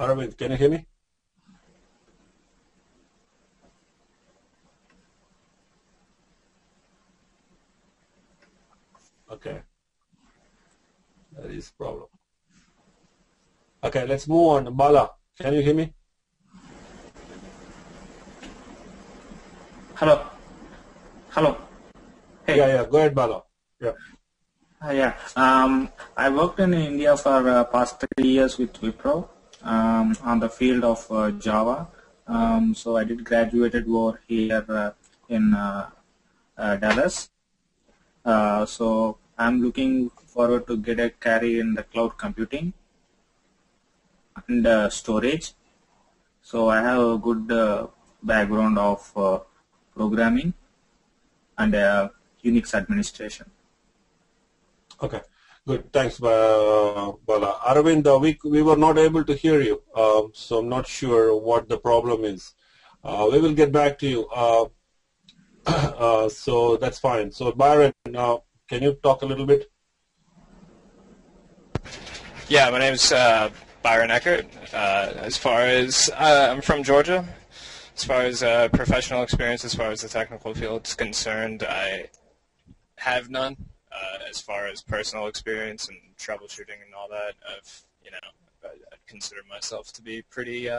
Arvind, can you hear me? Okay, that is a problem. Okay, let's move on. Bala, can you hear me? Hello. Hello. Hey. Yeah. Go ahead, Bala. Yeah. I worked in India for past 3 years with Wipro on the field of Java. So I did graduated over here in Dallas. So I'm looking forward to get a career in the cloud computing and storage. So I have a good background of programming and Unix administration. Okay, good. Thanks, Bala. Arvind, we were not able to hear you, so I'm not sure what the problem is. We will get back to you. So that's fine. So Byron, can you talk a little bit? Yeah, my name is Byron Eckert. As far as I'm from Georgia. As far as professional experience, as far as the technical field is concerned, I have none. As far as personal experience and troubleshooting and all that, I'd consider myself to be pretty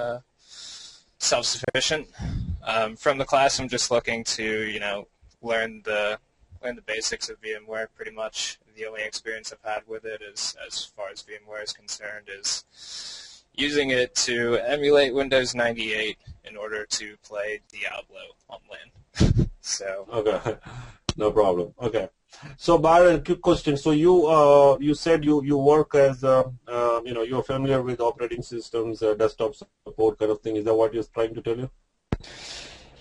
self-sufficient. From the class, I'm just looking to, learn the basics of VMware. Pretty much the only experience I've had with it is, as far as VMware is concerned, is using it to emulate Windows 98 in order to play Diablo on LAN. So. Okay, no problem. Okay. So Byron, quick question. So you said you work as you're familiar with operating systems, desktop support kind of thing. Is that what you're trying to tell you?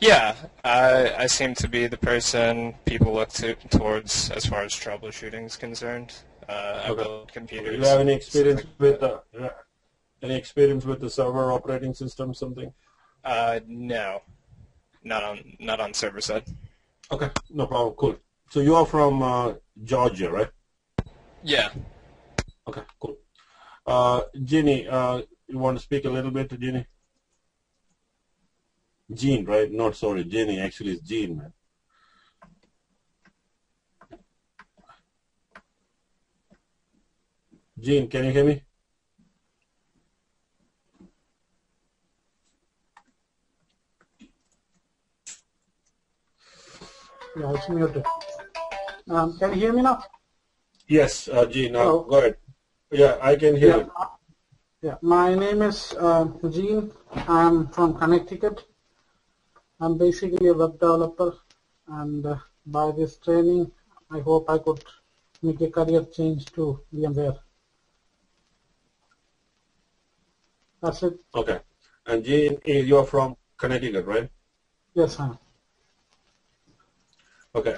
Yeah, I seem to be the person people look towards as far as troubleshooting is concerned. I build computers. Do you have any experience with the server operating system, something? No, not on server side. Okay, no problem. Cool. So you are from Georgia, right? Yeah. Okay, cool. Jeannie, you want to speak a little bit to Jeannie? Jean, right? Not sorry, Jeannie. Actually, it's Jean, man. Jean, can you hear me? Yeah, it's muted. Can you hear me now? Yes, Jean. Go ahead. Yeah, I can hear you. Yeah, my name is Jean. I'm from Connecticut. I'm basically a web developer, and by this training, I hope I could make a career change to VMware. That's it. Okay. And Jean, you're from Connecticut, right? Yes, sir. Okay,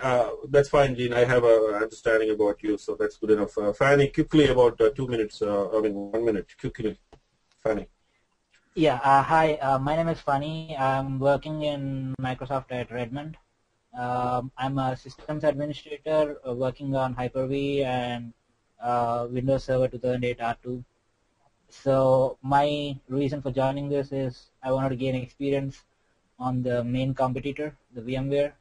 that's fine, Jean. I have an understanding about you, so that's good enough. Fanny, quickly, about 2 minutes, 1 minute, quickly. Fanny. Yeah, hi, my name is Fanny. I'm working in Microsoft at Redmond. I'm a systems administrator working on Hyper-V and Windows Server 2008 R2. So my reason for joining this is I wanted to gain experience on the main competitor, the VMware,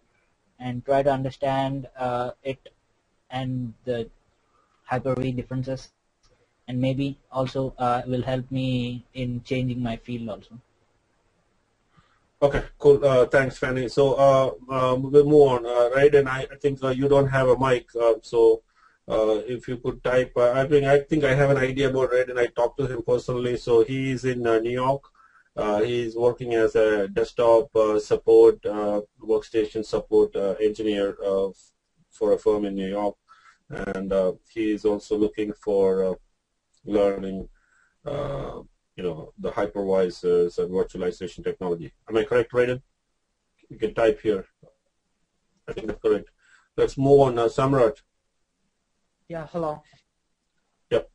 and try to understand it and the Hyper-V differences, and maybe also will help me in changing my field also. Okay, cool. Thanks, Fanny. So we'll move on, right? And I think you don't have a mic, so if you could type. I think I have an idea about Red, and I talked to him personally. So he is in New York. He's working as a desktop support, workstation support engineer for a firm in New York, and he is also looking for learning, the hypervisors and virtualization technology. Am I correct, Raiden? You can type here. I think that's correct. Let's move on, Samrat. Yeah, hello. Yep.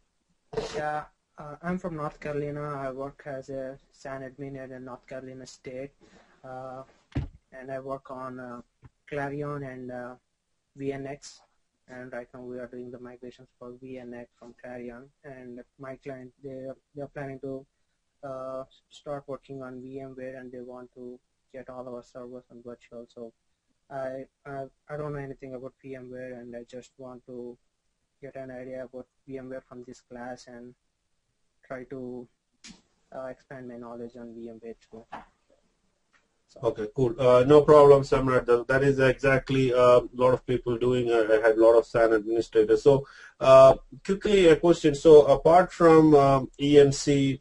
Yeah, I'm from North Carolina. I work as a SAN admin at North Carolina State, and I work on Clarion and VNX. And right now we are doing the migrations for VNX from Clarion. And my client, they are planning to start working on VMware, and they want to get all our servers on virtual. So I don't know anything about VMware, and I just want to get an idea about VMware from this class and try to expand my knowledge on VMware too. So. Okay, cool. No problem, Samrat. That is exactly a lot of people doing. I had a lot of SAN administrators. So quickly a question. So apart from ENC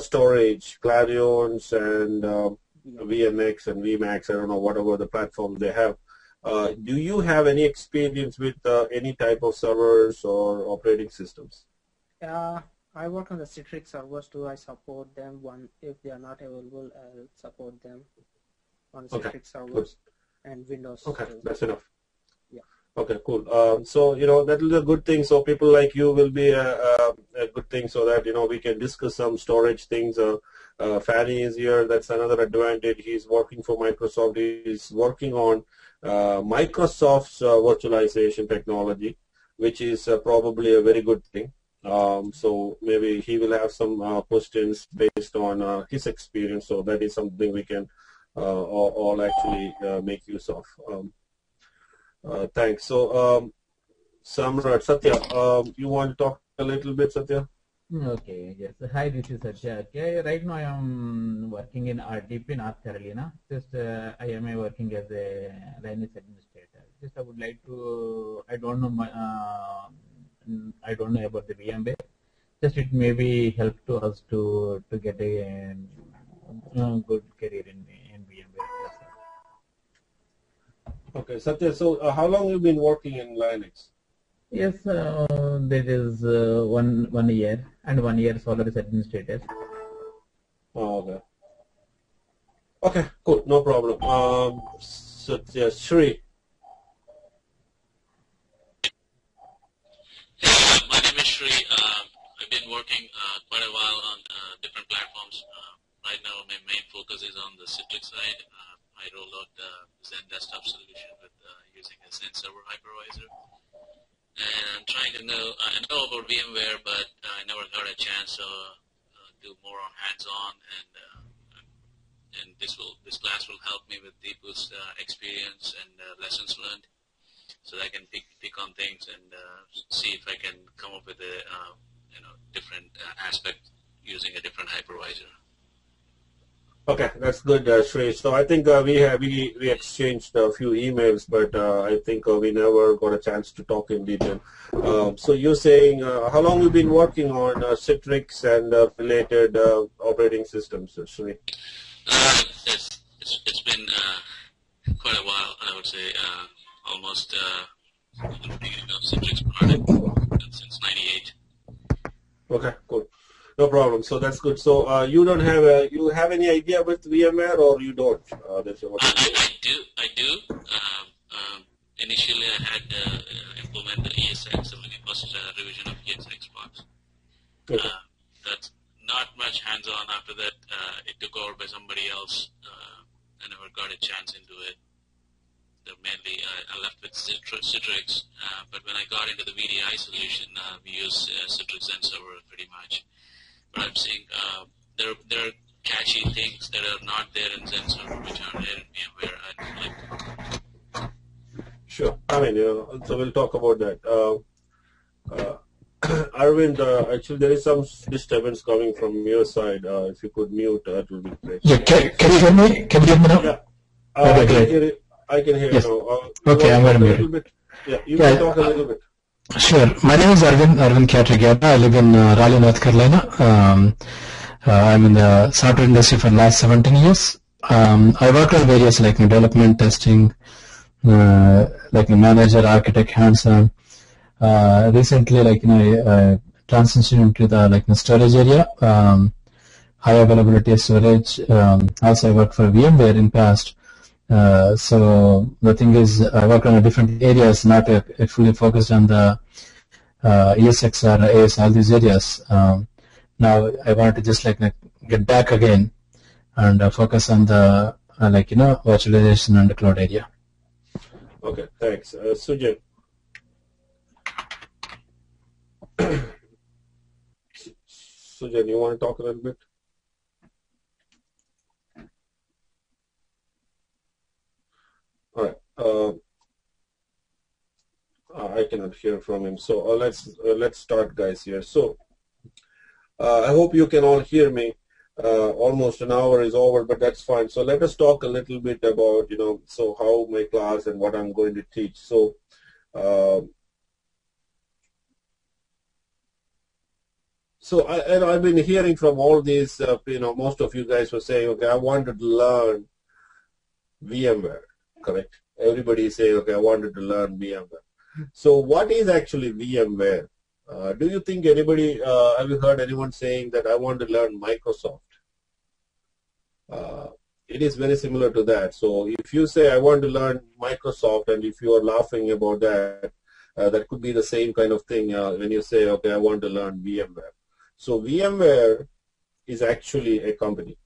storage, Clarions and VNX and VMAX, I don't know, whatever the platform they have, do you have any experience with any type of servers or operating systems? I work on the Citrix servers too. I support them. If they are not available, I'll support them on Citrix servers and Windows. Okay, too. That's enough. Yeah. Okay, cool. So that is a good thing. So people like you will be a good thing, so that we can discuss some storage things. Fanny is here. That's another advantage. He's working for Microsoft. He's working on Microsoft's virtualization technology, which is probably a very good thing. So maybe he will have some questions based on his experience. So that is something we can all actually make use of. Thanks. So Samrat, Satya, you want to talk a little bit, Satya? Okay, yes. Hi, this is Satya. Okay, right now I am working in RDP, North Carolina. Just I am working as a Linux administrator. Just I would like to, I don't know about the VMware. Just it may be help to us to get a good career in VMware. Okay, Satya. So how long have you been working in Linux? Yes, that is 1 year and 1 year Solaris administrator. Oh, okay. Okay, cool. No problem. Satya, Shri. My name is Shri. I've been working quite a while on different platforms. Right now, my main focus is on the Citrix side. I rolled out the Zen desktop solution with using a Zen server hypervisor. And I'm trying to I know about VMware, but I never got a chance to do more on hands-on. And this class will help me with Deepu's experience and lessons learned, so that I can pick on things and see if I can come up with a different aspect using a different hypervisor. Okay, that's good, Shri. So I think we exchanged a few emails, but I think we never got a chance to talk in detail. So you're saying how long you've been working on Citrix and related operating systems, Shri? It's been quite a while. I would say almost the beginning of Citrix product since '98. Okay, cool. No problem. So that's good. So you don't have you have any idea with VMware, or you don't? That's what I do. Initially, I had implemented the ESX, the first revision of ESX box. Okay. That's not much hands-on. After that, it took over by somebody else. I never got a chance into it. Mainly, I left with Citrix. But when I got into the VDI solution, we use Citrix Zen server pretty much. But I'm seeing there are catchy things that are not there in Zen server, which are there in VMware. I'd like to. Sure. I mean, so we'll talk about that. Arvind, actually, there is some disturbance coming from your side. If you could mute, that would be great. Yeah, can you hear me? Can you hear me now? Yeah. Okay, great. I can hear yes. you now. Okay, I'm going to mute. Yeah, you can talk a little bit. Sure. My name is Arvind Katrigada. I live in Raleigh, North Carolina. I'm in the software industry for the last 17 years. I work on various like development, testing, like a manager, architect, hands-on. Recently, I transitioned into the storage area, high availability storage. Also, I worked for VMware in past. So the thing is, I work on different areas, not fully focused on the ESX or AS, all these areas. Now I want to just get back again and focus on the virtualization and the cloud area. Okay, thanks, Sujay. Sujan, you want to talk a little bit? All right. I cannot hear from him. So let's start, guys, here. So I hope you can all hear me. Almost an hour is over, but that's fine. So let us talk a little bit about, so how my class and what I'm going to teach. So I've been hearing from all these, most of you guys were saying, okay, I wanted to learn VMware, correct? Everybody is saying, okay, I wanted to learn VMware. So what is actually VMware? Do you think anybody, have you heard anyone saying that I want to learn Microsoft? It is very similar to that. So if you say I want to learn Microsoft, and if you are laughing about that, that could be the same kind of thing when you say, okay, I want to learn VMware. So VMware is actually a company.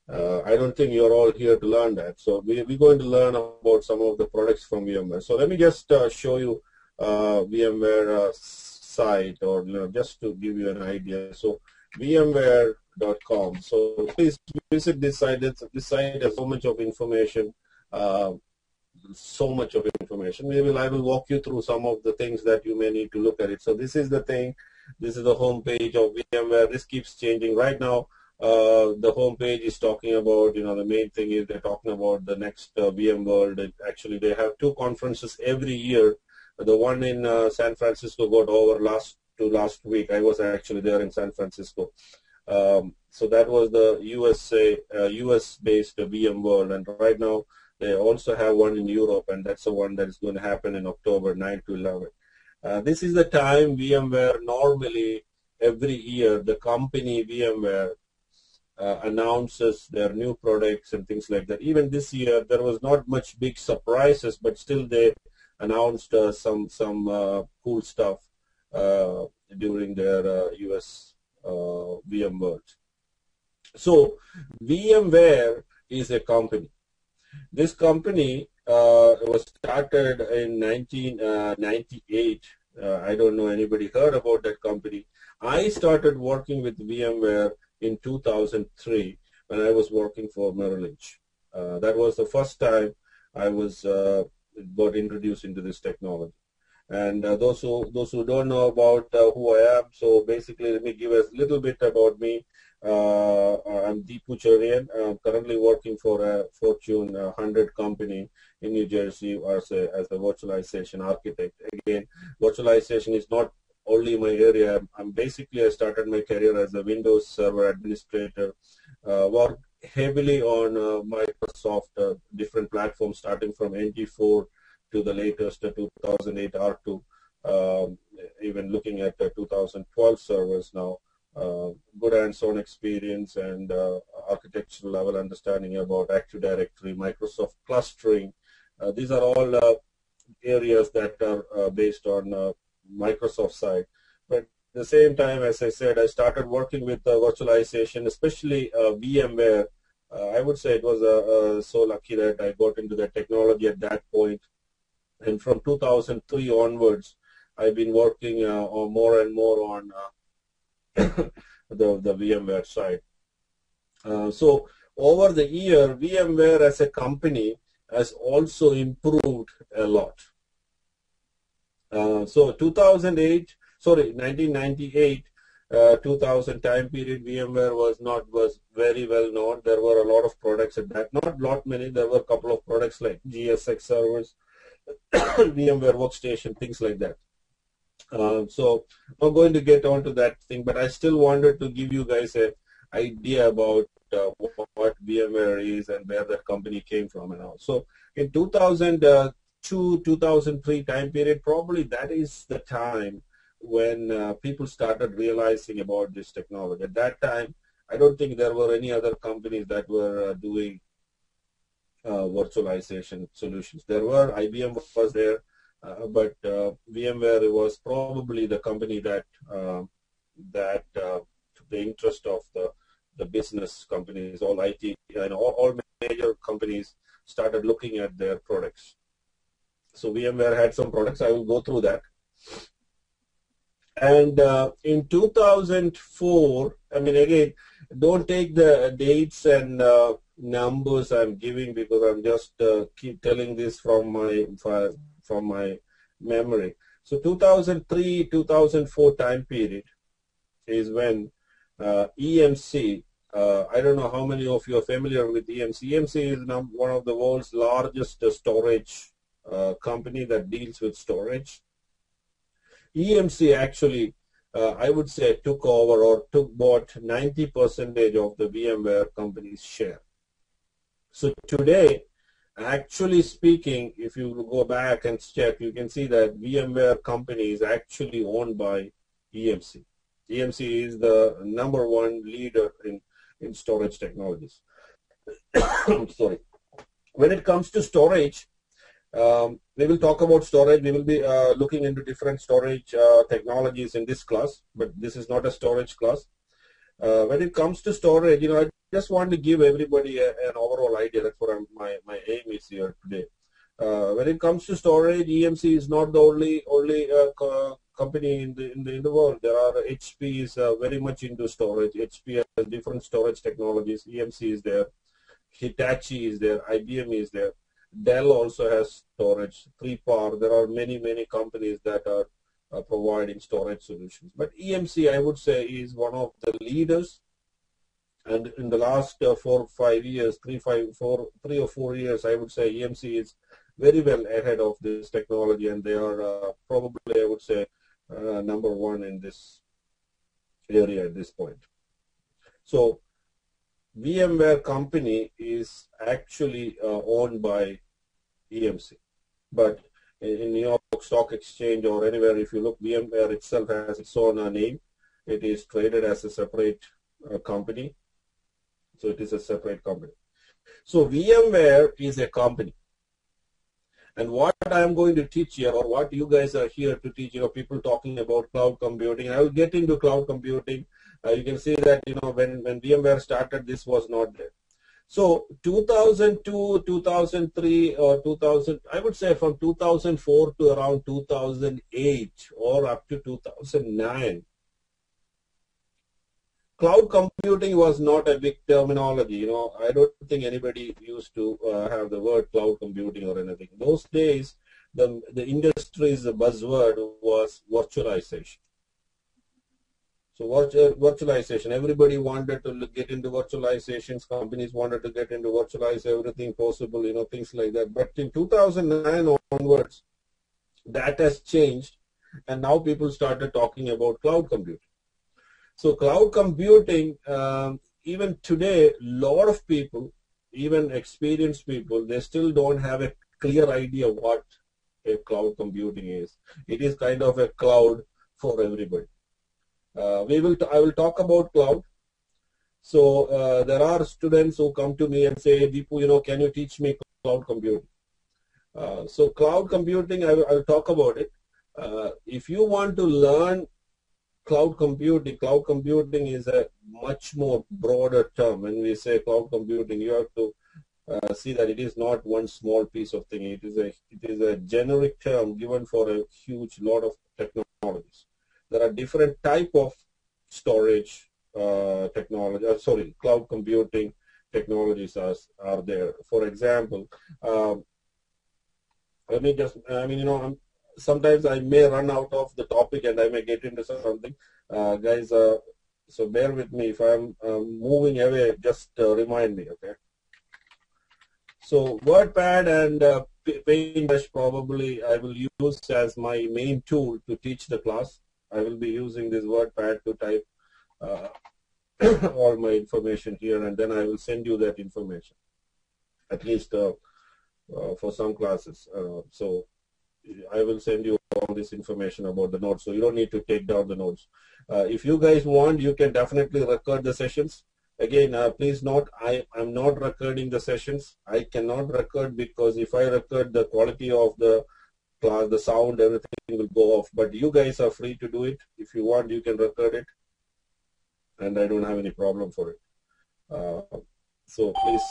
I don't think you're all here to learn that. So we're going to learn about some of the products from VMware. So let me just show you VMware site, or just to give you an idea. So VMware.com. So please visit this site. This site has so much of information. Maybe I will walk you through some of the things that you may need to look at it. So this is the thing. This is the home page of VMware. This keeps changing. Right now, the home page is talking about, the main thing is they're talking about the next VMworld. Actually, they have two conferences every year. The one in San Francisco got over last week. I was actually there in San Francisco. So that was the US-based VMworld, and right now they also have one in Europe, and that's the one that is going to happen in October 9 to 11. This is the time VMware normally every year the company VMware announces their new products and things like that. Even this year there was not much big surprises, but still they announced some cool stuff during their US VMworld. So VMware is a company. This company was started in 1998. I don't know anybody heard about that company. I started working with VMware in 2003 when I was working for Merrill Lynch. That was the first time I got introduced into this technology. And those who don't know about who I am, so basically let me give a little bit about me. I'm Deepu Cherian. I'm currently working for a Fortune 100 company in New Jersey as a virtualization architect. Again, virtualization is not only my area. I started my career as a Windows Server administrator, worked heavily on Microsoft different platforms, starting from NT4 to the latest 2008 R2, even looking at 2012 servers now. Good hands-on experience and architectural level understanding about Active Directory, Microsoft clustering. These are all areas that are based on Microsoft side. But at the same time, as I said, I started working with virtualization, especially VMware. I would say it was so lucky that I got into the technology at that point. And from 2003 onwards, I've been working on more and more on the VMware side. So over the year, VMware as a company has also improved a lot. So 1998, 2000 time period, VMware was very well known. There were a lot of products at that, not many. There were a couple of products like GSX servers, VMware Workstation, things like that. So I'm not going to get onto that thing, but I still wanted to give you guys an idea about what VMware is and where that company came from and all. So in 2002, 2003 time period, probably that is the time when people started realizing about this technology. At that time, I don't think there were any other companies that were doing virtualization solutions. There were, IBM was there, but VMware was probably the company that took the interest of the business companies, all IT, and all major companies started looking at their products. So VMware had some products. I will go through that. And in 2004, I mean, again, don't take the dates and numbers I'm giving, because I'm just keep telling this from my memory. So 2003, 2004 time period is when EMC, I don't know how many of you are familiar with EMC. EMC is one of the world's largest storage company that deals with storage. EMC actually, I would say, took over or bought 90% of the VMware company's share. So today, actually speaking, if you go back and check, you can see that VMware company is actually owned by EMC. EMC is the #1 leader in storage technologies. Sorry. When it comes to storage, we will talk about storage. We will be looking into different storage technologies in this class, but this is not a storage class. When it comes to storage, I just want to give everybody an overall idea. That's what my aim is here today. When it comes to storage, EMC is not the only company in the world. There are HP is very much into storage. HP has different storage technologies. EMC is there. Hitachi is there. IBM is there. Dell also has storage. 3PAR. There are many companies that are providing storage solutions. But EMC, I would say, is one of the leaders. And in the last 4 or 5 years, 3 or 4 years, I would say EMC is very well ahead of this technology, and they are probably, I would say, #1 in this area at this point. So VMware company is actually owned by EMC, but in New York Stock Exchange or anywhere, if you look, VMware itself has its own name. It is traded as a separate company. So it is a separate company. So VMware is a company. And what I'm going to teach here, or what you guys are here to teach, people talking about cloud computing. I will get into cloud computing. You can see that, when VMware started, this was not there. So 2002, 2003, or 2000, I would say from 2004 to around 2008 or up to 2009, cloud computing was not a big terminology. I don't think anybody used to have the word cloud computing or anything. Those days, the industry's buzzword was virtualization. So virtualization, everybody wanted to get into virtualizations. Companies wanted to get into virtualize everything possible, things like that. But in 2009 onwards, that has changed, and now people started talking about cloud computing. So cloud computing, even today, a lot of people, even experienced people, they still don't have a clear idea what a cloud computing is. It is kind of a cloud for everybody. I will talk about cloud. So there are students who come to me and say, Deepu, can you teach me cloud computing? So cloud computing, I will talk about it. If you want to learn cloud computing is a much more broader term. When we say cloud computing, you have to see that it is not one small piece of thing. It is a generic term given for a huge lot of technologies. There are different type of storage technology. Cloud computing technologies are there. For example, let me just, sometimes I may run out of the topic and I may get into something. Guys, so bear with me. If I'm moving away, just remind me, okay? So WordPad and Paintbrush probably I will use as my main tool to teach the class. I will be using this WordPad to type all my information here, and then I will send you that information, at least for some classes. So I will send you all this information about the notes, so you don't need to take down the notes. If you guys want, you can definitely record the sessions. Again, please note, I'm not recording the sessions. I cannot record because if I record, the quality of the class, the sound, everything will go off. But you guys are free to do it. If you want, you can record it, and I don't have any problem for it. So please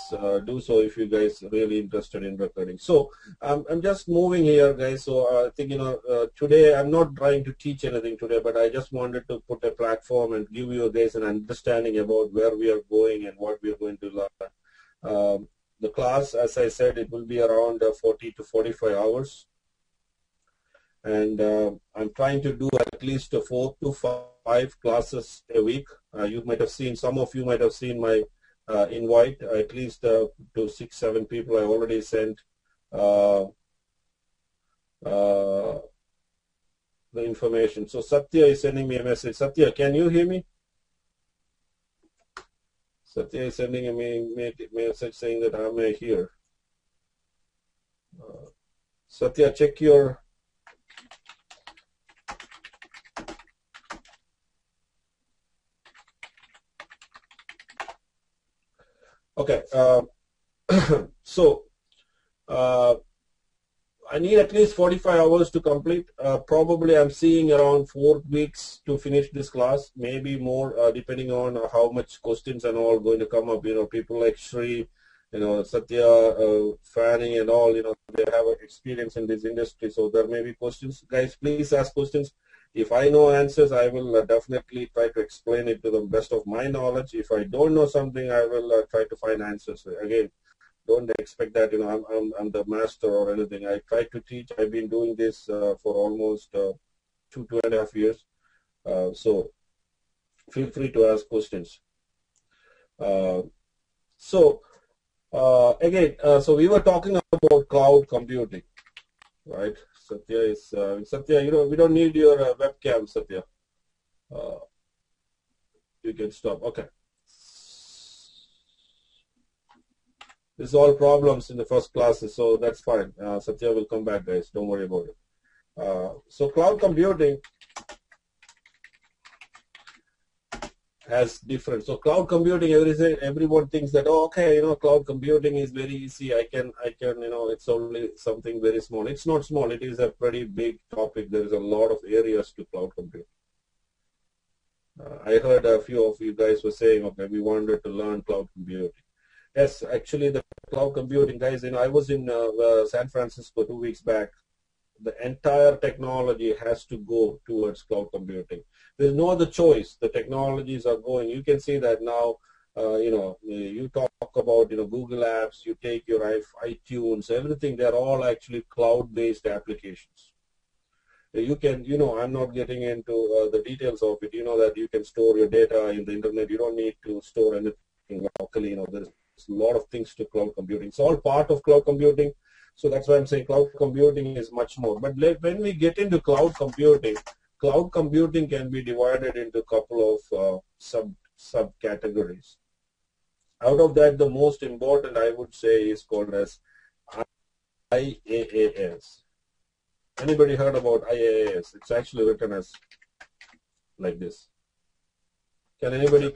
do so if you guys are really interested in recording. So I'm just moving here, guys. So I think, today I'm not trying to teach anything today, but I just wanted to put a platform and give you guys an understanding about where we are going and what we are going to learn. The class, as I said, it will be around 40 to 45 hours. And I'm trying to do at least 4 to 5 classes a week. You might have seen, some of you might have seen my invite, at least to 6-7 people I already sent the information. So Satya is sending me a message. Satya, can you hear me? Satya is sending a message saying that I'm here. Satya, check your... Okay, so I need at least 45 hours to complete. Probably I'm seeing around 4 weeks to finish this class, maybe more, depending on how much questions and all going to come up. People like Shri, Satya, Fanny and all, they have experience in this industry, so there may be questions. Guys, please ask questions. If I know answers, I will definitely try to explain it to the best of my knowledge. If I don't know something, I will try to find answers. Again, don't expect that I'm the master or anything. I try to teach. I've been doing this for almost 2.5 years. So feel free to ask questions. So we were talking about cloud computing, right? Satya is Satya. We don't need your webcam, Satya. You can stop. Okay. This is all problems in the first classes, so that's fine. Satya will come back, guys. Don't worry about it. So cloud computing has different. So cloud computing, everyone thinks that, oh, okay, cloud computing is very easy. I can, it's only something very small. It's not small. It is a pretty big topic. There is a lot of areas to cloud computing. I heard a few of you guys were saying, okay, we wanted to learn cloud computing. Yes, actually, the cloud computing, guys, I was in San Francisco 2 weeks back. The entire technology has to go towards cloud computing. There's no other choice. The technologies are going. You can see that now. You talk about Google Apps. You take your iTunes. Everything. They're all actually cloud-based applications. You can. I'm not getting into the details of it. You know that you can store your data in the internet. You don't need to store anything locally. There's a lot of things to cloud computing. It's all part of cloud computing. So that's why I'm saying cloud computing is much more. But when we get into cloud computing can be divided into a couple of subcategories. Out of that, the most important, I would say, is called as IaaS. Anybody heard about IaaS? It's actually written as like this. Can anybody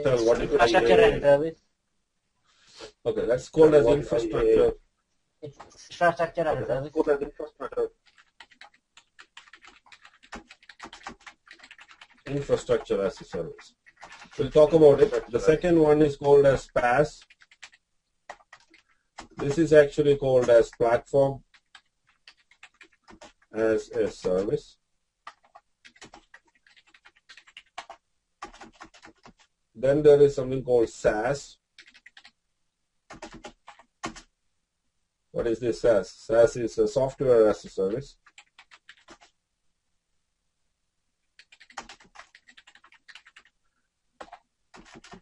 tell what it is? Infrastructure and service. Okay, that's called as infrastructure. It's infrastructure and service. Infrastructure as a service. We'll talk about it. The second one is called as PaaS. This is actually called as platform as a service. Then there is something called SaaS. What is this SaaS? SaaS is a software as a service.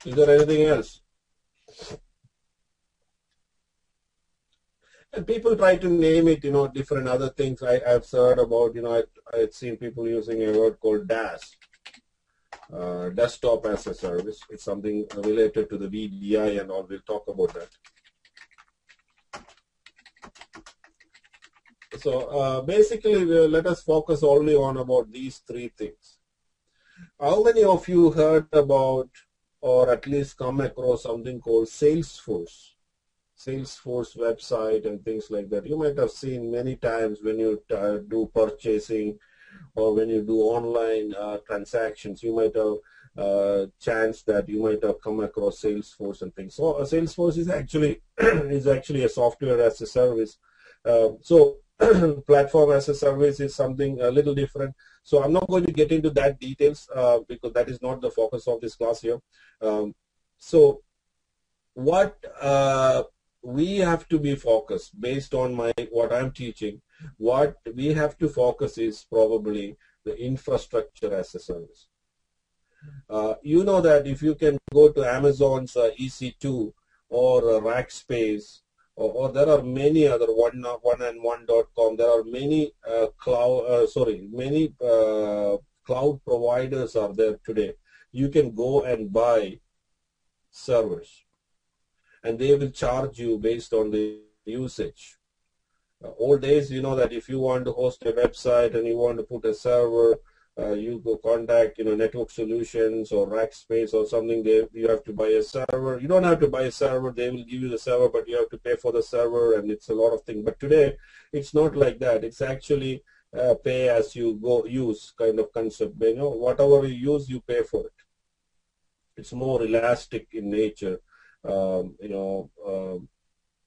Is there anything else? And people try to name it, different other things. I've heard about, I've seen people using a word called DaaS, desktop as a service. It's something related to the VDI and all. We'll talk about that. So basically, let us focus only on about these three things. How many of you heard about or at least come across something called Salesforce? Salesforce website and things like that. You might have seen many times when you do purchasing or when you do online transactions. You might have chance that you might have come across Salesforce and things. So Salesforce is actually a software as a service. So platform as a service is something a little different. So I'm not going to get into that details because that is not the focus of this class here. So what we have to be focused based on what I'm teaching. What we have to focus is probably the infrastructure as a service. You know that if you can go to Amazon's EC2 or Rackspace, or there are many other one-and-one.com. There are many cloud providers are there today. You can go and buy servers, and they will charge you based on the usage. Old days, you know that if you want to host a website and you want to put a server, you go contact Network Solutions or Rackspace or something. You have to buy a server. You don't have to buy a server. They will give you the server, but you have to pay for the server, and it's a lot of things. But today, it's not like that. It's actually pay as you go use kind of concept. Whatever you use, you pay for it. It's more elastic in nature.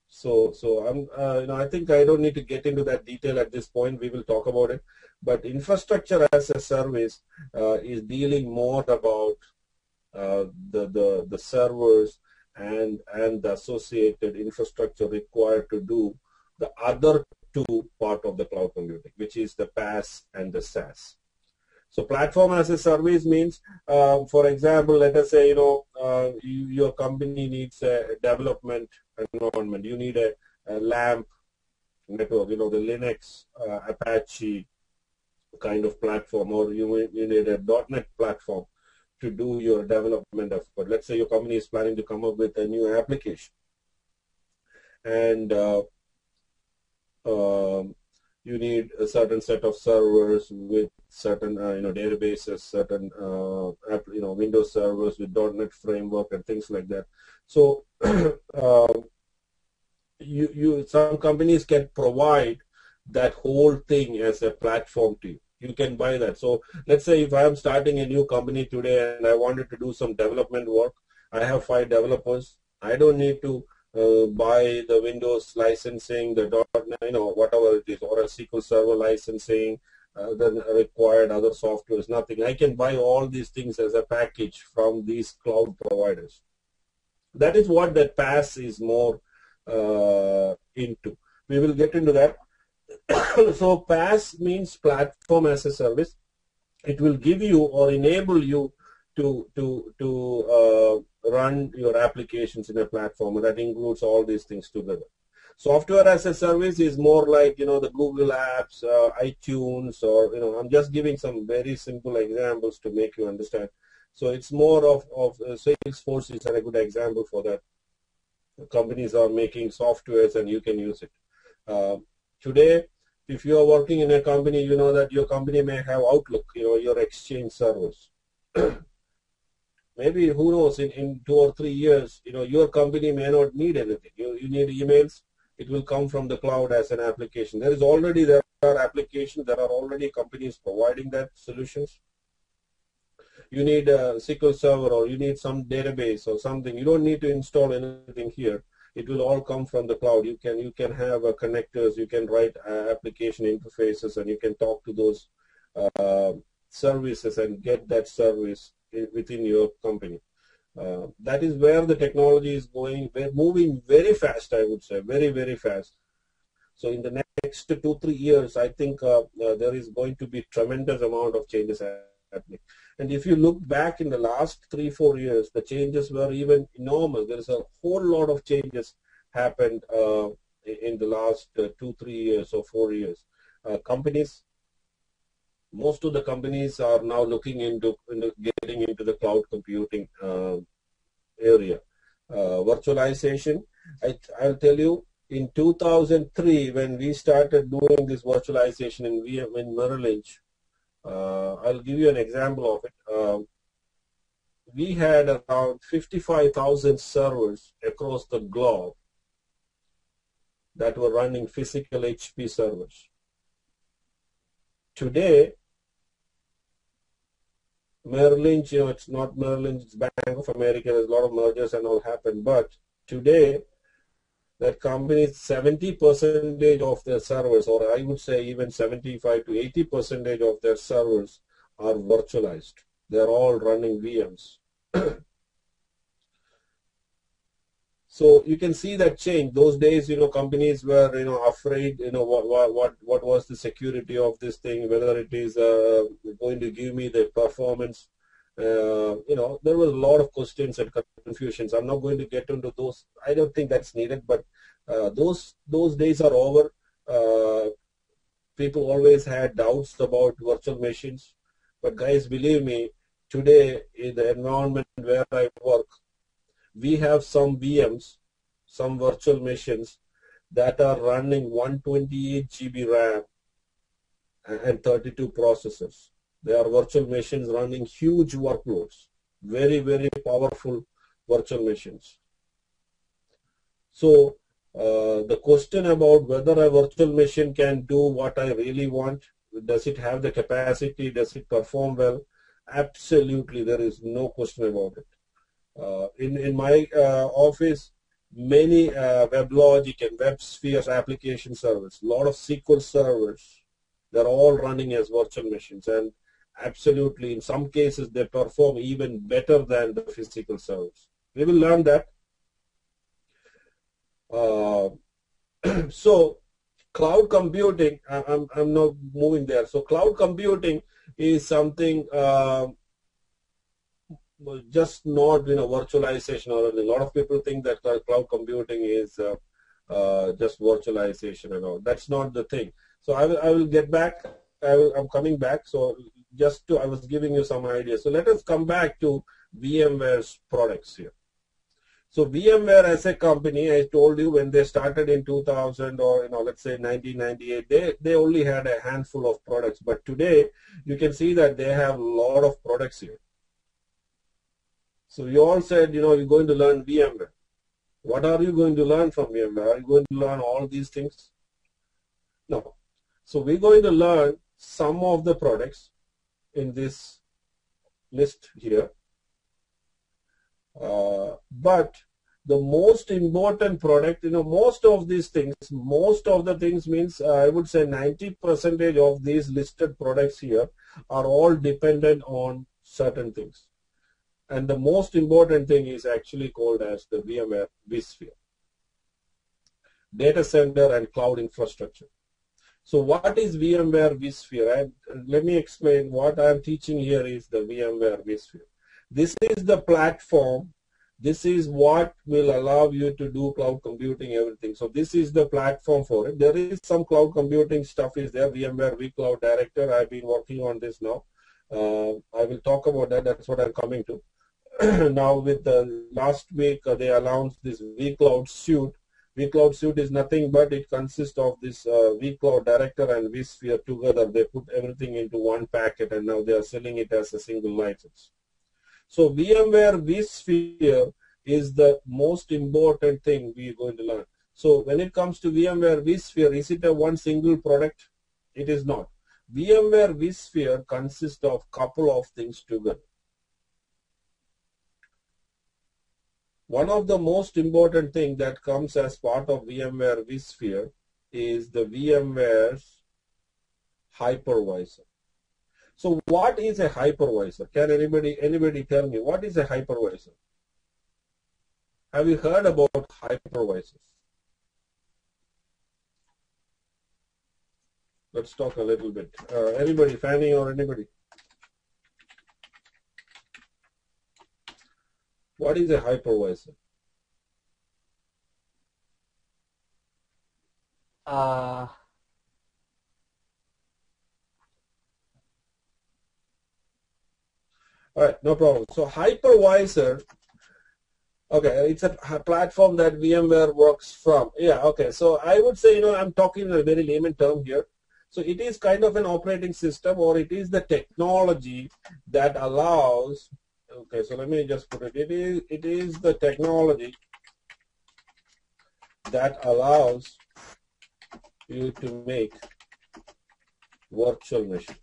So I'm, I think I don't need to get into that detail at this point. We will talk about it. But infrastructure as a service is dealing more about the servers and the associated infrastructure required to do the other two part of the cloud computing, which is the PaaS and the SaaS. So platform as a service means, for example, let us say, your company needs a development environment. You need a LAMP network, the Linux, Apache kind of platform, or you need a .NET platform to do your development effort. Let's say your company is planning to come up with a new application, and you need a certain set of servers with certain databases, certain Windows servers with .NET framework and things like that. So some companies can provide that whole thing as a platform to you. You can buy that. So let's say if I am starting a new company today and I wanted to do some development work, I have 5 developers. I don't need to buy the Windows licensing, the whatever it is, or a SQL Server licensing, the required other softwares, nothing. I can buy all these things as a package from these cloud providers. That is what that PaaS is more into. We will get into that. So PaaS means platform as a service. It will give you or enable you to run your applications in a platform, and that includes all these things together. Software as a service is more like the Google apps, iTunes, or I'm just giving some very simple examples to make you understand. So it's more of Salesforce is a good example for that. Companies are making softwares and you can use it. Today, if you are working in a company, you know that your company may have Outlook, your Exchange servers. Maybe, who knows, in 2 or 3 years, your company may not need anything. You need emails. It will come from the cloud as an application. There are applications, there are already companies providing that solutions. You need a SQL Server, or you need some database or something. You don't need to install anything here. It will all come from the cloud. You can have connectors. You can write application interfaces, and you can talk to those services and get that service within your company. That is where the technology is going. We're moving very fast, I would say, very, very fast. So in the next 2-3 years, I think there is going to be tremendous amount of changes happening. And if you look back in the last 3-4 years, the changes were even enormous. There is a whole lot of changes happened in the last 2-3 years or 4 years. Most of the companies are now looking into getting into the cloud computing area. Virtualization, I'll tell you, in 2003, when we started doing this virtualization in Merrill Lynch, I'll give you an example of it. We had around 55,000 servers across the globe that were running physical HP servers. Today, Merrill Lynch, it's not Merrill Lynch, it's Bank of America. There's a lot of mergers and all happen. But today, that company's 70% of their servers, or I would say even 75 to 80% of their servers are virtualized. They're all running VMs. So you can see that change. Those days, companies were, afraid, what was the security of this thing, whether it is going to give me the performance. There was a lot of questions and confusions. I'm not going to get into those. I don't think that's needed, but those days are over. People always had doubts about virtual machines. But guys, believe me, today in the environment where I work, we have some VMs, some virtual machines that are running 128 GB RAM and 32 processors. They are virtual machines running huge workloads, very, very powerful virtual machines. So the question about whether a virtual machine can do what I really want, does it have the capacity, does it perform well? Absolutely, there is no question about it. In my office, many WebLogic and WebSphere application servers, a lot of SQL servers, they're all running as virtual machines, and absolutely in some cases they perform even better than the physical servers. We will learn that. So cloud computing, I'm now moving there. So cloud computing is something just not virtualization, or a lot of people think that cloud computing is just virtualization and all. That's not the thing. So I will get back. I'm coming back. So I was giving you some ideas. So let us come back to VMware's products here. So VMware as a company, I told you when they started in 2000 or let's say 1998, they only had a handful of products. But today you can see that they have a lot of products here. So you all said, you're going to learn VMware. What are you going to learn from VMware? Are you going to learn all these things? No. So we're going to learn some of the products in this list here. But the most important product, most of these things, most of the things means I would say 90% of these listed products here are all dependent on certain things. And the most important thing is actually called as the VMware vSphere, data center and cloud infrastructure. So what is VMware vSphere? And let me explain. What I'm teaching here is the VMware vSphere. This is the platform. This is what will allow you to do cloud computing, everything. So this is the platform for it. There is some cloud computing stuff is there, VMware vCloud Director. I've been working on this now. I will talk about that. That's what I'm coming to. Now with the last week they announced this vCloud Suite. vCloud Suite is nothing but it consists of this vCloud Director and vSphere together. They put everything into one packet and now they are selling it as a single license. So VMware vSphere is the most important thing we are going to learn. So when it comes to VMware vSphere, is it a one single product? It is not. VMware vSphere consists of couple of things together. One of the most important things that comes as part of VMware vSphere is the VMware's hypervisor. So what is a hypervisor? Can anybody tell me what is a hypervisor? Have you heard about hypervisors? Let's talk a little bit. Anybody, Fanny or anybody? What is a hypervisor? Uh, All right, no problem. So hypervisor, okay, it's a platform that VMware works from. Yeah, okay. So I would say, I'm talking in a very layman term here. So it is kind of an operating system, or it is the technology that allows. Okay, so let me just put it. It is the technology that allows you to make virtual machines.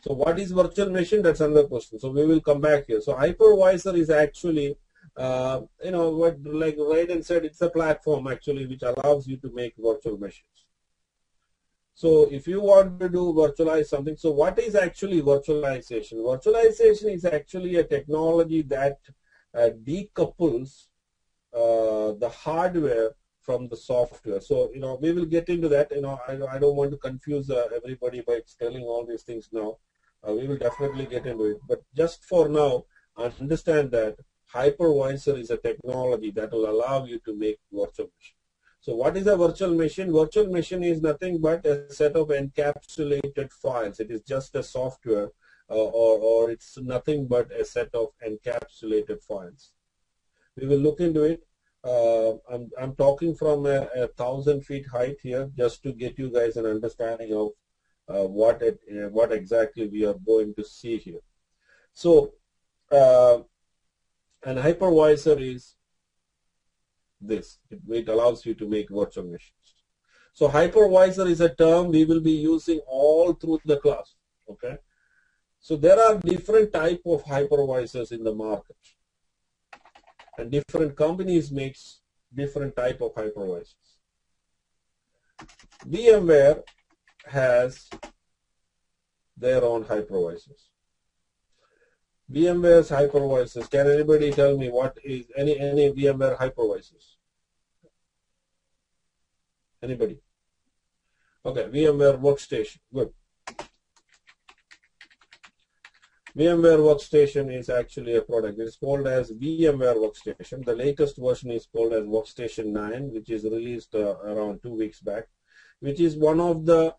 So what is virtual machine? That's another question. So we will come back here. So hypervisor is actually, what like Raiden said, it's a platform actually which allows you to make virtual machines. So if you want to do virtualize something, so what is actually virtualization? Virtualization is actually a technology that decouples the hardware from the software. So, we will get into that. I don't want to confuse everybody by telling all these things now. We will definitely get into it. But just for now, understand that hypervisor is a technology that will allow you to make virtual machine. So what is a virtual machine? Virtual machine is nothing but a set of encapsulated files. It is just a software or it's nothing but a set of encapsulated files. We will look into it. I'm talking from a 1,000 feet height here just to get you guys an understanding of what exactly we are going to see here. So an hypervisor is this. It allows you to make virtual machines. So hypervisor is a term we will be using all through the class. Okay. So there are different type of hypervisors in the market, and different companies makes different type of hypervisors. VMware has their own hypervisors. VMware's hypervisors. Can anybody tell me what is any VMware hypervisors? Anybody? Okay, VMware Workstation. Good. VMware Workstation is actually a product. It is called as VMware Workstation. The latest version is called as Workstation 9, which is released around 2 weeks back, which is one of the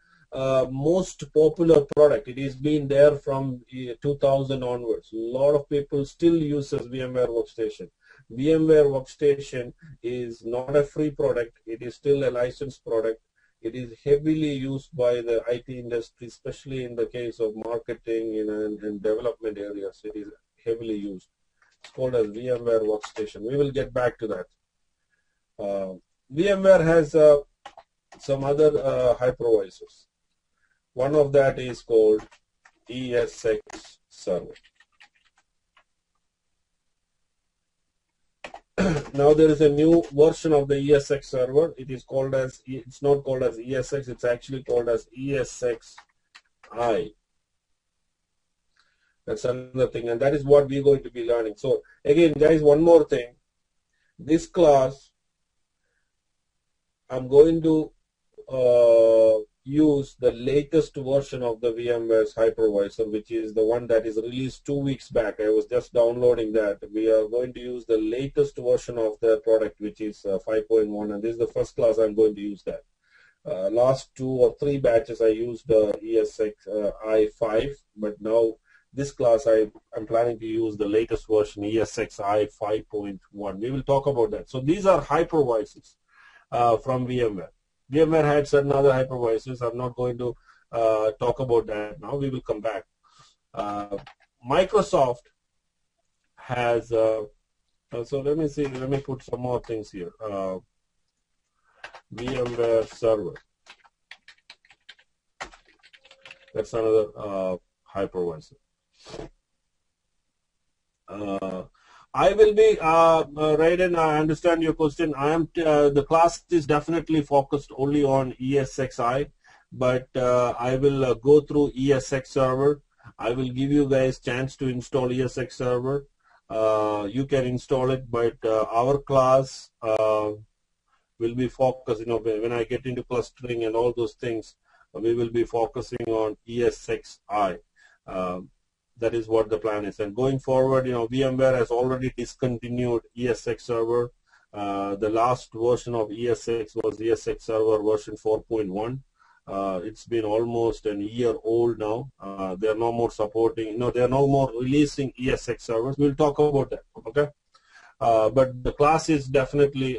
most popular product. It has been there from 2000 onwards. A lot of people still uses VMware Workstation. VMware Workstation is not a free product. It is still a licensed product. It is heavily used by the IT industry, especially in the case of marketing and development areas. It is heavily used. It's called as VMware Workstation. We will get back to that. VMware has some other hypervisors. One of that is called ESX server. Now there is a new version of the ESX server. It is called as, it's not called as ESX, it's actually called as ESXi. That's another thing, and that is what we're going to be learning. So again, guys, one more thing. This class, I'm going to use the latest version of the VMware's hypervisor, which is the one that is released 2 weeks back. I was just downloading that. We are going to use the latest version of the product, which is 5.1, and this is the first class I'm going to use that. Last 2 or 3 batches I used ESXi 5, but now this class I'm planning to use the latest version, ESXi 5.1. We will talk about that. So these are hypervisors from VMware. VMware had certain other hypervisors. I'm not going to talk about that now. We will come back. Microsoft has, so let me see, let me put some more things here. VMware Server. That's another hypervisor. I will be, Raiden, I understand your question. The class is definitely focused only on ESXi, but I will go through ESX server. I will give you guys chance to install ESX server. You can install it, but our class will be focused, when I get into clustering and all those things, we will be focusing on ESXi. That is what the plan is. And going forward, VMware has already discontinued ESX server. The last version of ESX was ESX server version 4.1. It's been almost a year old now. They are no more supporting, they are no more releasing ESX servers. We'll talk about that, okay? But the class is definitely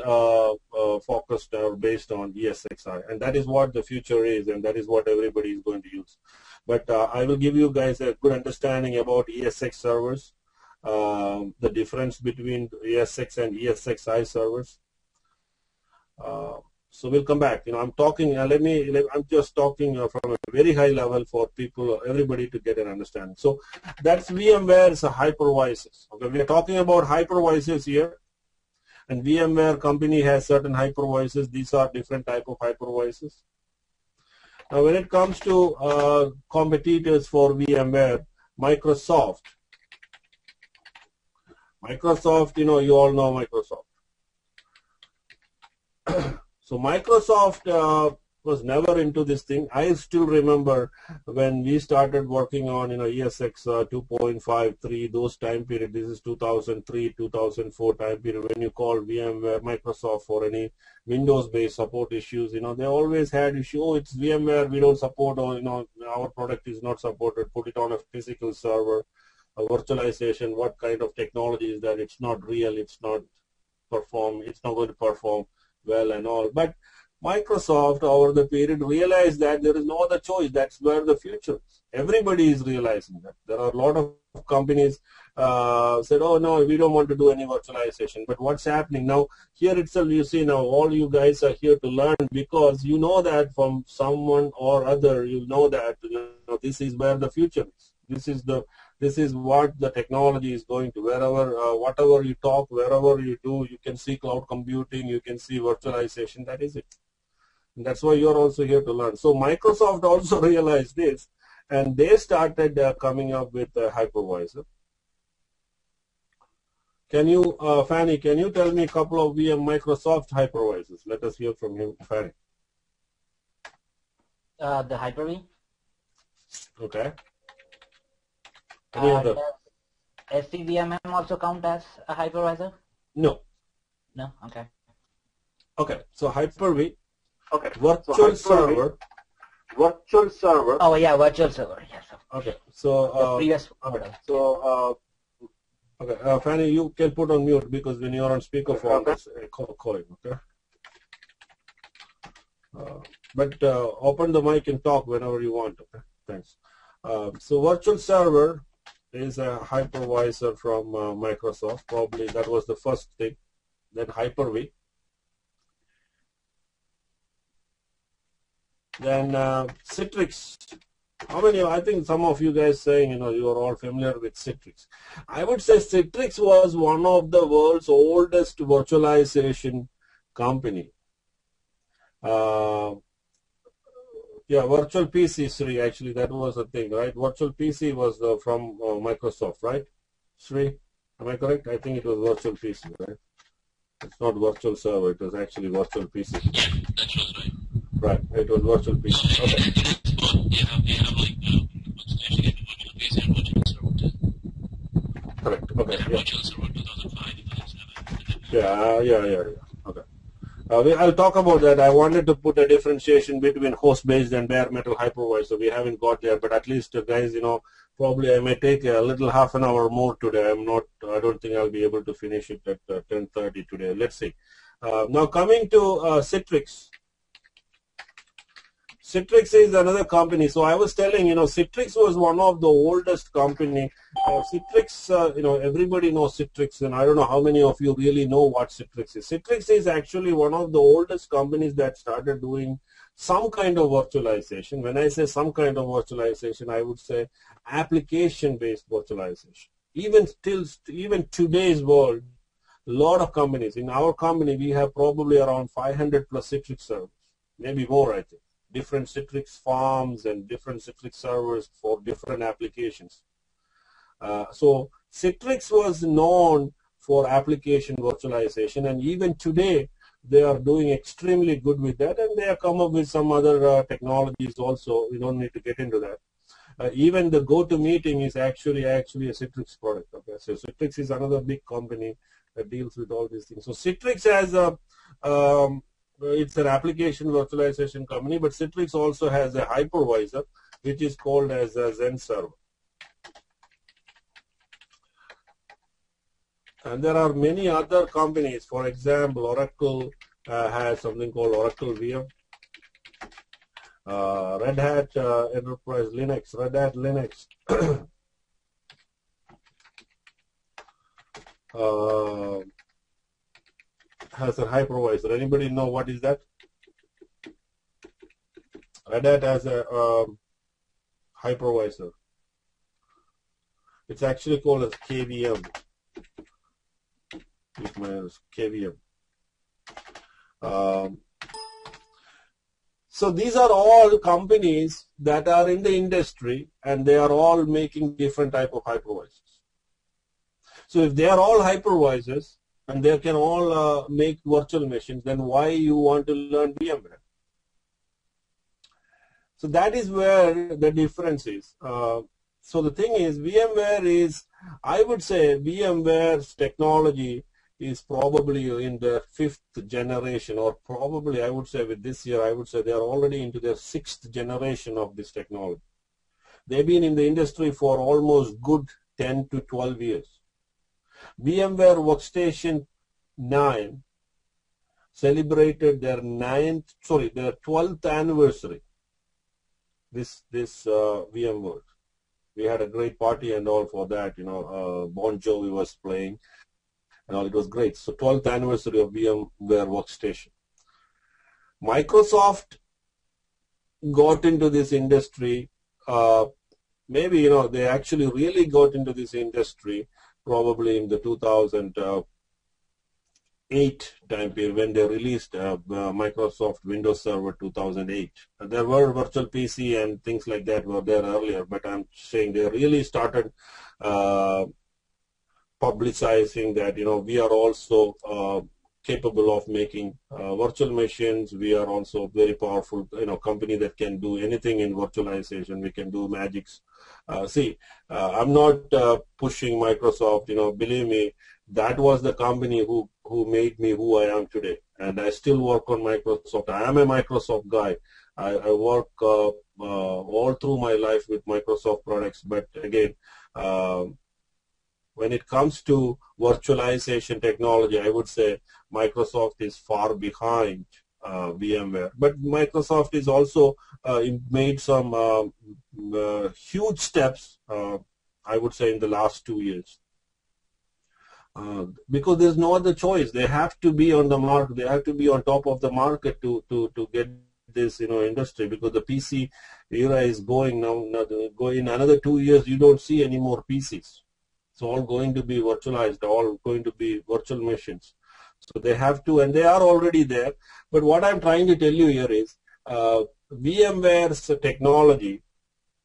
focused or based on ESXi, and that is what the future is, and that is what everybody is going to use. But I will give you guys a good understanding about ESX servers, the difference between ESX and ESXi servers. So we'll come back. I'm talking. I'm just talking from a very high level for people, everybody to get an understanding. So that's VMware's hypervisors. Okay, we are talking about hypervisors here, and VMware company has certain hypervisors. These are different type of hypervisors. Now, when it comes to competitors for VMware, Microsoft, you all know Microsoft. So Microsoft was never into this thing. I still remember when we started working on ESX 2.53, those time period. This is 2003, 2004 time period. When you call VMware, Microsoft for any Windows-based support issues, they always had issue. Oh, it's VMware, we don't support, or our product is not supported. Put it on a physical server, a virtualization. What kind of technology is that? It's not real. It's not going to perform well and all. But Microsoft over the period realized that there is no other choice. That's where the future is. Everybody is realizing that. There are a lot of companies said, oh no, we don't want to do any virtualization. But what's happening now? Here itself, you see now, all you guys are here to learn, because you know that from someone or other, you know that this is where the future is. This is what the technology is going to. Whatever you talk, wherever you do, you can see cloud computing, you can see virtualization. That is it. And that's why you're also here to learn. So Microsoft also realized this, and they started coming up with a hypervisor. Can you, Fanny, can you tell me a couple of Microsoft hypervisors? Let us hear from you, Fanny. The Hyper-V. Okay. Any other? Does SCVMM also count as a hypervisor? No. No? Okay. Okay, so Hyper-V, virtual server. Oh yeah, virtual server. Yes. Okay, so the previous model. So okay, Fanny, you can put on mute because when you're on speakerphone, it's calling. Okay. But open the mic and talk whenever you want. Okay. Thanks. So virtual server is a hypervisor from Microsoft. Probably that was the first thing. Then Hyper-V. Then Citrix. How many? I think some of you guys saying, you are all familiar with Citrix. I would say Citrix was one of the world's oldest virtualization company. Yeah, Virtual PC, Sri, actually, that was a thing, right? Virtual PC was from Microsoft, right? Sri, am I correct? I think it was Virtual PC, right? It's not Virtual Server, it was actually Virtual PC. Yeah, that was right. Right, it was Virtual PC. Okay. You have like, actually Virtual PC and Virtual Server too. Correct, okay. Yeah. Virtual Server 2005, 2007. Yeah. Okay. I'll talk about that. I wanted to put a differentiation between host-based and bare metal hypervisor. We haven't got there, but at least, guys, probably I may take a little half an hour more today. I don't think I'll be able to finish it at 10:30 today. Let's see. Now coming to Citrix. Citrix is another company. So I was telling, Citrix was one of the oldest company. Citrix, everybody knows Citrix, and I don't know how many of you really know what Citrix is. Citrix is actually one of the oldest companies that started doing some kind of virtualization. When I say some kind of virtualization, I would say application-based virtualization. Even today's world, a lot of companies. In our company, we have probably around 500 plus Citrix servers, maybe more, I think. Different Citrix farms and different Citrix servers for different applications. So Citrix was known for application virtualization, and even today they are doing extremely good with that, and they have come up with some other technologies also. We don't need to get into that. Even the GoToMeeting is actually a Citrix product. Okay, so Citrix is another big company that deals with all these things. So Citrix has a it's an application virtualization company, but Citrix also has a hypervisor, which is called as a Zen server. And there are many other companies. For example, Oracle has something called Oracle VM. Red Hat Enterprise Linux, Red Hat Linux. Has a hypervisor. Anybody know what is that? Red Hat has a hypervisor. It's actually called as KVM. KVM. So these are all companies that are in the industry, and they are all making different type of hypervisors. So if they are all hypervisors and they can all make virtual machines, then why you want to learn VMware? So that is where the difference is. So the thing is, VMware is, I would say VMware's technology is probably in the 5th generation, or probably I would say with this year, I would say they are already into their 6th generation of this technology. They've been in the industry for almost good 10 to 12 years. VMware Workstation 9 celebrated their 12th anniversary. This VMware. We had a great party and all for that. Bon Jovi was playing. And all, it was great. So 12th anniversary of VMware Workstation. Microsoft got into this industry, maybe, they actually really got into this industry probably in the 2008 time period when they released Microsoft Windows Server 2008. There were virtual PC and things like that were there earlier, but I'm saying they really started publicizing that we are also capable of making virtual machines. We are also very powerful company that can do anything in virtualization. We can do magics. I'm not pushing Microsoft. Believe me, that was the company who made me who I am today, and I still work on Microsoft. I am a Microsoft guy. I work all through my life with Microsoft products, but again, when it comes to virtualization technology, I would say Microsoft is far behind VMware. But Microsoft is also made some huge steps, I would say, in the last 2 years. Because there's no other choice. They have to be on the market. They have to be on top of the market to get this industry, because the PC era is going now. In another 2 years, you don't see any more PCs. It's all going to be virtualized, all going to be virtual machines. So they have to, and they are already there. But what I'm trying to tell you here is VMware's technology,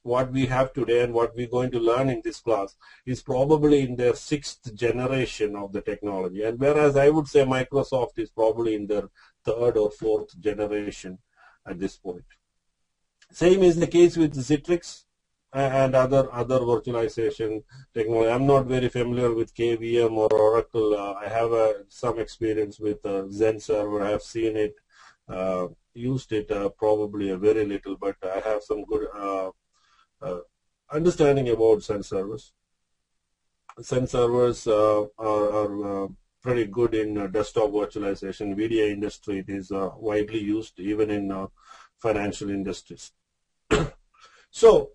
what we have today and what we're going to learn in this class, is probably in their 6th generation of the technology. And whereas I would say Microsoft is probably in their 3rd or 4th generation at this point. Same is the case with Citrix and other virtualization technology. I'm not very familiar with KVM or Oracle. I have some experience with Zen Server. I have seen it, used it probably a very little, but I have some good understanding about Zen servers. Zen servers are pretty good in desktop virtualization. VDI industry, it is widely used even in financial industries. So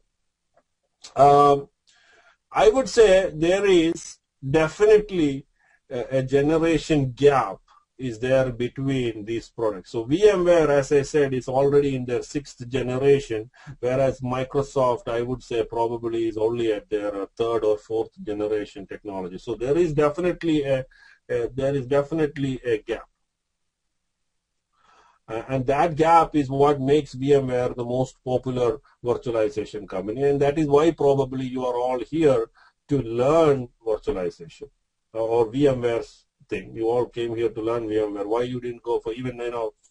I would say there is definitely a generation gap is there between these products. So VMware, as I said, is already in their 6th generation, whereas Microsoft, I would say, probably is only at their 3rd or 4th generation technology. So there is definitely a gap. And that gap is what makes VMware the most popular virtualization company, and that is why probably you are all here to learn virtualization or VMware's thing. You all came here to learn VMware. Why you didn't go for, even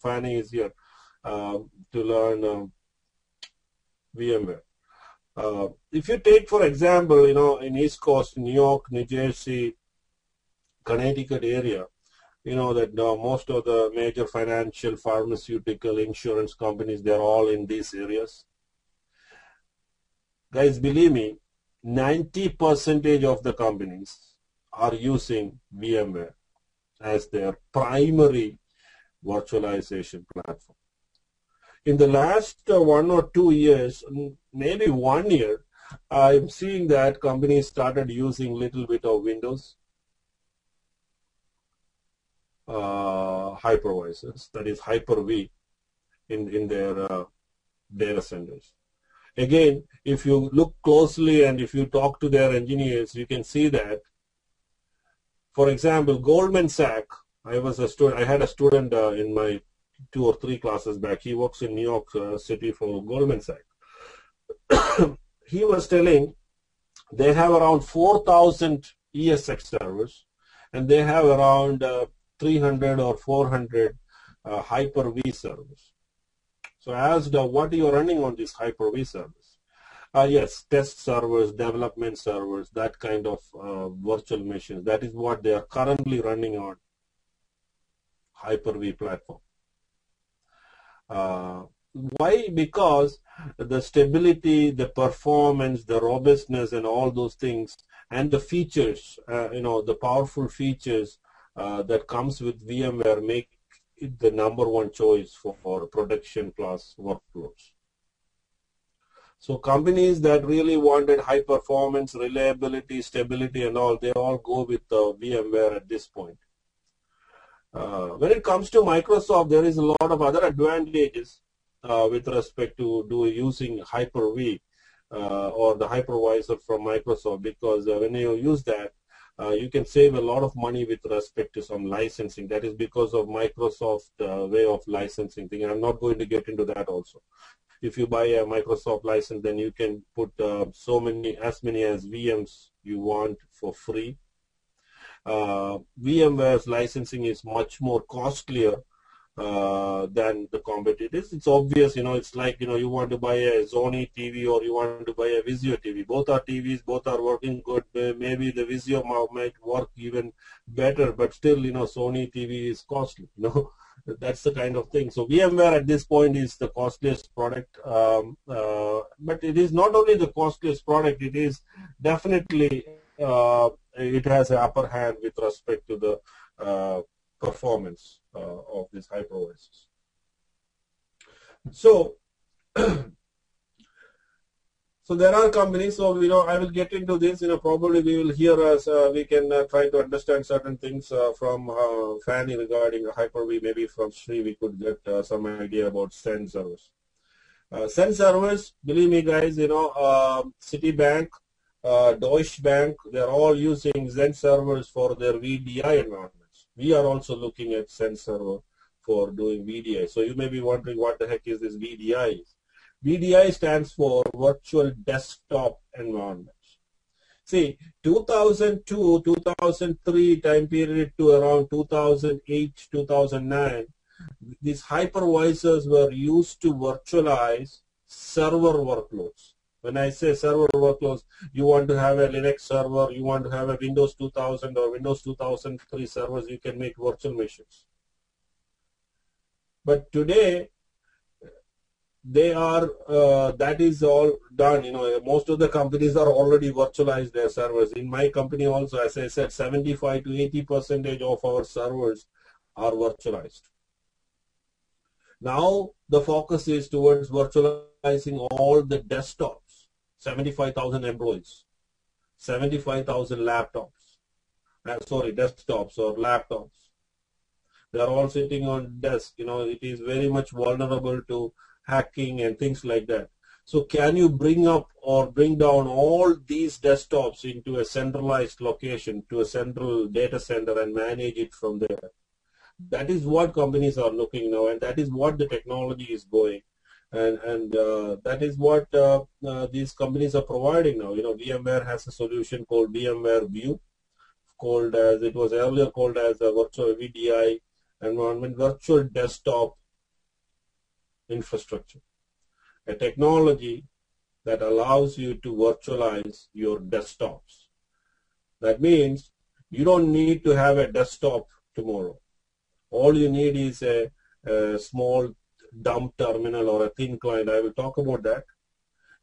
Fanny is here to learn VMware. If you take, for example, in East Coast, New York, New Jersey, Connecticut area, that most of the major financial, pharmaceutical, insurance companies, they're all in these areas. Guys, believe me, 90% of the companies are using VMware as their primary virtualization platform. In the last 1 or 2 years, maybe 1 year, I'm seeing that companies started using little bit of Windows hypervisors, that is Hyper-V, in their data centers. Again, if you look closely and if you talk to their engineers, you can see that. For example, Goldman Sachs, I had a student in my 2 or 3 classes back. He works in New York City for Goldman Sachs. He was telling they have around 4,000 ESX servers, and they have around 300 or 400 Hyper-V servers. So I asked, what are you running on these Hyper-V servers? Yes, test servers, development servers, that kind of virtual machines. That is what they are currently running on Hyper-V platform. Why? Because the stability, the performance, the robustness, and all those things, and the features, the powerful features that comes with VMware make it the #1 choice for production class workloads. So companies that really wanted high performance, reliability, stability, and all, they all go with VMware at this point. When it comes to Microsoft, there is a lot of other advantages with respect to using Hyper-V or the hypervisor from Microsoft, because when you use that, you can save a lot of money with respect to some licensing. That is because of Microsoft way of licensing thing. I'm not going to get into that also. If you buy a Microsoft license, then you can put as many as VMs you want for free. VMware's licensing is much more costlier than the competitors. It's obvious, it's like, you want to buy a Sony TV or you want to buy a Vizio TV. Both are TVs, both are working good. Maybe the Vizio might work even better, but still, Sony TV is costly, That's the kind of thing. So VMware at this point is the costliest product, but it is not only the costliest product, it is definitely, it has an upper hand with respect to the performance of these hypervisors. So, so there are companies, so I will get into this, probably we will hear us, we can try to understand certain things from Fanny regarding Hyper-V, maybe from Sri we could get some idea about Zen servers. Zen servers, believe me guys, Citibank, Deutsche Bank, they're all using Zen servers for their VDI environments. We are also looking at Zen server for doing VDI. So you may be wondering what the heck is this VDI? VDI stands for Virtual Desktop Environments. See, 2002, 2003 time period to around 2008, 2009, these hypervisors were used to virtualize server workloads. When I say server workloads, you want to have a Linux server, you want to have a Windows 2000 or Windows 2003 servers, you can make virtual machines. But today, they are, that is all done. Most of the companies are already virtualized their servers. In my company also, as I said, 75 to 80% of our servers are virtualized. Now, the focus is towards virtualizing all the desktops. 75,000 employees, 75,000 laptops, desktops or laptops. They are all sitting on desk. It is very much vulnerable to hacking and things like that. So can you bring up or bring down all these desktops into a centralized location, to a central data center, and manage it from there? That is what companies are looking now, and that is what the technology is going. And that is what these companies are providing now. VMware has a solution called VMware View, it was earlier called as a virtual VDI environment, virtual desktop infrastructure, a technology that allows you to virtualize your desktops. That means you don't need to have a desktop tomorrow. All you need is a small dumb terminal or a thin client. I will talk about that.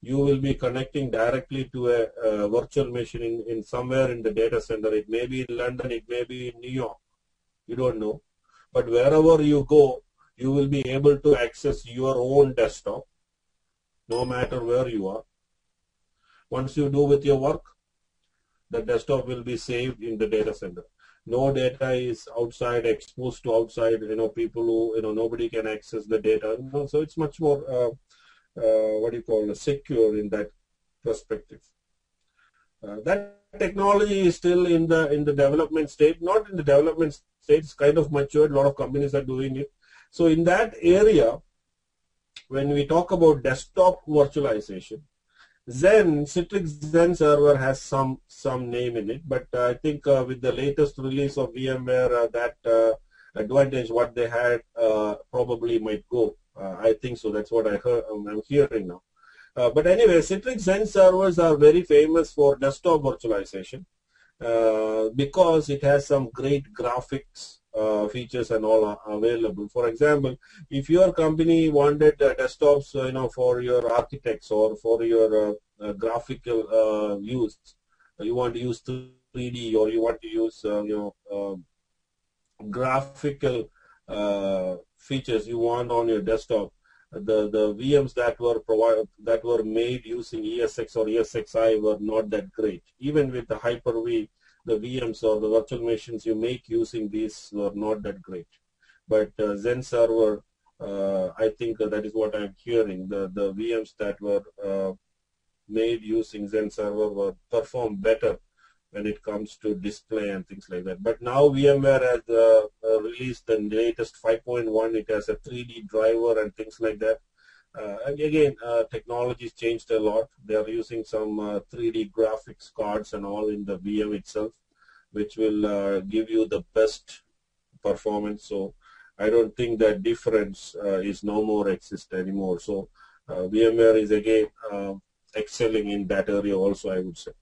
You will be connecting directly to a virtual machine in somewhere in the data center. It may be in London, it may be in New York. You don't know. But wherever you go, you will be able to access your own desktop, no matter where you are. Once you do with your work, the desktop will be saved in the data center. No data is outside, exposed to outside, people who, nobody can access the data. So it's much more secure in that perspective. That technology is still in the development state, not in the development state, it's kind of matured, a lot of companies are doing it. So in that area, when we talk about desktop virtualization, Citrix Zen Server has some name in it, but I think with the latest release of VMware, that advantage what they had probably might go. I think so. That's what I'm hearing now. But anyway, Citrix Zen servers are very famous for desktop virtualization because it has some great graphics features and all available. For example, if your company wanted desktops, for your architects or for your graphical use, you want to use 3D or you want to use graphical features you want on your desktop. The VMs that were made using ESX or ESXi were not that great. Even with the Hyper-V, the VMs or the virtual machines you make using these were not that great. But Zen Server, I think that is what I'm hearing. The VMs that were made using Zen Server were perform better when it comes to display and things like that. But now VMware has released the latest 5.1. It has a 3D driver and things like that. Again, technology's changed a lot. They are using some 3D graphics cards and all in the VM itself, which will give you the best performance. So I don't think that difference is no more exist anymore. So VMware is again excelling in that area also, I would say.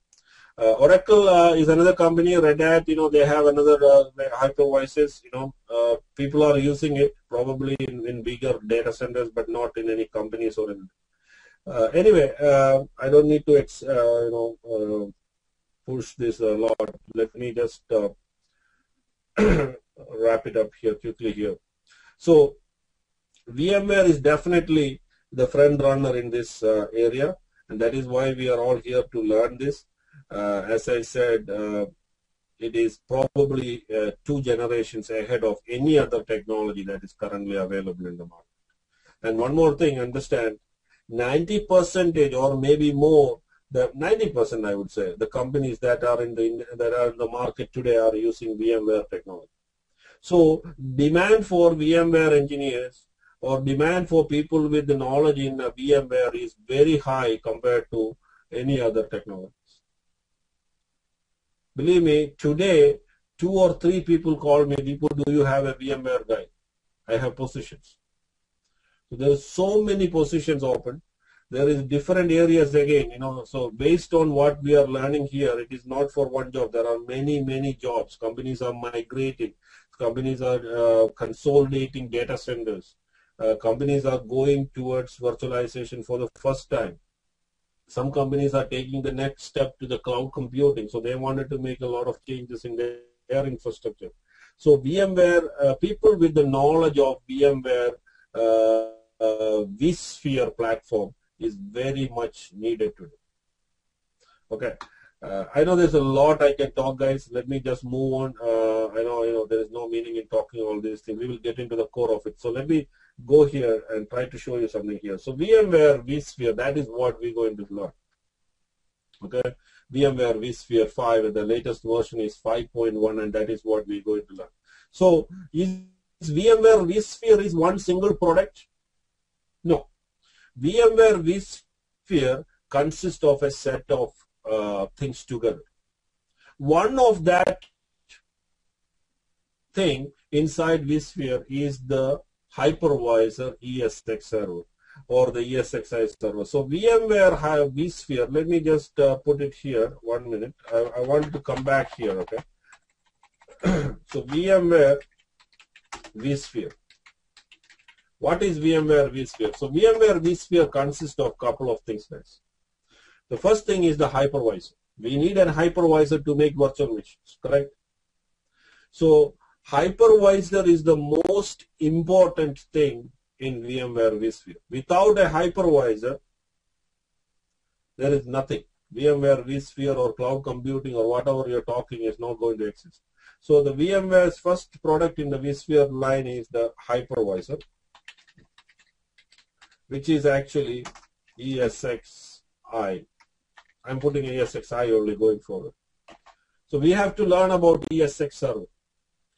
Oracle is another company. Red Hat, they have another hypervisors. People are using it probably in bigger data centers, but not in any companies or in. Anyway, I don't need to push this a lot. Let me just wrap it up here quickly here. So VMware is definitely the front runner in this area, and that is why we are all here to learn this. As I said, it is probably 2 generations ahead of any other technology that is currently available in the market. And one more thing, understand, 90% or maybe more, the 90% I would say, the companies that are in the market today are using VMware technology. So demand for VMware engineers or demand for people with the knowledge in VMware is very high compared to any other technology. Believe me, today, 2 or 3 people call me, do you have a VMware guy? I have positions. So there are so many positions open. There is different areas again, so based on what we are learning here, it is not for one job. There are many, many jobs. Companies are migrating. Companies are consolidating data centers. Companies are going towards virtualization for the first time. Some companies are taking the next step to the cloud computing, so they wanted to make a lot of changes in their infrastructure. So VMware, people with the knowledge of VMware vSphere platform is very much needed today. Okay, I know there's a lot I can talk, guys. Let me just move on. I know there is no meaning in talking all these things. We will get into the core of it. So let me go here and try to show you something here. So VMware vSphere, that is what we're going to learn. Okay, VMware vSphere 5, the latest version is 5.1, and that is what we're going to learn. So is VMware vSphere is one single product? No. VMware vSphere consists of a set of things together. One of that thing inside vSphere is the hypervisor ESX server or the ESXi server. So VMware have vSphere. Let me just put it here. 1 minute. I want to come back here. Okay. So VMware vSphere. What is VMware vSphere? So VMware vSphere consists of a couple of things, guys. The first thing is the hypervisor. We need a hypervisor to make virtual machines, correct? So hypervisor is the most important thing in VMware vSphere. Without a hypervisor, there is nothing. VMware vSphere or cloud computing or whatever you're talking is not going to exist. So the VMware's first product in the vSphere line is the hypervisor, which is actually ESXi. I'm putting ESXi only going forward. So we have to learn about ESX server,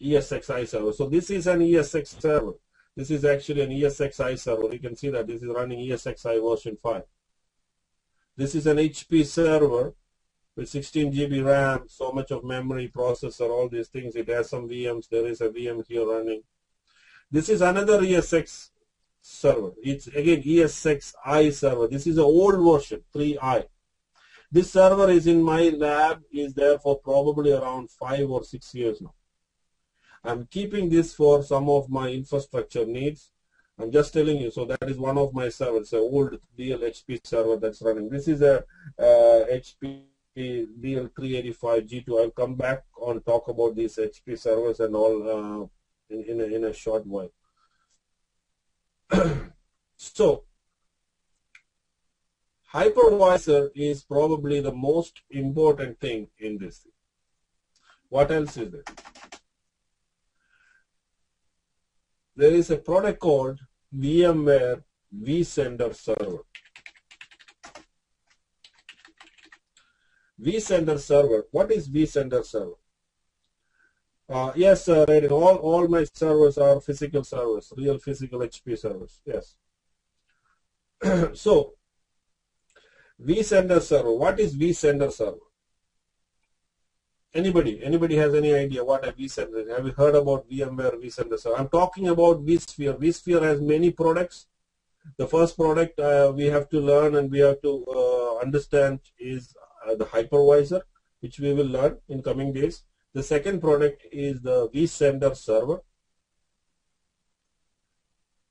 ESXi server. So this is an ESX server. This is actually an ESXi server. You can see that this is running ESXi version 5. This is an HP server with 16 GB RAM, so much of memory, processor, all these things. It has some VMs. There is a VM here running. This is another ESX server. It's again ESXi server. This is an old version, 3i. This server is in my lab, is there for probably around 5 or 6 years now. I'm keeping this for some of my infrastructure needs. I'm just telling you, so that is one of my servers, an old DL-HP server that's running. This is a HP DL385G2. I'll come back on talk about these HP servers and all in a short while. So, hypervisor is probably the most important thing in this thing. What else is there? There is a product called VMware vSender server. vSender server. What is vSender server? Yes, right. All my servers are physical servers, real physical HP servers. Yes. So, vSender server. What is vSender server? Anybody has any idea what a vSender is? Have you heard about VMware vSender server? I'm talking about vSphere. vSphere has many products. The first product we have to learn and we have to understand is the hypervisor, which we will learn in coming days. The second product is the vSender server.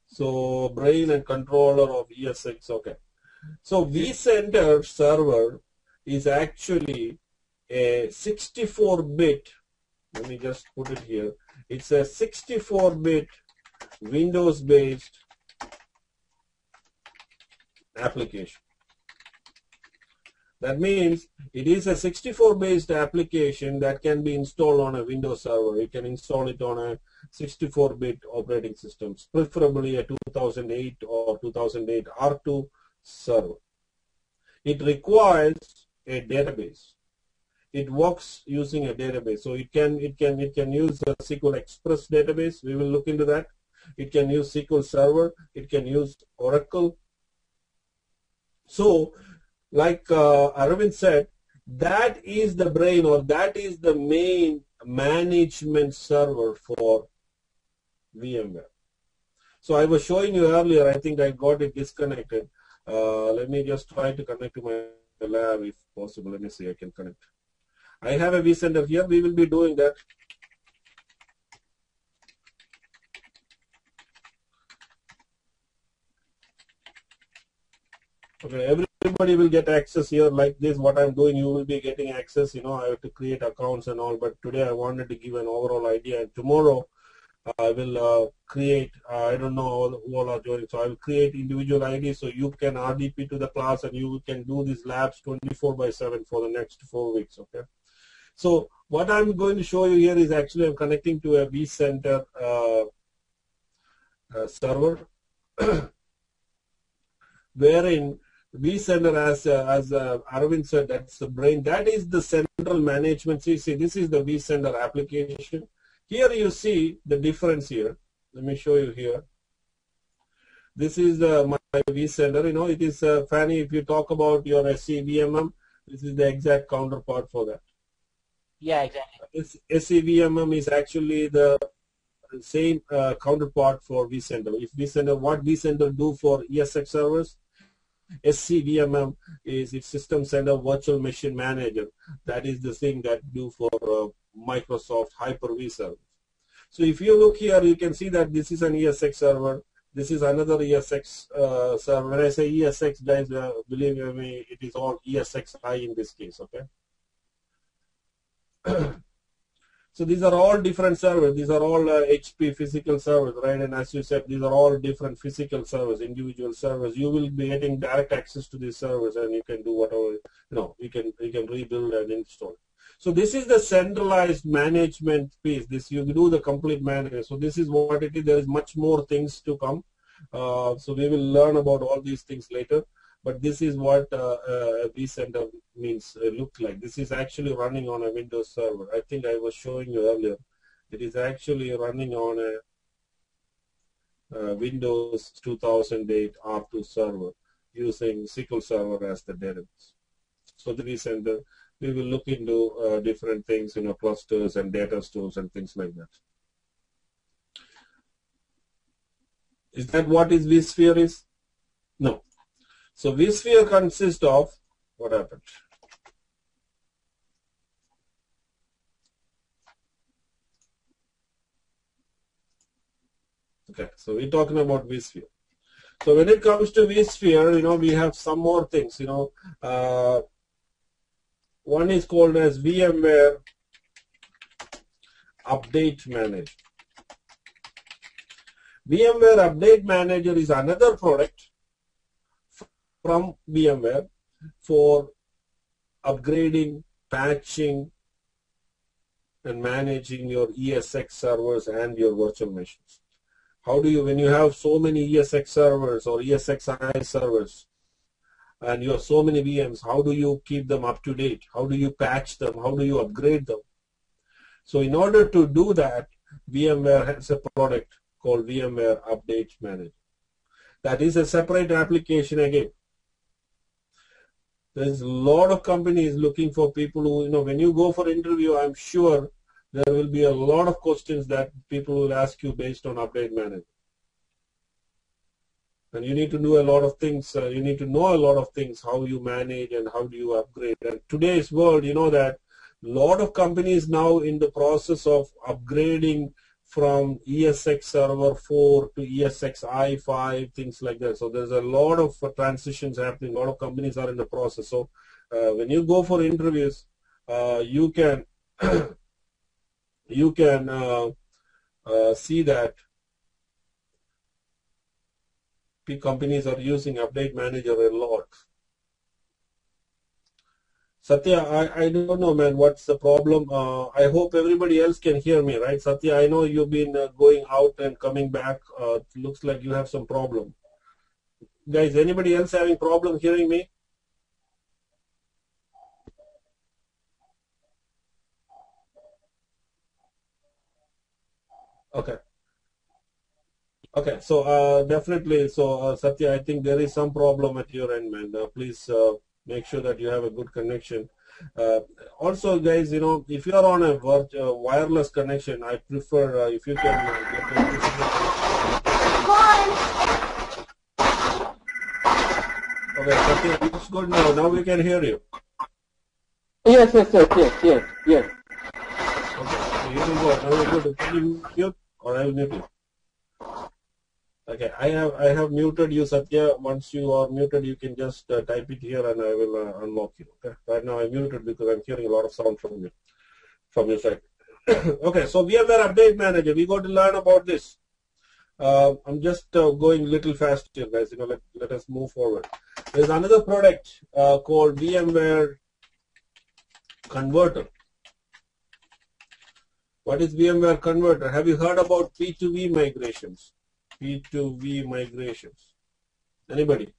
So brain and controller of ESX. Okay. So vSender server is actually a 64-bit, let me just put it here, it's a 64-bit Windows-based application. That means it is a 64-based application that can be installed on a Windows server. You can install it on a 64-bit operating system, preferably a 2008 or 2008 R2 server. It requires a database. It works using a database, so it can use a SQL Express database. We will look into that. It can use SQL Server. It can use Oracle. So, like Arvind said, that is the brain, or that is the main management server for VMware. So I was showing you earlier. I think I got it disconnected. Let me just try to connect to my lab if possible. Let me see. I can connect. I have a vSender here. We will be doing that. Okay, everybody will get access here like this. What I'm doing, you will be getting access. You know, I have to create accounts and all. But today I wanted to give an overall idea. And tomorrow I will create. I don't know who all are joining. So I will create individual IDs so you can RDP to the class and you can do these labs 24/7 for the next 4 weeks. Okay. So what I'm going to show you here is actually I'm connecting to a vCenter server, wherein vCenter, as Arvind said, that's the brain. That is the central management. See, this is the vCenter application. Here you see the difference here. Let me show you here. This is my vCenter. You know, it is Fanny. If you talk about your SCVMM, this is the exact counterpart for that. Yeah, exactly. SCVMM is actually the same counterpart for vCenter. If vCenter, what vCenter do for ESX servers, SCVMM is its System Center Virtual Machine Manager. That is the thing that do for Microsoft Hyper-V servers. So if you look here, you can see that this is an ESX server. This is another ESX server. When I say ESX, guys, believe me, it is all ESXi in this case. Okay. So these are all different servers. These are all HP physical servers, right? And as you said, these are all different physical servers, individual servers. You will be getting direct access to these servers, and you can do whatever, you know, you can rebuild and install. So this is the centralized management piece. This you do the complete management. So this is what it is. There is much more things to come. So we will learn about all these things later. but this is what a vCenter means look like. This is actually running on a Windows server. I think I was showing you earlier. It is actually running on a Windows 2008 R2 server using SQL Server as the database. So the vCenter, we will look into different things, clusters and data stores and things like that. Is that what is vSphere is? No. So vSphere consists of, what happened? Okay, so we're talking about vSphere. So when it comes to vSphere, we have some more things, one is called as VMware Update Manager. VMware Update Manager is another product from VMware for upgrading, patching, and managing your ESX servers and your virtual machines. How do you, when you have so many ESX servers or ESXi servers, and you have so many VMs, how do you keep them up to date? How do you patch them? How do you upgrade them? So in order to do that, VMware has a product called VMware Update Manager. That is a separate application again. There's a lot of companies looking for people who, when you go for interview, I'm sure there will be a lot of questions that people will ask you based on Update Manager. And you need to do a lot of things, you need to know a lot of things, how you manage and how do you upgrade. And today's world, that a lot of companies now in the process of upgrading from ESX Server 4 to ESXi 5, things like that. So there's a lot of transitions happening. A lot of companies are in the process. So when you go for interviews, you can see that companies are using Update Manager a lot. Satya, I don't know, man, what's the problem? I hope everybody else can hear me, right? Satya, I know you've been going out and coming back. Looks like you have some problem. Guys, anybody else having problem hearing me? Okay. Okay, so definitely, so Satya, I think there is some problem at your end, man. Please make sure that you have a good connection. Also, guys, if you are on a wireless connection, I prefer if you can get Okay, Satya, it's good now. Now we can hear you. Yes. Okay, so you will go. Now we're good. Can you mute or I will mute you? Okay, I have muted you, Satya. Once you are muted, you can just type it here and I will unlock you. Okay, right now I'm muted because I'm hearing a lot of sound from you, from your side. Okay, so VMware Update Manager. We got to learn about this. I'm just going a little fast here, guys. Let us move forward. There's another product called VMware Converter. What is VMware Converter? Have you heard about P2V migrations? P2V migrations. Anybody?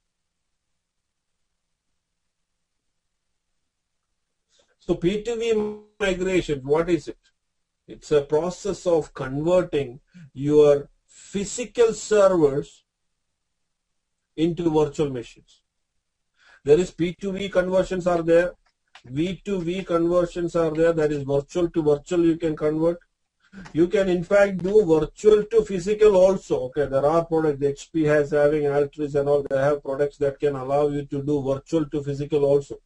So P2V migration, what is it? It's a process of converting your physical servers into virtual machines. There is P2V conversions are there. V2V conversions are there. That is virtual to virtual you can convert. You can in fact do virtual to physical also. Okay, there are products, the HP has having Altris and all, they have products that can allow you to do virtual to physical also.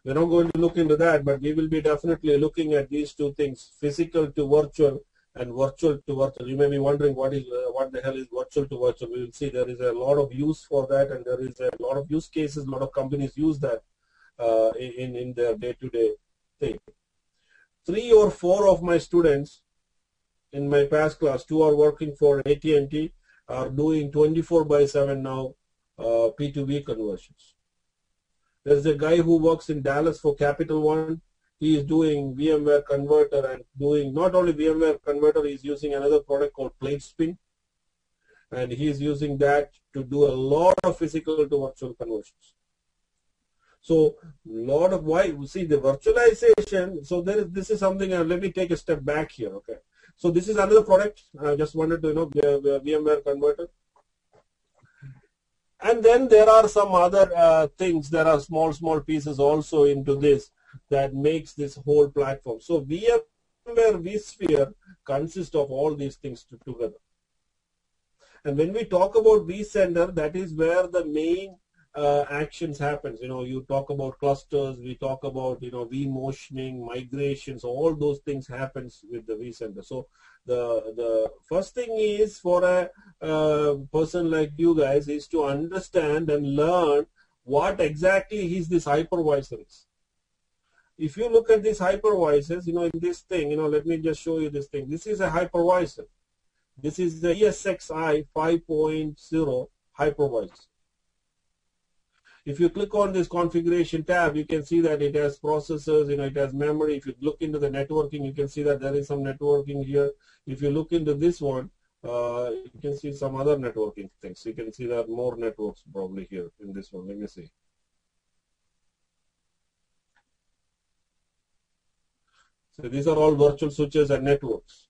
We're not going to look into that, but we will be definitely looking at these two things, physical to virtual and virtual to virtual. You may be wondering what the hell is virtual to virtual. We will see there is a lot of use for that and there is a lot of use cases, a lot of companies use that in their day-to-day thing. 3 or 4 of my students in my past class, 2 are working for AT&T, are doing 24/7 now P2V conversions. There's a guy who works in Dallas for Capital One. He is doing VMware Converter and doing not only VMware Converter, he's using another product called PlateSpin. and he's using that to do a lot of physical to virtual conversions. So lot of why see the virtualization. So this is something. Let me take a step back here. Okay. So this is another product. I just wanted to VMware converter. And then there are some other things. There are small pieces also into this that makes this whole platform. So VMware vSphere consists of all these things together. And when we talk about vCenter, that is where the main actions happens. You talk about clusters, we talk about vMotioning, migrations, all those things happens with the vCenter. So the first thing is for a person like you guys is to understand and learn what exactly is this hypervisor is. If you look at these hypervisors, in this thing, let me just show you this thing. This is a hypervisor. This is the ESXi 5.0 hypervisor. If you click on this configuration tab, you can see that it has processors, it has memory. If you look into the networking, you can see that there is some networking here. If you look into this one, you can see some other networking things. You can see there are more networks probably here in this one. Let me see. So these are all virtual switches and networks.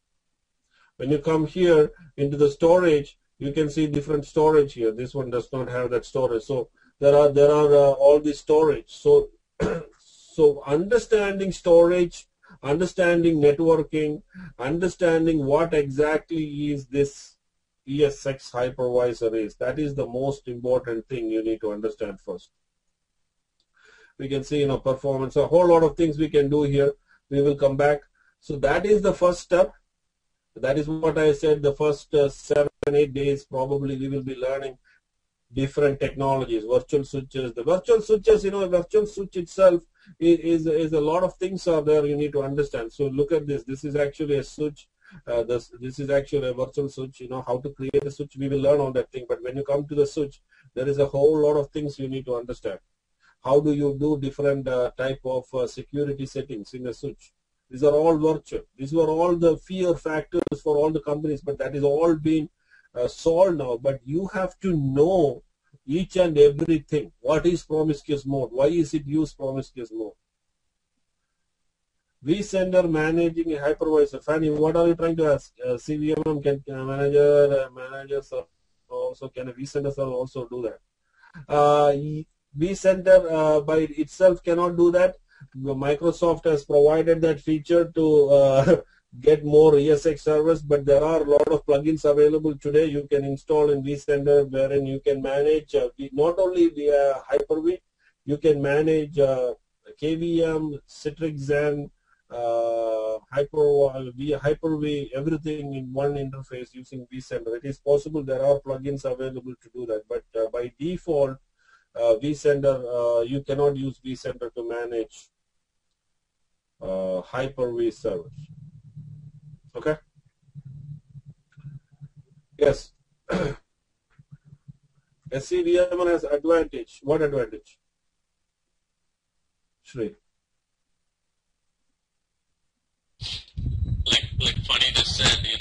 When you come here into the storage, you can see different storage here. This one does not have that storage. So there are all the storage. So so understanding storage, understanding networking, understanding what exactly is this ESX hypervisor is. That is the most important thing you need to understand first. We can see performance, a whole lot of things we can do here. We will come back. So that is the first step. That is what I said, the first 7-8 days probably we will be learning different technologies, virtual switches. The virtual switches, a virtual switch itself is a lot of things are there you need to understand. So look at this. This is actually a switch. This is actually a virtual switch. How to create a switch, we will learn all that thing. But when you come to the switch, there is a whole lot of things you need to understand. How do you do different type of security settings in a switch? These are all virtual. These were all the fear factors for all the companies, but that is all being solved now. But you have to know each and everything. What is promiscuous mode? Why is it used promiscuous mode? vSender managing a hypervisor. Fanny, what are you trying to ask? CVMM managers also can a vSender server also do that? vCenter by itself cannot do that. Microsoft has provided that feature to get more ESX servers, but there are a lot of plugins available today you can install in vCenter wherein you can manage not only via Hyper-V, you can manage KVM, Citrix Zen, via Hyper-V, everything in one interface using vCenter. It is possible there are plugins available to do that, but by default, vCenter, you cannot use vCenter to manage Hyper-V servers. Okay? Yes. SCVM has advantage. What advantage? Shri. Like Funny just said, it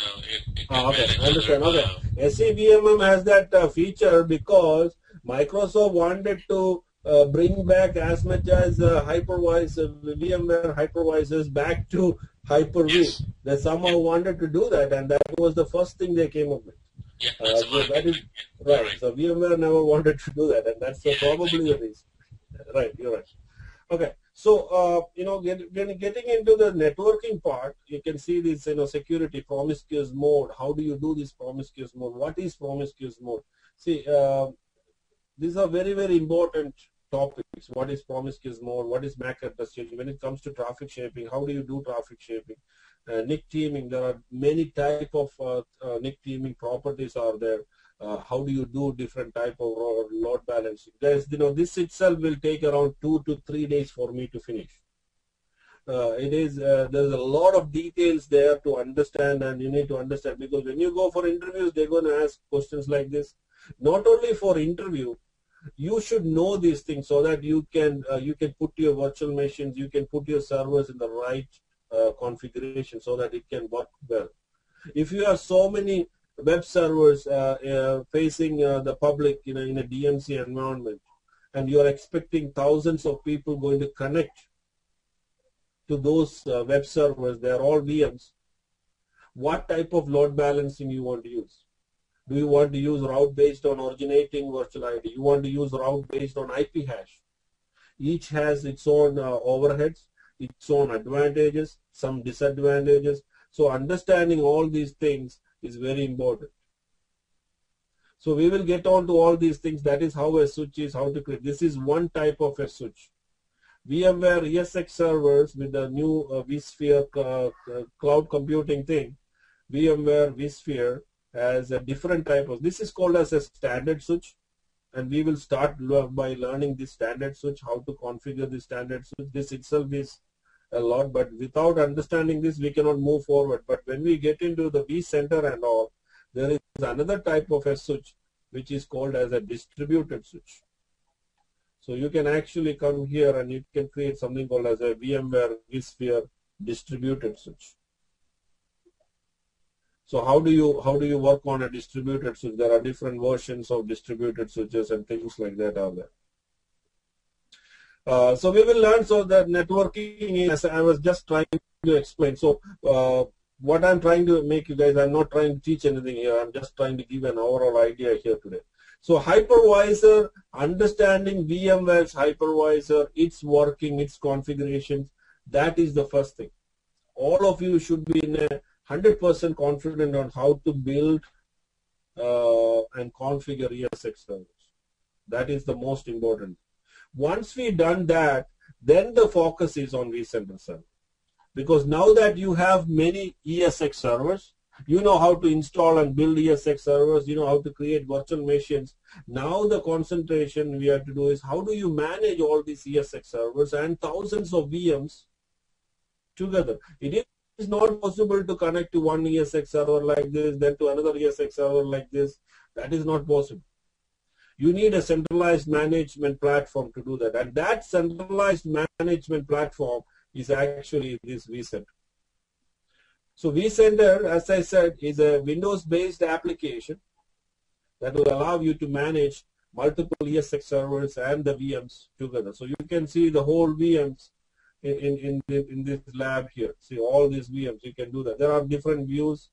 can Okay, manage I understand. other, Okay. SCVM has that feature because Microsoft wanted to bring back as much as VMware hypervisors back to Hyper-V. Yes. They somehow wanted to do that, and that was the first thing they came up with. Yeah, that's So that is right. So VMware never wanted to do that, and that's probably the reason. Right, you're right. Okay, so getting into the networking part, you can see this security promiscuous mode. How do you do this promiscuous mode? What is promiscuous mode? See, these are very, very important topics. What is promiscuous mode? What is MAC address changing? When it comes to traffic shaping, how do you do traffic shaping? NIC teaming, there are many type of NIC teaming properties are there. How do you do different type of load balancing? There's, this itself will take around 2 to 3 days for me to finish. There's a lot of details there to understand, and you need to understand, because when you go for interviews, they're going to ask questions like this. Not only for interview, you should know these things so that you can put your virtual machines, you can put your servers in the right configuration so that it can work well. If you have so many web servers facing the public in a DMC environment, and you are expecting thousands of people going to connect to those web servers, they are all VMs. What type of load balancing you want to use? Do you want to use route based on originating virtual ID? You want to use route based on IP hash? Each has its own overheads, its own advantages, some disadvantages. So understanding all these things is very important. So we will get on to all these things. That is how a switch is, how to create. This is one type of a switch. VMware ESX servers with the new vSphere cloud computing thing, VMware vSphere has a different type of, this is called as a standard switch, and we will start by learning this standard switch, how to configure the standard switch. This itself is a lot, but without understanding this we cannot move forward. But when we get into the vCenter and all, there is another type of a switch which is called as a distributed switch. So you can actually come here and you can create something called as a VMware vSphere distributed switch. So how do you work on a distributed switch? There are different versions of distributed switches and things like that are there. So we will learn. So that networking is, I was just trying to explain. So what I'm trying to make you guys, I'm not trying to teach anything here. I'm just trying to give an overall idea here today. So hypervisor, understanding VMware's hypervisor, its working, its configurations, that is the first thing. All of you should be in a 100% confident on how to build and configure ESX servers. That is the most important. Once we've done that, then the focus is on vCenter server. Because now that you have many ESX servers, you know how to install and build ESX servers, you know how to create virtual machines. Now the concentration we have to do is how do you manage all these ESX servers and thousands of VMs together. It is not possible to connect to one ESX server like this, then to another ESX server like this. That is not possible. You need a centralized management platform to do that. And that centralized management platform is actually this vCenter. So vCenter, as I said, is a Windows-based application that will allow you to manage multiple ESX servers and the VMs together. So you can see the whole VMs in this lab here. See all these VMs, you can do that. There are different views.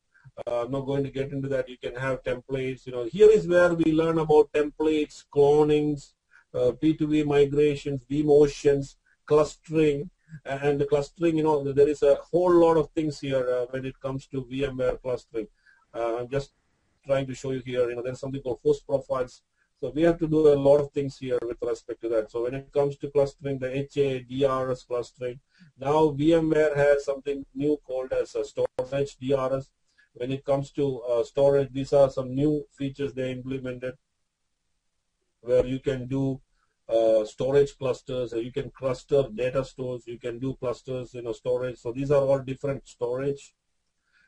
I'm not going to get into that. You can have templates. You know, here is where we learn about templates, clonings, P2V migrations, vMotions, clustering. And the clustering, you know, there is a whole lot of things here when it comes to VMware clustering. I'm just trying to show you here, you know, there's something called host profiles. So we have to do a lot of things here with respect to that. So when it comes to clustering, the HA, DRS clustering, now VMware has something new called as a storage DRS. When it comes to storage, these are some new features they implemented where you can do storage clusters, you can cluster data stores, you can do clusters, you know, storage. So these are all different storage.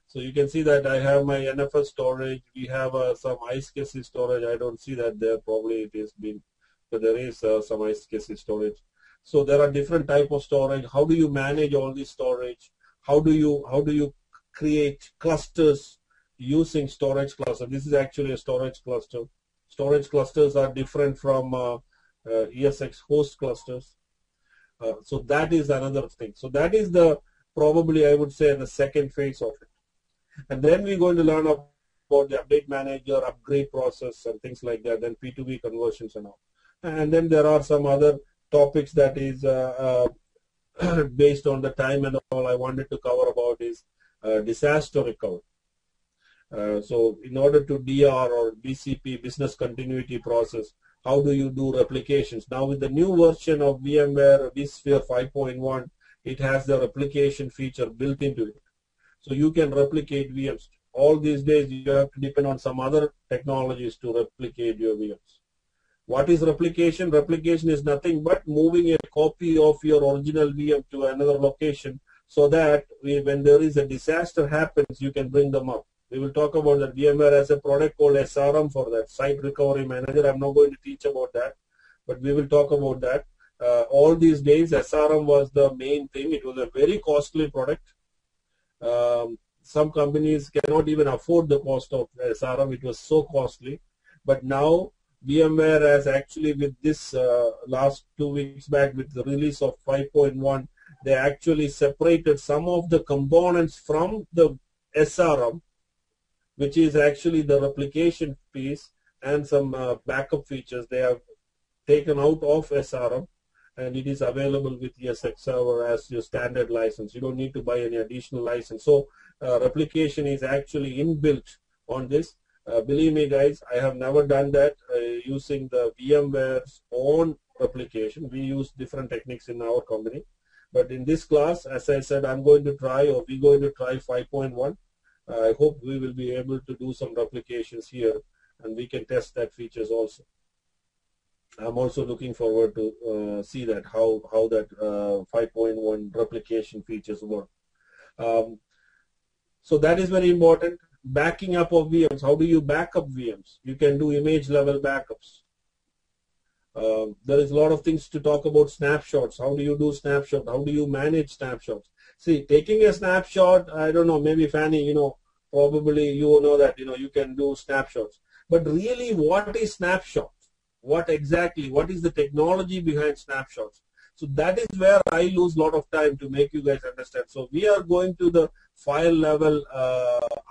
So you can see that I have my NFS storage. We have some iSCSI storage. I don't see that there. Probably it is been, but there is some iSCSI storage. So there are different type of storage. How do you manage all this storage? How do you create clusters using storage cluster? This is actually a storage cluster. Storage clusters are different from ESX host clusters. So that is another thing. So that is the probably I would say the second phase of it. And then we're going to learn about the update manager, upgrade process and things like that, then P2V conversions and all. And then there are some other topics that is based on the time and all I wanted to cover about is disaster recovery. So in order to DR or BCP, business continuity process, how do you do replications? Now with the new version of VMware vSphere 5.1, it has the replication feature built into it. So you can replicate VMs. All these days you have to depend on some other technologies to replicate your VMs. What is replication? Replication is nothing but moving a copy of your original VM to another location so that when there is a disaster happens, you can bring them up. We will talk about that. VMware has a product called SRM for that, Site Recovery Manager. I'm not going to teach about that, but we will talk about that. All these days, SRM was the main thing. It was a very costly product. some companies cannot even afford the cost of SRM. It was so costly. But now VMware has actually, with this last 2 weeks back, with the release of 5.1, they actually separated some of the components from the SRM, which is actually the replication piece, and some backup features they have taken out of SRM, and it is available with ESX Server as your standard license. You don't need to buy any additional license. So replication is actually inbuilt on this. Believe me, guys, I have never done that using the VMware's own replication. We use different techniques in our company. But in this class, as I said, I'm going to try, or we're going to try 5.1. I hope we will be able to do some replications here, and we can test that features also. I'm also looking forward to see that, how that 5.1 replication features work. So that is very important. Backing up of VMs. How do you back up VMs? You can do image level backups. There is a lot of things to talk about. Snapshots. How do you do snapshot? How do you manage snapshots? See, taking a snapshot, I don't know, maybe Fanny, probably you know that, you can do snapshots. But really, what is snapshot? What is the technology behind snapshots? So that is where I lose a lot of time to make you guys understand. So we are going to the file level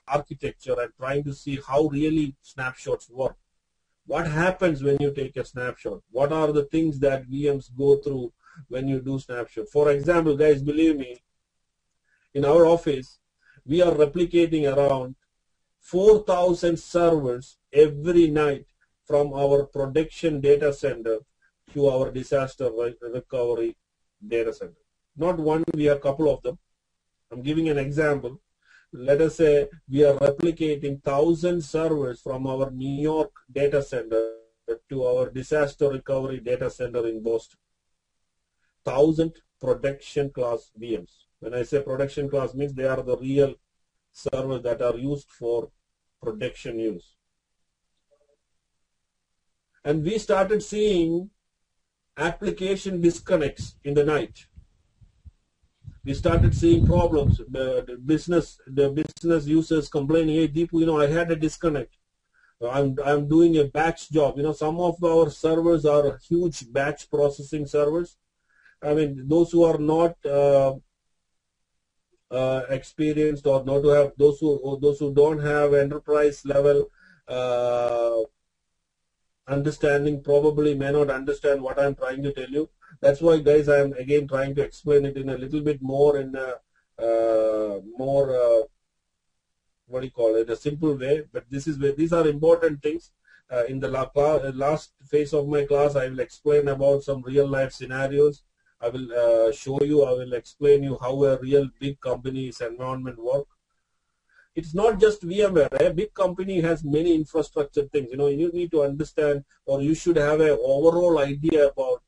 architecture and trying to see how really snapshots work. What happens when you take a snapshot? What are the things that VMs go through when you do snapshot? For example, guys, believe me, in our office, we are replicating around 4,000 servers every night from our production data center to our disaster recovery data center. Not one, we have a couple of them. I'm giving an example. Let us say we are replicating 1,000 servers from our New York data center to our disaster recovery data center in Boston. 1,000 production class VMs. When I say production class, means they are the real servers that are used for production use. And we started seeing application disconnects in the night. We started seeing problems. The business users complaining, hey Deepu, I had a disconnect. I'm doing a batch job. Some of our servers are huge batch processing servers. I mean, those who are not experienced, or not to have those who don't have enterprise level understanding, probably may not understand what I'm trying to tell you. That's why, guys, I'm again trying to explain it in a little bit more in a a simple way. But these are important things. In the last phase of my class, I will explain about some real life scenarios. I will show you, I will explain you how a real big company's environment works. It's not just VMware. A big company has many infrastructure things. You need to understand, or you should have an overall idea about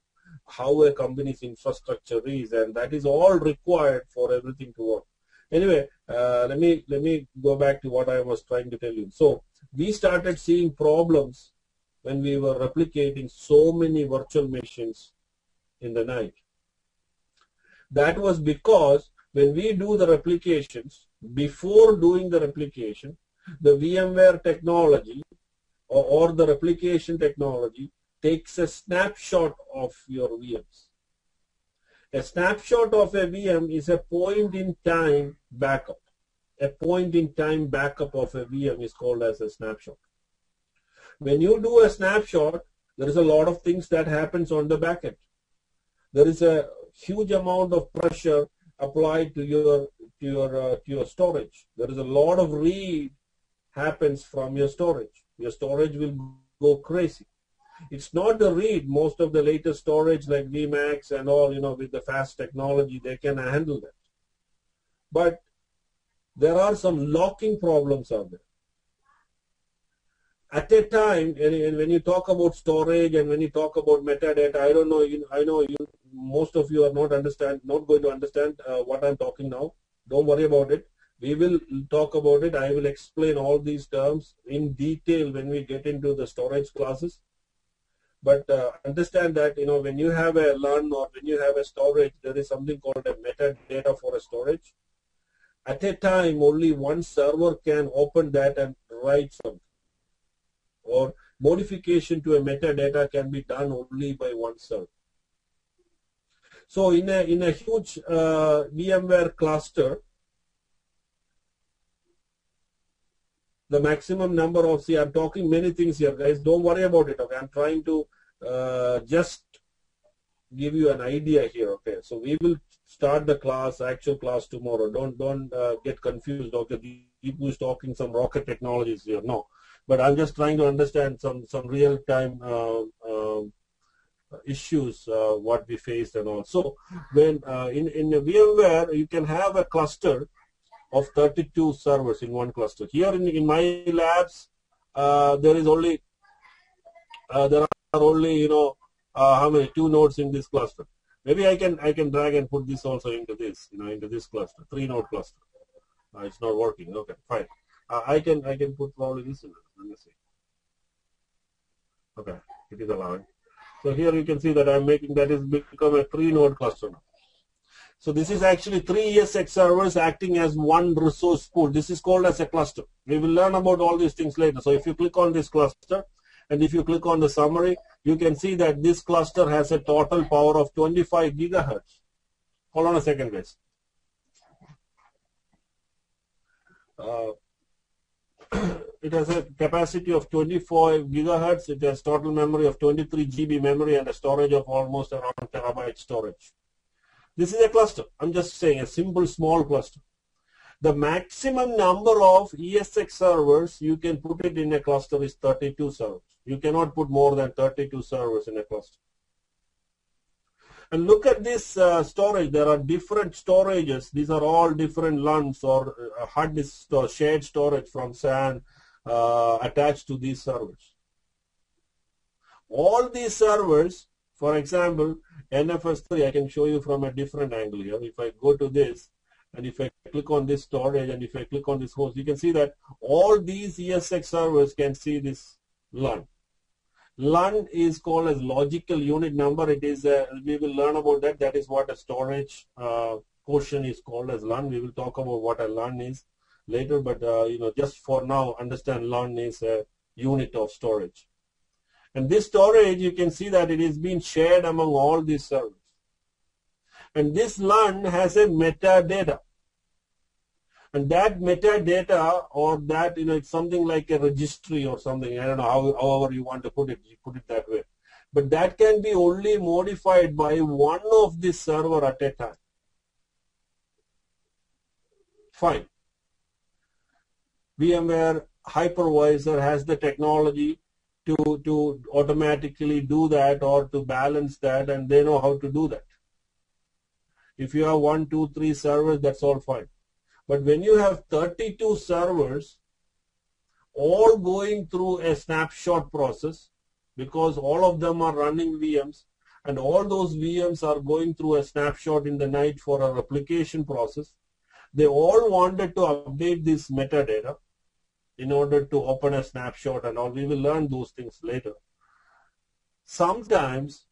how a company's infrastructure is, and that is all required for everything to work. Anyway, let me go back to what I was trying to tell you. So we started seeing problems when we were replicating so many virtual machines in the night. That was because when we do the replications, before doing the replication, the VMware technology or the replication technology takes a snapshot of your VMs. A snapshot of a VM is a point-in-time backup. A point-in-time backup of a VM is called as a snapshot. When you do a snapshot, there is a lot of things that happens on the back end. There is a huge amount of pressure applied to your storage. There is a lot of read happens from your storage. Your storage will go crazy. It's not the read. Most of the latest storage like VMAX and all, with the fast technology, they can handle that. But there are some locking problems out there. At a time, and when you talk about storage and when you talk about metadata, I know most of you are not going to understand what I'm talking now. Don't worry about it. We will talk about it. I will explain all these terms in detail when we get into the storage classes. But understand that, when you have a LUN or when you have a storage, there is something called a metadata for a storage. at a time only one server can open that and write something, or modification to a metadata can be done only by one server. So in a huge VMware cluster, the maximum number of, see, I'm talking many things here, guys, don't worry about it, okay? I'm trying to just give you an idea here, okay? So we will start the class, actual class tomorrow. Don't get confused, okay? Deepu is talking some rocket technologies here, no. But I'm just trying to understand some real-time issues, what we faced and all. So when in a VMware, you can have a cluster of 32 servers in one cluster. Here in my labs, there are only, you know, how many, 2 nodes in this cluster. Maybe I can drag and put this also into this, you know, into this cluster, 3-node cluster. It's not working. Okay, fine. I can put probably this in. Let me see. Okay, it is allowing. So here you can see that I'm making that is become a 3-node cluster now. So this is actually 3 ESX servers acting as one resource pool. This is called as a cluster. We will learn about all these things later. So if you click on this cluster, and if you click on the summary, you can see that this cluster has a total power of 25 gigahertz. Hold on a second, guys. It has a capacity of 24 gigahertz. It has total memory of 23 GB memory and a storage of almost around terabyte storage. This is a cluster. I'm just saying a simple small cluster. The maximum number of ESX servers you can put it in a cluster is 32 servers. You cannot put more than 32 servers in a cluster. And look at this storage. There are different storages. These are all different LUNs or hard disk or shared storage from SAN attached to these servers. All these servers, for example, NFS3, I can show you from a different angle here. If I go to this, and if I click on this storage, and if I click on this host, you can see that all these ESX servers can see this LUN. LUN is called as logical unit number. It is we will learn about that. That is what a storage quotient is called as LUN. We will talk about what a LUN is later, but you know, just for now, understand LUN is a unit of storage. And this storage, you can see that it is being shared among all these servers. And this LUN has a metadata. And that metadata, or that, you know, it's something like a registry or something. I don't know, however you want to put it, you put it that way. But that can be only modified by one of this server at a time. Fine. VMware hypervisor has the technology to automatically do that or to balance that, and they know how to do that. If you have 1, 2, 3 servers, that's all fine. But when you have 32 servers all going through a snapshot process, because all of them are running VMs, and all those VMs are going through a snapshot in the night for a replication process, they all wanted to update this metadata in order to open a snapshot and all. We will learn those things later. Sometimes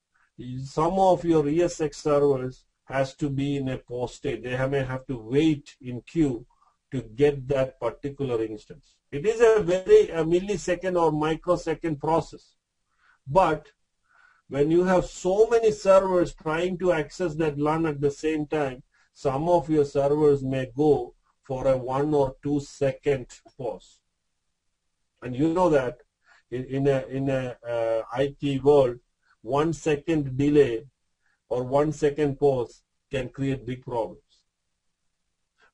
some of your ESX servers has to be in a pause state. They may have to wait in queue to get that particular instance. It is a millisecond or microsecond process. But when you have so many servers trying to access that LUN at the same time, some of your servers may go for a 1 or 2 second pause. And you know that in a IT world, 1 second delay or 1 second pause can create big problems.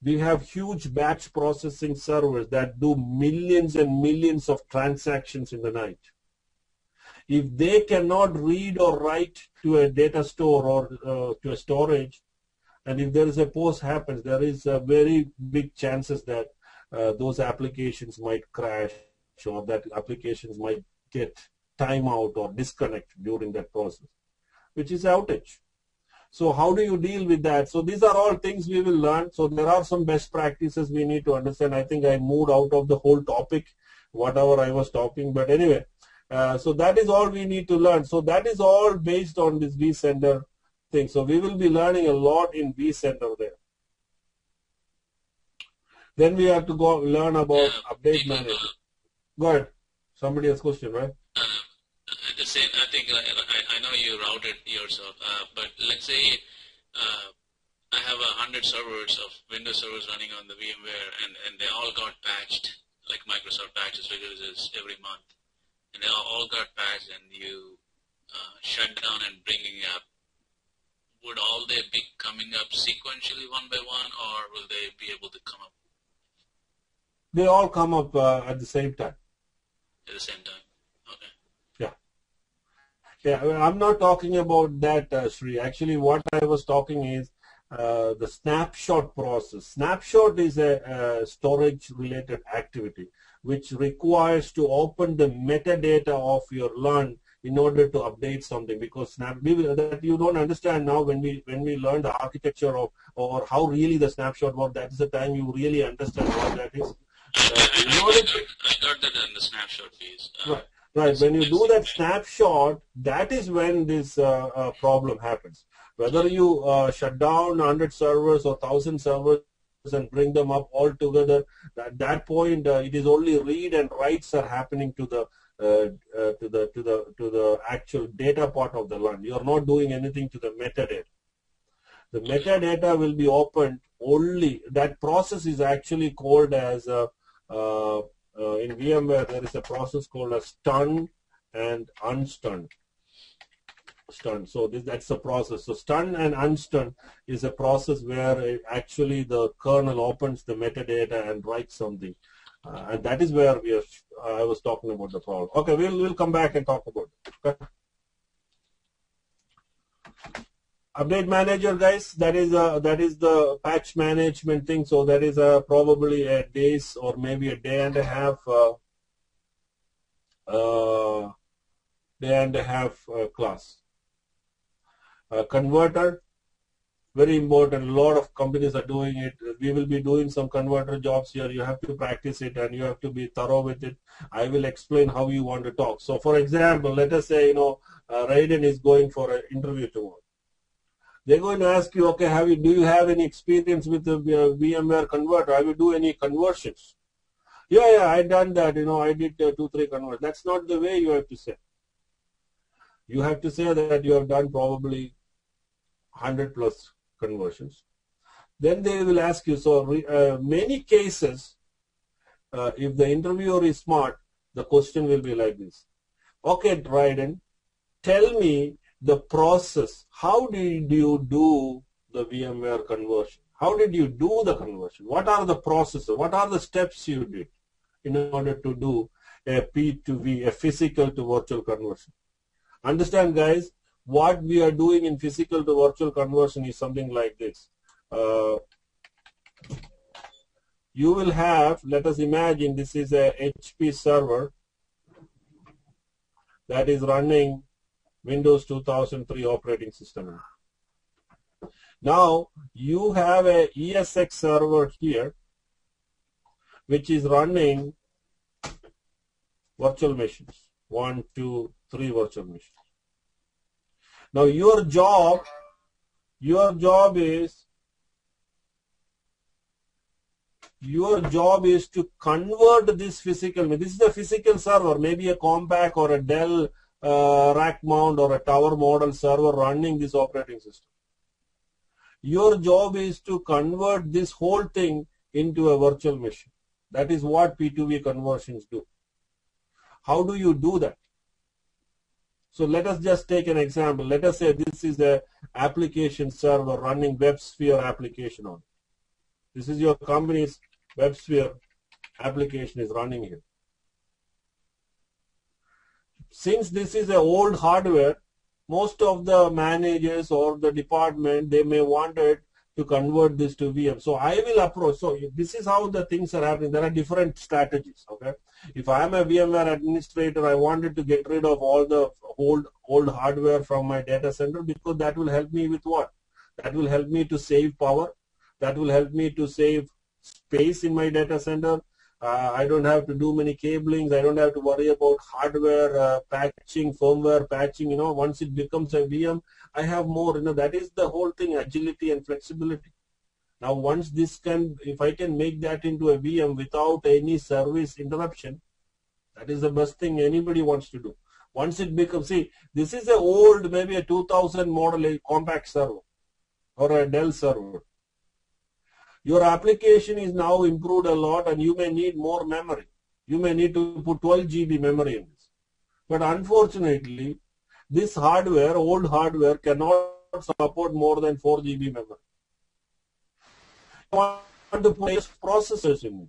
We have huge batch processing servers that do millions and millions of transactions in the night. If they cannot read or write to a data store or to a storage, and if there is a pause happens, there is a very big chances that those applications might crash, or that applications might get timeout or disconnect during that process, which is outage. So how do you deal with that? So these are all things we will learn. So there are some best practices we need to understand. I think I moved out of the whole topic, whatever I was talking, but anyway, so that is all we need to learn. So that is all based on this vCenter thing. So we will be learning a lot in vCenter there. Then we have to go learn about update management. Go ahead. Somebody has a question, right? The same, I think I know you routed yourself, but let's say I have 100 servers of Windows servers running on the VMware, and they all got patched, like Microsoft patches releases every month, and they all got patched, and you shut down and bringing up. Would all they be coming up sequentially one by one, or will they be able to come up? They all come up at the same time. At the same time. Okay. Yeah. Yeah, I'm not talking about that, Sri. Actually, what I was talking is the snapshot process. Snapshot is a storage-related activity which requires to open the metadata of your learn in order to update something, because that you don't understand now. When we learn the architecture of or how really the snapshot works, that is the time you really understand what that is. I got that in the snapshot phase. Right. When you do that snapshot, that is when this problem happens. Whether you shut down 100 servers or 1,000 servers and bring them up all together, at that point it is only read and writes are happening to the actual data part of the learn. You are not doing anything to the metadata. The metadata will be opened only. That process is actually called as in VMware there is a process called a stun and unstun. Stun. So that's the process. So stun and unstun is a process where actually the kernel opens the metadata and writes something. And that is where I was talking about the problem. Okay, we'll come back and talk about it. Okay. Update manager, guys. That is the patch management thing. So that is probably a days or maybe a day and a half class. Converter, very important. A lot of companies are doing it. We will be doing some converter jobs here. You have to practice it and you have to be thorough with it. I will explain how you want to talk. So, for example, let us say Raiden is going for an interview tomorrow. They're going to ask you, okay, do you have any experience with the VMware converter? Have you do any conversions? Yeah, I done that. I did 2-3 conversions. That's not the way you have to say. You have to say that you have done probably 100 plus conversions. Then they will ask you, so many cases, if the interviewer is smart, the question will be like this. Okay, Raiden, tell me the process. How did you do the VMware conversion? How did you do the conversion? What are the processes? What are the steps you did in order to do a P2V, a physical to virtual conversion? Understand, guys, what we are doing in physical to virtual conversion is something like this. You will have, let us imagine this is a HP server that is running Windows 2003 operating system. Now you have a ESX server here which is running virtual machines, 1, 2, 3 virtual machines. Now your job is to convert this physical. This is a physical server, maybe a Compaq or a Dell rack mount or a tower model server running this operating system. Your job is to convert this whole thing into a virtual machine. That is what P2V conversions do. How do you do that? So let us just take an example. Let us say this is a application server running WebSphere application on it. This is your company's WebSphere application is running here. Since this is an old hardware, most of the managers or the department, they may want it to convert this to VM. So I will approach. So this is how the things are happening. There are different strategies. Okay. If I am a VMware administrator, I wanted to get rid of all the old hardware from my data center, because that will help me with what? That will help me to save power. That will help me to save space in my data center. I don't have to do many cablings. I don't have to worry about hardware patching, firmware patching. Once it becomes a VM, I have more. That is the whole thing, agility and flexibility. Now once this can, if I can make that into a VM without any service interruption, that is the best thing anybody wants to do. Once it becomes, see, this is an old, maybe a 2000 model, a compact server or a Dell server. Your application is now improved a lot and you may need more memory. You may need to put 12 GB memory in this. But unfortunately, this hardware, old hardware, cannot support more than 4 GB memory. You want to put processors in it.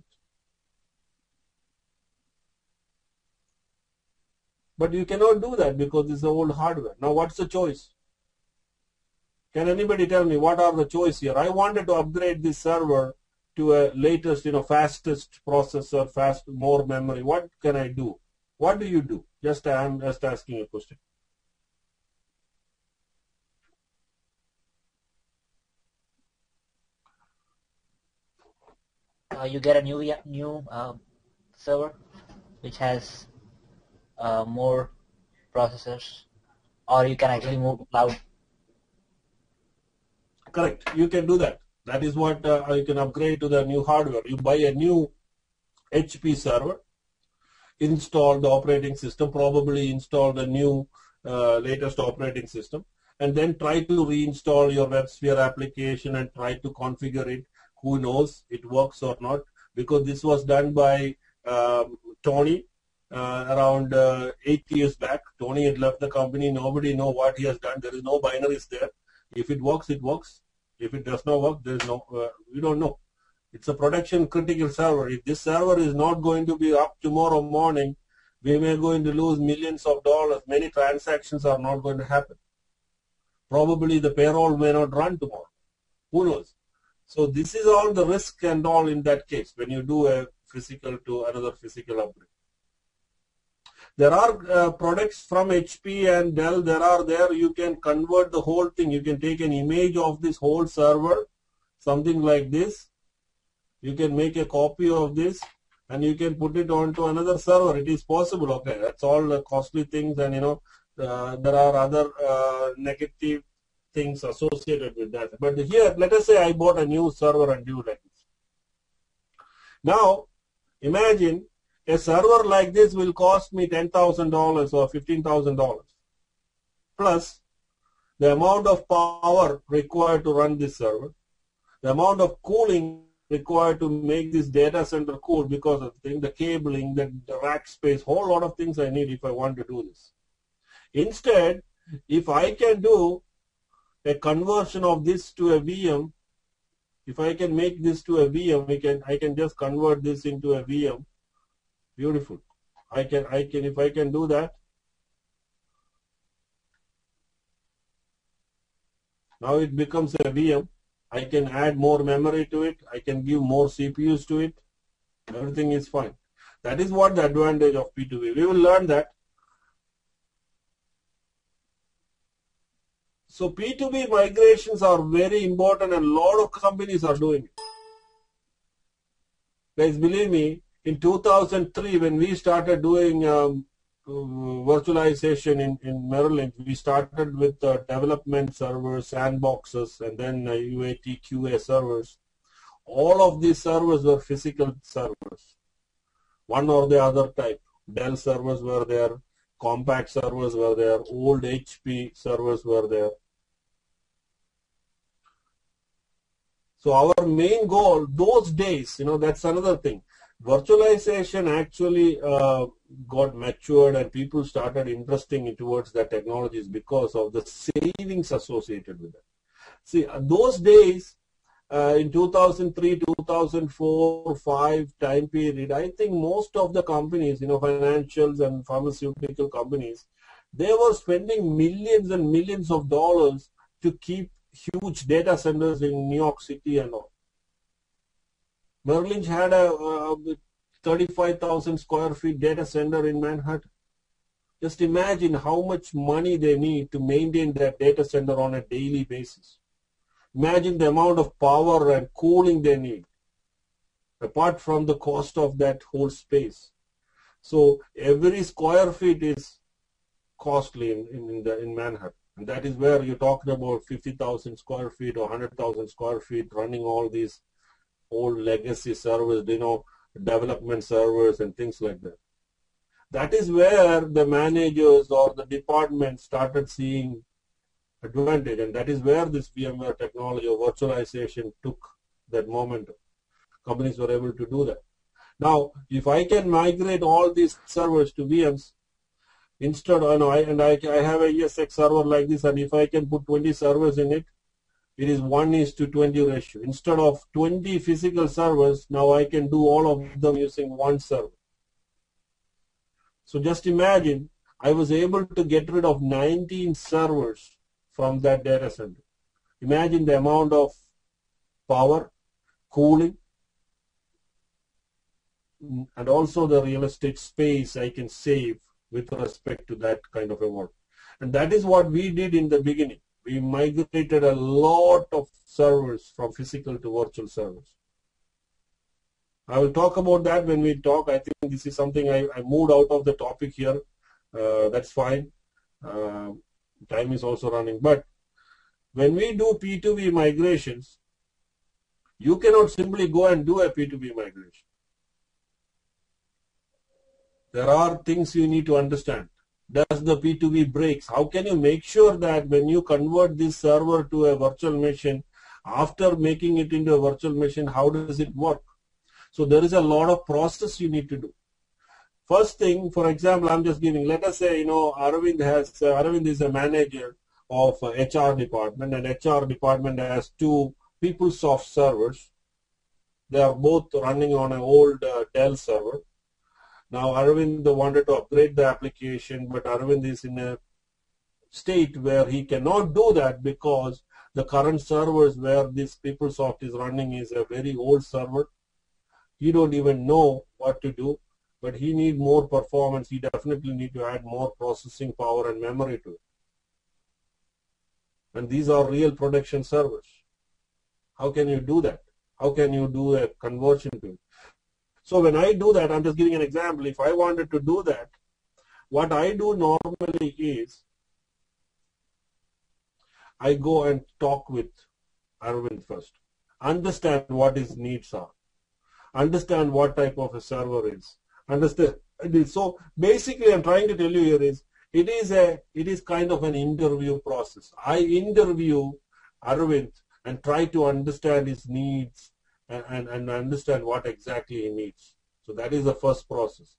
But you cannot do that because this is old hardware. Now what's the choice? Can anybody tell me what are the choices here? I wanted to upgrade this server to a latest, fastest processor, more memory. What can I do? What do you do? I'm just asking a question. You get a new server which has more processors, or you can actually move to cloud. Correct. You can do that. That is what you can upgrade to the new hardware. You buy a new HP server, install the operating system, probably install the new latest operating system, and then try to reinstall your WebSphere application and try to configure it. Who knows it works or not, because this was done by Tony around 8 years back. Tony had left the company. Nobody know what he has done. There is no binaries there. If it works, it works. If it does not work, there is no, we don't know. It's a production critical server. If this server is not going to be up tomorrow morning, we may going to lose millions of dollars. Many transactions are not going to happen. Probably the payroll may not run tomorrow. Who knows? So this is all the risk and all in that case when you do a physical to another physical upgrade. There are products from HP and Dell. There you can convert the whole thing. You can take an image of this whole server, something like this. You can make a copy of this and you can put it onto another server. It is possible. Okay, that's all the costly things, and there are other negative things associated with that. But here, let us say I bought a new server and do like this. Now, imagine a server like this will cost me $10,000 or $15,000 plus the amount of power required to run this server, the amount of cooling required to make this data center cool because of the cabling, the rack space, whole lot of things I need if I want to do this. Instead, if I can do a conversion of this to a VM, if I can make this to a VM, I can just convert this into a VM. Beautiful. If I can do that. Now it becomes a VM. I can add more memory to it. I can give more CPUs to it. Everything is fine. That is what the advantage of P2P. We will learn that. So P2P migrations are very important and a lot of companies are doing it. Guys, believe me, in 2003 when we started doing virtualization in Merrill Lynch, we started with development servers, sandboxes, and then UAT, QA servers. All of these servers were physical servers, one or the other type. Dell servers were there, compact servers were there, old HP servers were there. So our main goal, those days, that's another thing. Virtualization actually got matured and people started interesting towards the technologies because of the savings associated with it. See, those days in 2003, 2004, 5 time period, I think most of the companies, financials and pharmaceutical companies, they were spending millions and millions of dollars to keep huge data centers in New York City and all. Merrill Lynch had a 35,000 square feet data center in Manhattan. Just imagine how much money they need to maintain that data center on a daily basis. Imagine the amount of power and cooling they need, apart from the cost of that whole space. So every square feet is costly in Manhattan. And that is where you're talking about 50,000 square feet or 100,000 square feet running all these old legacy servers, development servers and things like that. That is where the managers or the department started seeing advantage, and that is where this VMware technology of virtualization took that momentum. Companies were able to do that. Now, if I can migrate all these servers to VMs, instead, I have a ESX server like this, and if I can put 20 servers in it, it is 1:20 ratio. Instead of 20 physical servers, now I can do all of them using one server. So just imagine, I was able to get rid of 19 servers from that data center. Imagine the amount of power, cooling, and also the real estate space I can save with respect to that kind of a work. And that is what we did in the beginning. We migrated a lot of servers from physical to virtual servers. I will talk about that when we talk. I think this is something I moved out of the topic here. That's fine. Time is also running. But when we do P2V migrations, you cannot simply go and do a P2V migration. There are things you need to understand. Does the P2V breaks? How can you make sure that when you convert this server to a virtual machine, after making it into a virtual machine, how does it work? So there is a lot of process you need to do. First thing, for example, I'm just giving, let us say, Arvind is a manager of HR department, and HR department has two PeopleSoft servers. They are both running on an old Dell server. Now Arvind wanted to upgrade the application, but Arvind is in a state where he cannot do that because the current servers where this PeopleSoft is running is a very old server. He don't even know what to do, but he needs more performance. He definitely need to add more processing power and memory to it. And these are real production servers. How can you do that? How can you do a conversion to it? So when I do that, I'm just giving an example. If I wanted to do that, what I do normally is I go and talk with Arvind first. Understand what his needs are. Understand what type of a server is. Understand. So basically I'm trying to tell you here is it is kind of an interview process. I interview Arvind and try to understand his needs and understand what exactly he needs. So that is the first process.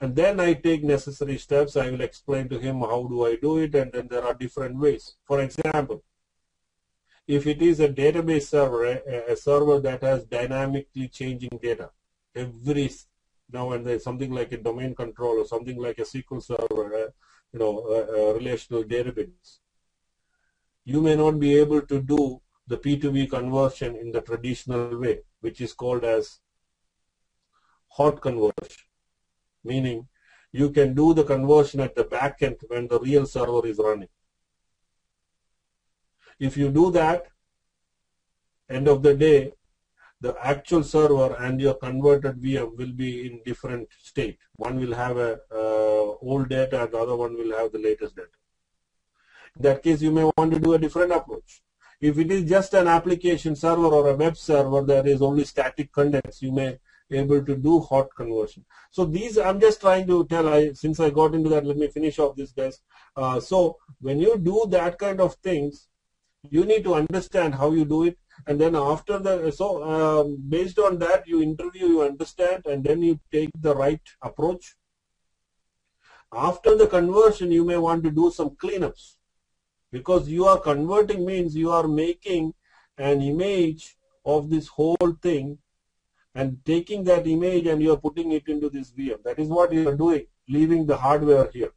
And then I take necessary steps. I will explain to him how do I do it, and then there are different ways. For example, if it is a database server, a server that has dynamically changing data every now and then, something like a domain control or something like a SQL server, a relational database, you may not be able to do the P2V conversion in the traditional way, which is called as hot conversion, meaning you can do the conversion at the back end when the real server is running. If you do that, end of the day, the actual server and your converted VM will be in different state. One will have old data and the other one will have the latest data. In that case, you may want to do a different approach. If it is just an application server or a web server, there is only static contents, you may be able to do hot conversion. So these, I'm just trying to tell, since I got into that, let me finish off this, guys. So when you do that kind of things, you need to understand how you do it, and then after that, based on that, you interview, you understand, and then you take the right approach. After the conversion, you may want to do some cleanups, because you are converting means you are making an image of this whole thing and taking that image and you are putting it into this VM. That is what you are doing, leaving the hardware here.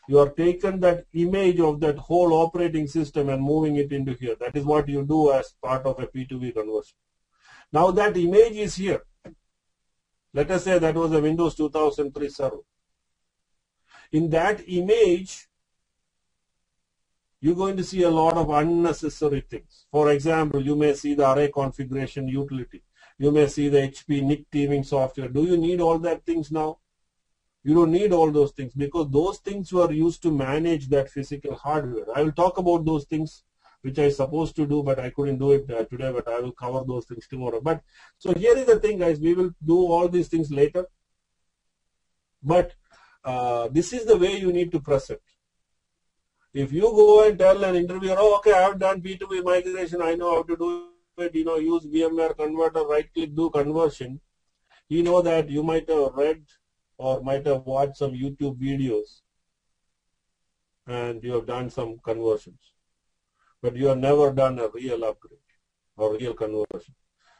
You are taking that image of that whole operating system and moving it into here. That is what you do as part of a P2V conversion. Now that image is here. Let us say that was a Windows 2003 server. In that image, you're going to see a lot of unnecessary things. For example, you may see the array configuration utility. You may see the HP NIC teaming software. Do you need all that things now? You don't need all those things because those things were used to manage that physical hardware. I will talk about those things which I supposed to do, but I couldn't do it today, but I will cover those things tomorrow. But so here is the thing, guys, we will do all these things later. But this is the way you need to present. If you go and tell an interviewer, oh, okay, I have done P2P migration, I know how to do it, use VMware converter, right-click, do conversion, you know that you might have read or might have watched some YouTube videos and you have done some conversions. But you have never done a real upgrade or real conversion.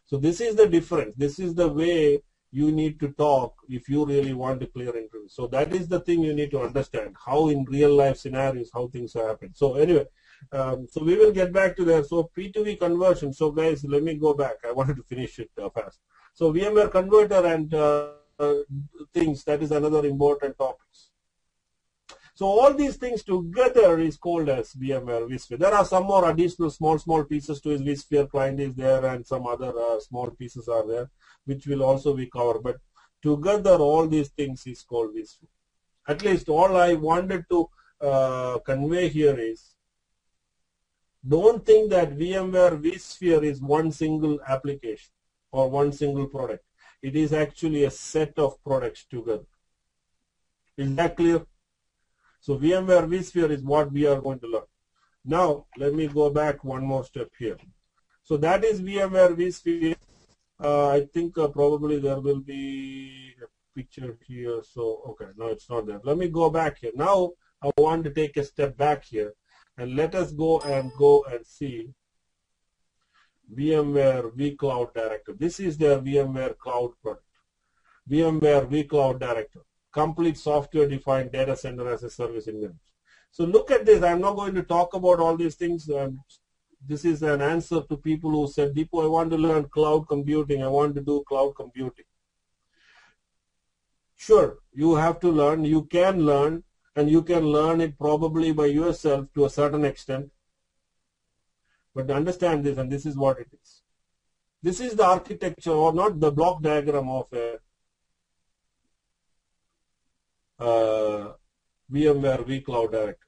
So this is the difference. This is the way you need to talk if you really want a clear interview. So that is the thing you need to understand, how in real life scenarios, how things happen. So anyway, so we will get back to that. So P2V conversion. So guys, let me go back. I wanted to finish it fast. So VMware converter and things, that is another important topic. So all these things together is called as VMware vSphere. There are some more additional small pieces to his vSphere. Client is there and some other small pieces are there, which will also be covered. But together all these things is called vSphere. At least all I wanted to convey here is, don't think that VMware vSphere is one single application or one single product. It is actually a set of products together. Is that clear? So VMware vSphere is what we are going to learn. Now, let me go back one more step here. So that is VMware vSphere. I think probably there will be a picture here. So, okay, no, it's not there. Let me go back here. Now, I want to take a step back here and let us go and see VMware vCloud Director. This is their VMware Cloud product. VMware vCloud Director. Complete software-defined data center as a service environment. So look at this. I'm not going to talk about all these things. This is an answer to people who said, Deepu, I want to learn cloud computing. I want to do cloud computing. Sure, you have to learn. You can learn, and you can learn it probably by yourself to a certain extent. But understand this, and this is what it is. This is the architecture, or not the block diagram of a VMware vCloud Director.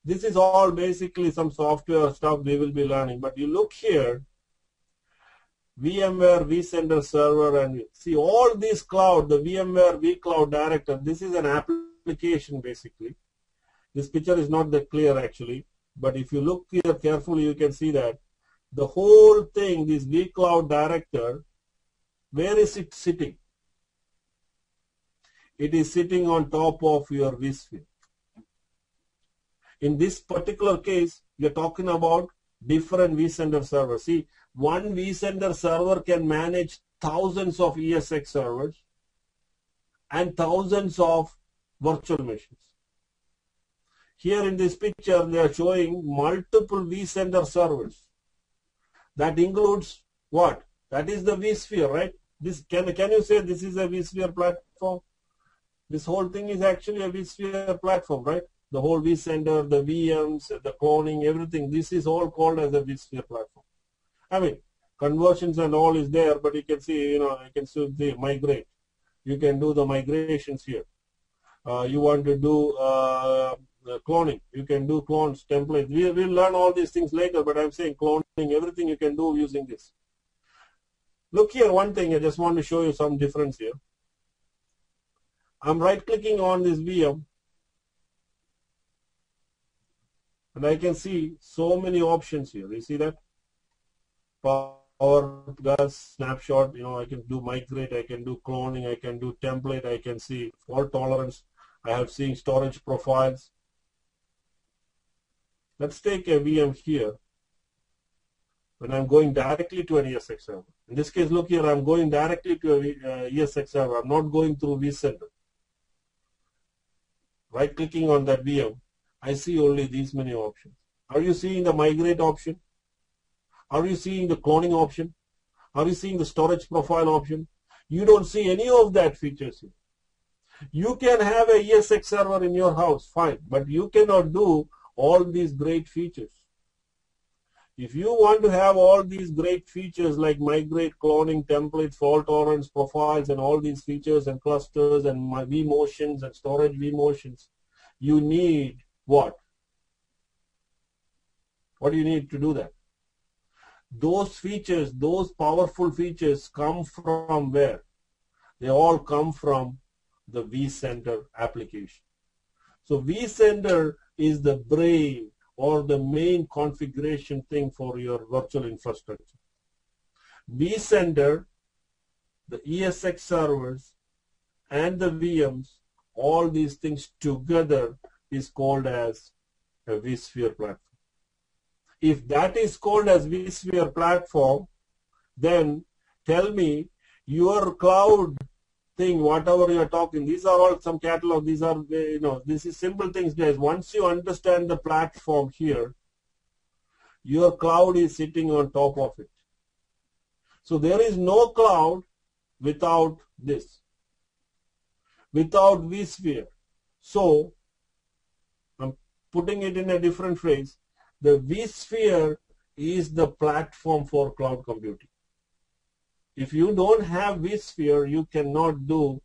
This is all basically some software stuff we will be learning. But you look here, VMware vCenter server, and see all these cloud, the VMware vCloud Director, this is an application basically. This picture is not that clear actually, but if you look here carefully, you can see that the whole thing, this vCloud Director, where is it sitting? It is sitting on top of your vSphere. In this particular case, we are talking about different vCenter servers. See, one vCenter server can manage thousands of ESX servers and thousands of virtual machines. Here in this picture, they are showing multiple vCenter servers. That includes what? That is the vSphere, right? This can you say this is a vSphere platform? This whole thing is actually a vSphere platform, right? The whole vCenter, the VMs, the cloning, everything. This is all called as a vSphere platform. I mean, conversions and all is there, but you can see, you can still migrate. You can do the migrations here. You want to do cloning. You can do clones, templates. We'll learn all these things later, but I'm saying cloning, everything you can do using this. Look here, one thing, I just want to show you some difference here. I'm right-clicking on this VM, and I can see so many options here. You see that? Power, gas, snapshot, I can do migrate, I can do cloning, I can do template, I can see fault tolerance, I have seen storage profiles. Let's take a VM here. When I'm going directly to an ESX server. In this case, look here, I'm going directly to a ESX server. I'm not going through vCenter. Right-clicking on that VM, I see only these many options. Are you seeing the migrate option? Are you seeing the cloning option? Are you seeing the storage profile option? You don't see any of that features here. You can have a ESX server in your house, fine, but you cannot do all these great features. If you want to have all these great features like migrate, cloning, templates, fault tolerance, profiles, and all these features and clusters and vMotions and storage vMotions, you need what? What do you need to do that? Those features, those powerful features come from where? They all come from the vCenter application. So vCenter is the brain or the main configuration thing for your virtual infrastructure. vCenter, the ESX servers, and the VMs, all these things together is called as a vSphere platform. If that is called as vSphere platform, then tell me your cloud thing, whatever you are talking, these are all some catalog, these are, this is simple things, guys. Once you understand the platform here, your cloud is sitting on top of it. So there is no cloud without this, without vSphere. So I'm putting it in a different phrase. The vSphere is the platform for cloud computing. If you don't have vSphere, you cannot do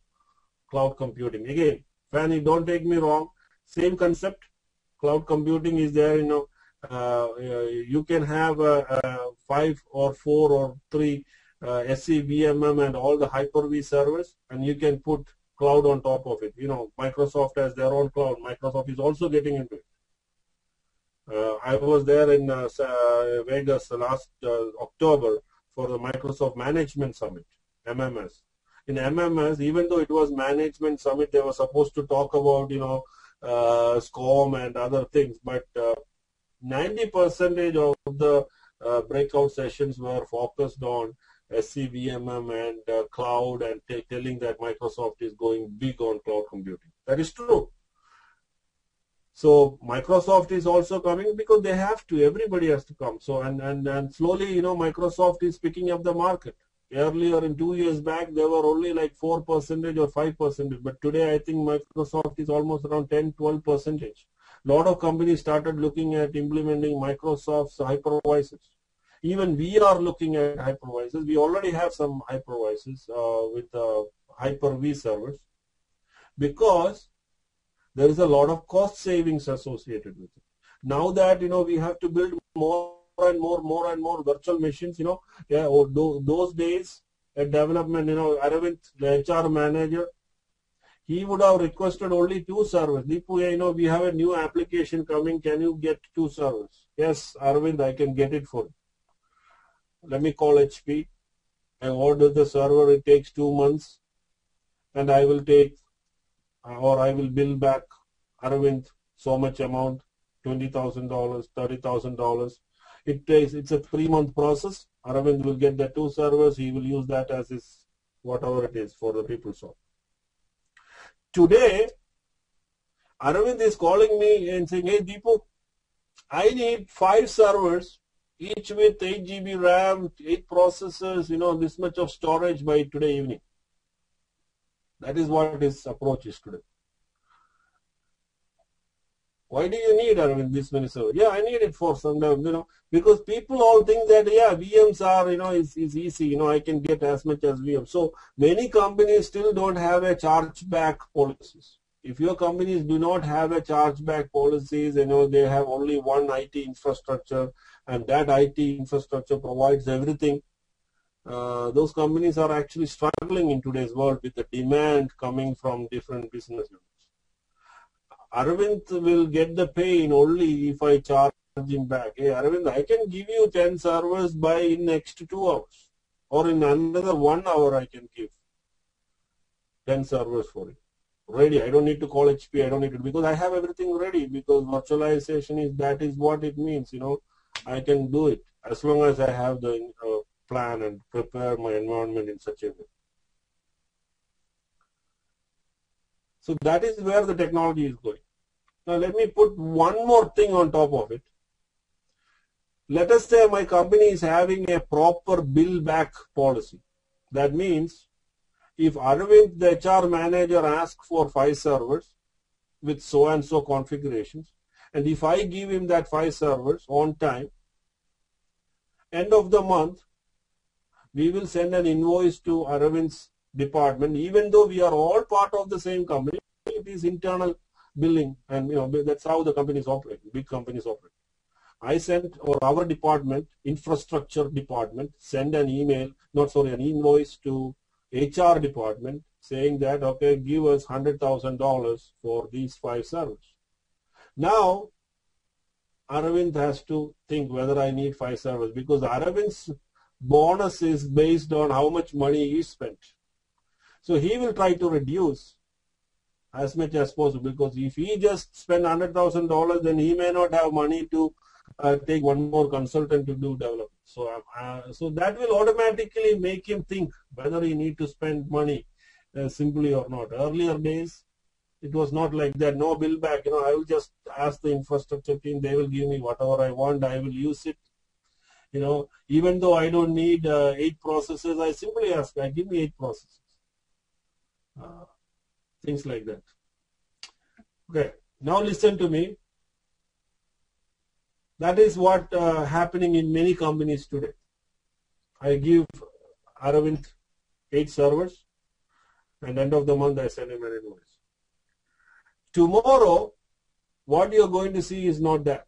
cloud computing. Again, Fanny, don't take me wrong. Same concept. Cloud computing is there. You can have 5 or 4 or 3 SC, VMM, and all the Hyper-V servers, and you can put cloud on top of it. Microsoft has their own cloud. Microsoft is also getting into it. I was there in Vegas last October for the Microsoft Management Summit, MMS. In MMS, even though it was Management Summit, they were supposed to talk about, SCOM and other things, but 90% of the breakout sessions were focused on SCVMM and cloud and telling that Microsoft is going big on cloud computing. That is true. So Microsoft is also coming because they have to. Everybody has to come. So and slowly, Microsoft is picking up the market. Earlier, in 2 years back, they were only like 4% or 5%. But today, I think Microsoft is almost around 10-12%. A lot of companies started looking at implementing Microsoft's hypervisors. Even we are looking at hypervisors. We already have some hypervisors with Hyper-V servers because there is a lot of cost savings associated with it. Now that we have to build more and more virtual machines, those days at development, Aravind, the HR manager, he would have requested only 2 servers. Deepu, we have a new application coming. Can you get 2 servers? Yes, Aravind, I can get it for you. Let me call HP. I order the server. It takes 2 months, and I will take. Or I will bill back Aravind so much amount, $20,000, $30,000. It's a 3-month process. Aravind will get the 2 servers. He will use that as his whatever it is for the PeopleSoft. Today, Aravind is calling me and saying, "Hey Deepu, I need 5 servers, each with 8 GB RAM, 8 processors, this much of storage by today evening." That is what his approach is today. Why do you need, Aravind, this many servers? Yeah, I need it for some time, because people all think that, yeah, VMs are, is easy, I can get as much as VM. So many companies still don't have a chargeback policies. If your companies do not have a chargeback policies, they have only one IT infrastructure, and that IT infrastructure provides everything. Those companies are actually struggling in today's world with the demand coming from different business units. Aravind will get the pain only if I charge him back. Hey Aravind, I can give you 10 servers in next 2 hours, or in another 1 hour I can give 10 servers for it. Ready. I don't need to call HP. I don't need to, because I have everything ready, because virtualization that is what it means. I can do it as long as I have the plan and prepare my environment in such a way. So that is where the technology is going. Now let me put one more thing on top of it. Let us say my company is having a proper bill back policy. That means if Aravind, the HR manager, asks for 5 servers with so and so configurations, and if I give him that 5 servers on time, end of the month, we will send an invoice to Arvind's department, even though we are all part of the same company. It is internal billing, and that's how the companies operate, big companies operate. I sent, or our department, infrastructure department, send an invoice to HR department saying that, okay, give us $100,000 for these 5 servers. Now, Arvind has to think whether I need 5 servers, because Arvind's bonus is based on how much money he spent. So he will try to reduce as much as possible, because if he just spend $100,000, then he may not have money to take one more consultant to do development. So that will automatically make him think whether he need to spend money simply or not. Earlier days, it was not like that. No bill back. I will just ask the infrastructure team. They will give me whatever I want. I will use it. Even though I don't need 8 processes, I simply ask, give me 8 processes. Things like that. Okay. Now listen to me. That is what happening in many companies today. I give Arvind 8 servers, and end of the month I send him an invoice. Tomorrow, what you're going to see is not that.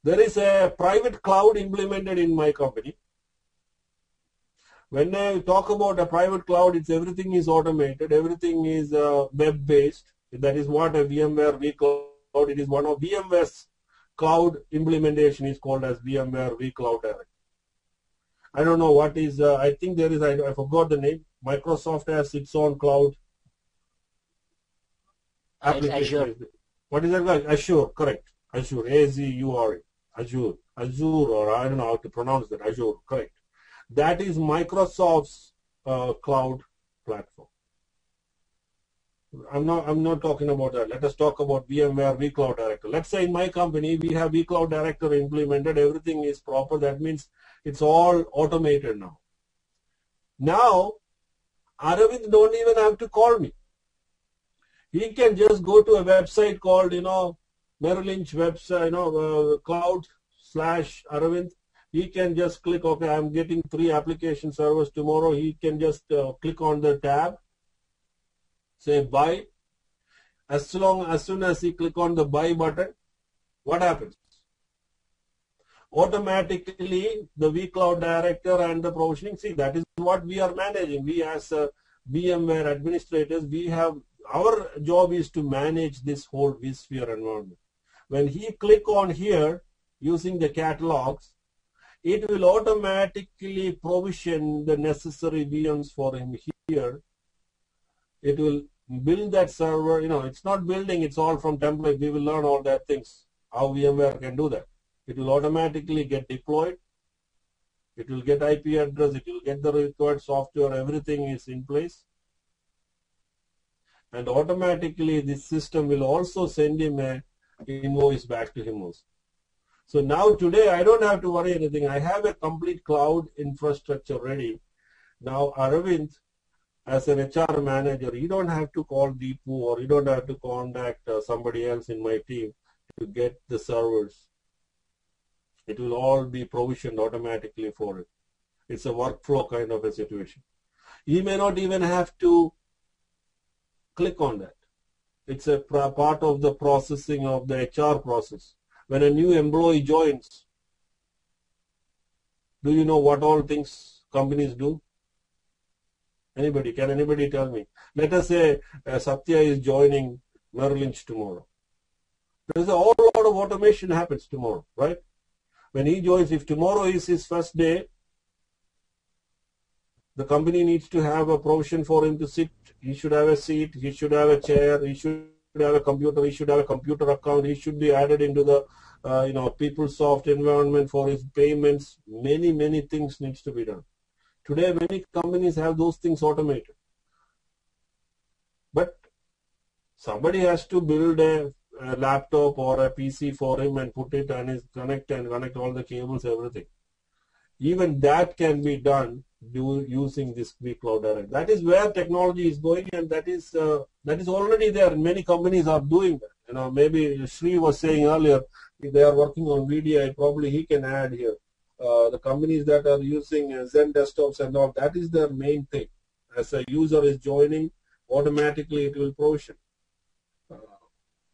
There is a private cloud implemented in my company. When I talk about a private cloud, everything is automated, everything is web-based. That is what a VMware vCloud. It is one of VMware's cloud implementation is called as VMware vCloud Direct. I don't know what is, I think there is, I forgot the name. Microsoft has its own cloud application. Azure. What is that like? Azure, correct. Azure, A-Z-U-R-E. Azure, or I don't know how to pronounce that. Azure, correct. That is Microsoft's cloud platform. I'm not talking about that. Let us talk about VMware vCloud Director. Let's say in my company we have vCloud Director implemented. Everything is proper. That means it's all automated now. Now, Arvind don't even have to call me. He can just go to a website called, Merrill Lynch website, cloud/Arvind. He can just click, okay, I'm getting 3 application servers tomorrow. He can just click on the tab, say buy. As soon as he click on the buy button, what happens? Automatically, the vCloud Director and the provisioning, see, that is what we are managing. We as VMware administrators, our job is to manage this whole vSphere environment. When he click on here using the catalogs, it will automatically provision the necessary VMs for him here. It will build that server. It's not building, it's all from template. We will learn all that things, how VMware can do that. It will automatically get deployed. It will get IP address. It will get the required software. Everything is in place. And automatically this system will also send him an invoice back to him also. So now today I don't have to worry anything. I have a complete cloud infrastructure ready. Now Arvind, as an HR manager, you don't have to call Deepu, or you don't have to contact somebody else in my team to get the servers. It will all be provisioned automatically for it. It's a workflow kind of a situation. You may not even have to click on that. It's a part of the processing of the HR process. When a new employee joins, do you know what all things companies do? Anybody? Can anybody tell me? Let us say Satya is joining Merrill Lynch tomorrow. There's a whole lot of automation happens tomorrow, right? When he joins, if tomorrow is his first day, the company needs to have a provision for him to sit. He should have a seat. He should have a chair. He should have a computer. He should have a computer account. He should be added into the PeopleSoft environment for his payments. Many things needs to be done. Today, many companies have those things automated. But somebody has to build a laptop or a PC for him and put it and connect all the cables, everything. Even that can be done using this vCloud Direct. That is where technology is going, and that is already there. Many companies are doing that. Maybe Sri was saying earlier if they are working on VDI, probably he can add here. The companies that are using Zen desktops and all, that is their main thing. As a user is joining, automatically it will provision.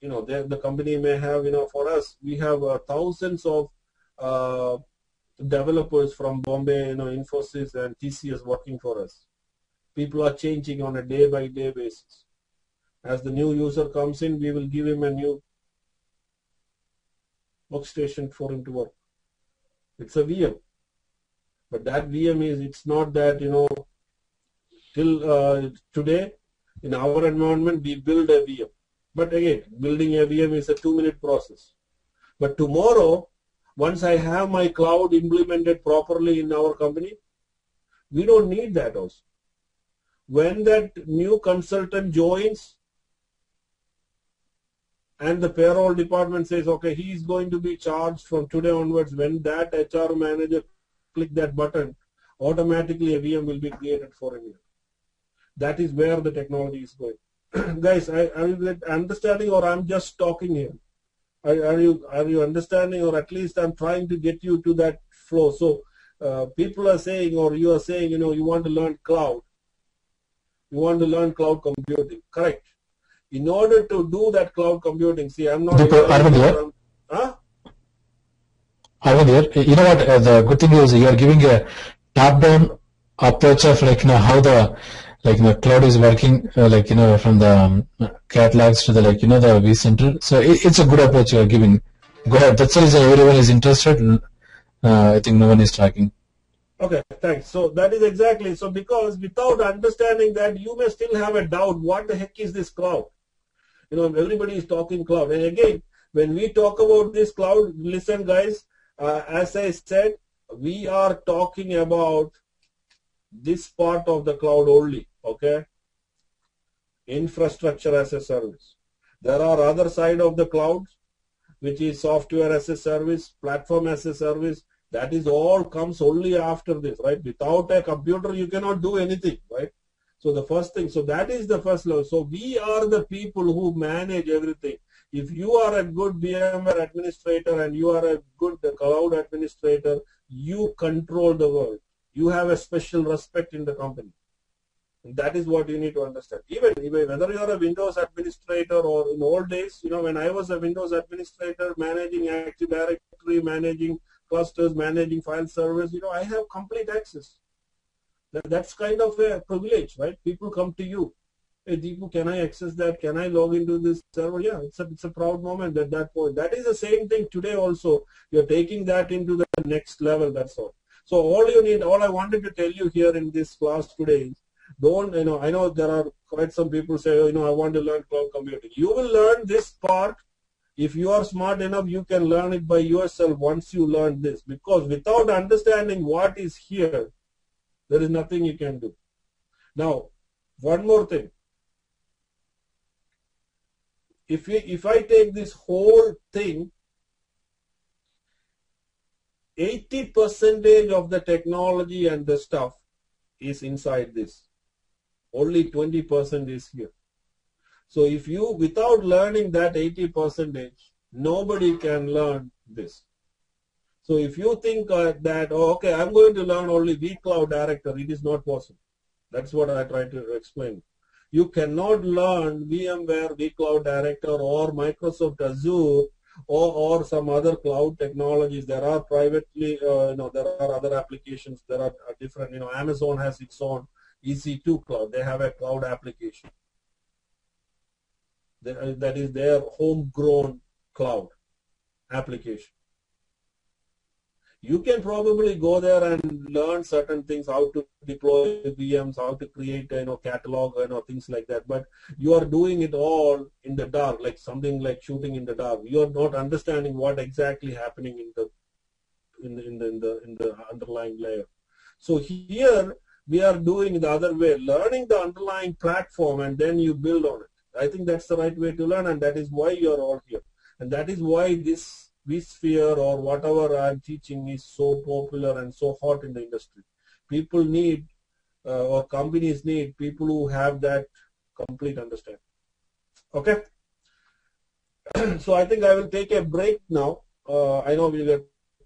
You know, the company may have, you know, for us, we have thousands of developers from Bombay, you know, Infosys and TCS working for us. People are changing on a day-by-day basis. As the new user comes in, we will give him a new workstation for him to work. It's a VM. But that VM is, it's not that, you know, till today, in our environment, we build a VM. But again, building a VM is a 2-minute process. But tomorrow, once I have my cloud implemented properly in our company, we don't need that also. When that new consultant joins and the payroll department says, okay, he is going to be charged from today onwards, when that HR manager click that button, automatically a VM will be created for him. That is where the technology is going. Guys, are you understanding, or I'm just talking here? Are you understanding, or at least I'm trying to get you to that flow? So people are saying, or you are saying, you know, you want to learn cloud. You want to learn cloud computing. Correct. In order to do that cloud computing, see, I'm not. Arvind here. Huh? Arvind here. You know what? The good thing is you are giving a top-down approach of, like, you know, how the, like, you know, cloud is working, like, you know, from the catalogs to the, like, you know, the vCenter. So it's a good approach you are giving. Go ahead. That's the reason everyone is interested. I think no one is tracking. Okay, thanks. So that is exactly, so because without understanding that, you may still have a doubt, what the heck is this cloud? You know, everybody is talking cloud. And again, when we talk about this cloud, listen guys, as I said, we are talking about this part of the cloud only, okay? Infrastructure as a service. There are other side of the cloud, which is software as a service, platform as a service. That is all comes only after this, right? Without a computer, you cannot do anything, right? So the first thing, so that is the first level. So we are the people who manage everything. If you are a good VMware administrator and you are a good cloud administrator, you control the world. You have a special respect in the company. And that is what you need to understand. Even whether you are a Windows administrator, or in old days, you know, when I was a Windows administrator, managing Active Directory, managing clusters, managing file servers, you know, I have complete access. That's kind of a privilege, right? People come to you. Hey, Deepu, can I access that? Can I log into this server? Yeah, it's a proud moment at that point. That is the same thing today also. You're taking that into the next level, that's all. So all you need, all I wanted to tell you here in this class today is, don't, you know, I know there are quite some people say, oh, you know, I want to learn cloud computing. You will learn this part. If you are smart enough, you can learn it by yourself once you learn this. Because without understanding what is here, there is nothing you can do. Now, one more thing. If I take this whole thing, 80% of the technology and the stuff is inside this. Only 20% is here. So if you, without learning that 80%, nobody can learn this. So if you think that, oh, okay, I'm going to learn only vCloud Director, it is not possible. That's what I try to explain. You cannot learn VMware vCloud Director or Microsoft Azure or some other cloud technologies. There are privately, you know, there are other applications. There are different, you know, Amazon has its own EC2 cloud. They have a cloud application. That is their homegrown cloud application. You can probably go there and learn certain things, how to deploy VMs, how to create, you know, catalog, you know, things like that. But you are doing it all in the dark, like something like shooting in the dark. You are not understanding what exactly happening in the underlying layer. So here we are doing the other way, learning the underlying platform, and then you build on it. I think that's the right way to learn, and that is why you are all here. And that is why this vSphere or whatever I'm teaching is so popular and so hot in the industry. People need, or companies need, people who have that complete understanding. Okay? So I think I will take a break now. I know we are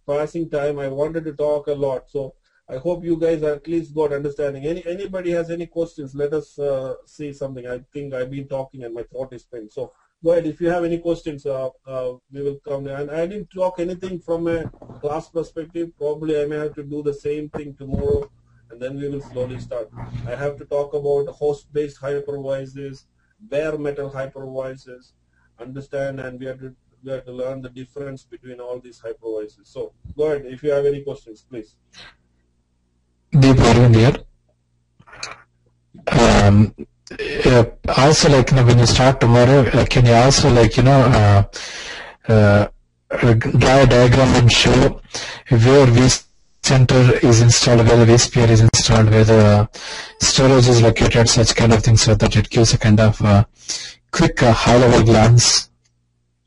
passing time. I wanted to talk a lot, so I hope you guys at least got understanding. Anybody has any questions? Let us see something. I think I've been talking and my throat is pain. So go ahead. If you have any questions, we will come. And I didn't talk anything from a class perspective. Probably I may have to do the same thing tomorrow, and then we will slowly start. I have to talk about host-based hypervisors, bare metal hypervisors, understand, and we have to learn the difference between all these hypervisors. So go ahead. If you have any questions, please. Deep Arvind here. Also, like, when you start tomorrow, can you also, like, draw a diagram and show where vCenter is installed, where the vSphere is installed, where the storage is located, such kind of things, so that it gives a kind of quick high-level glance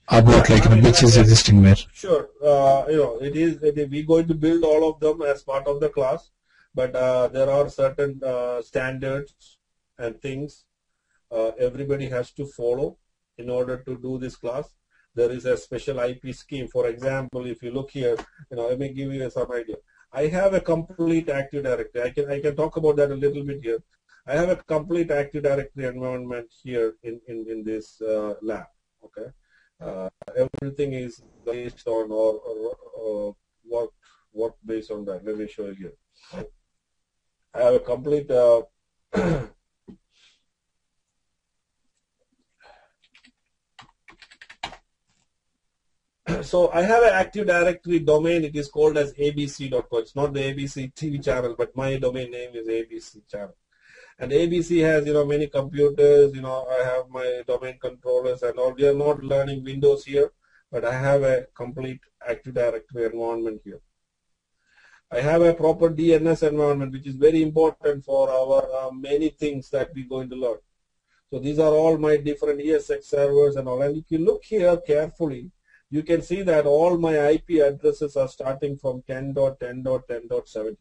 about, like, which is existing where. Sure. We're going to build all of them as part of the class. But there are certain standards and things everybody has to follow in order to do this class. There is a special IP scheme. For example, if you look here, let me give you some idea. I have a complete Active Directory. I can talk about that a little bit here. I have a complete Active Directory environment here in this lab. Okay, everything is based on or work based on that. Let me show you here. I have a complete so I have an Active Directory domain. It is called as abc.co. It's not the ABC TV channel, but my domain name is ABC channel. And ABC has many computers. I have my domain controllers and all. We are not learning Windows here, but I have a complete Active Directory environment here. I have a proper DNS environment, which is very important for our many things that we're going to learn. So these are all my different ESX servers and all. And if you look here carefully, you can see that all my IP addresses are starting from 10.10.10.70.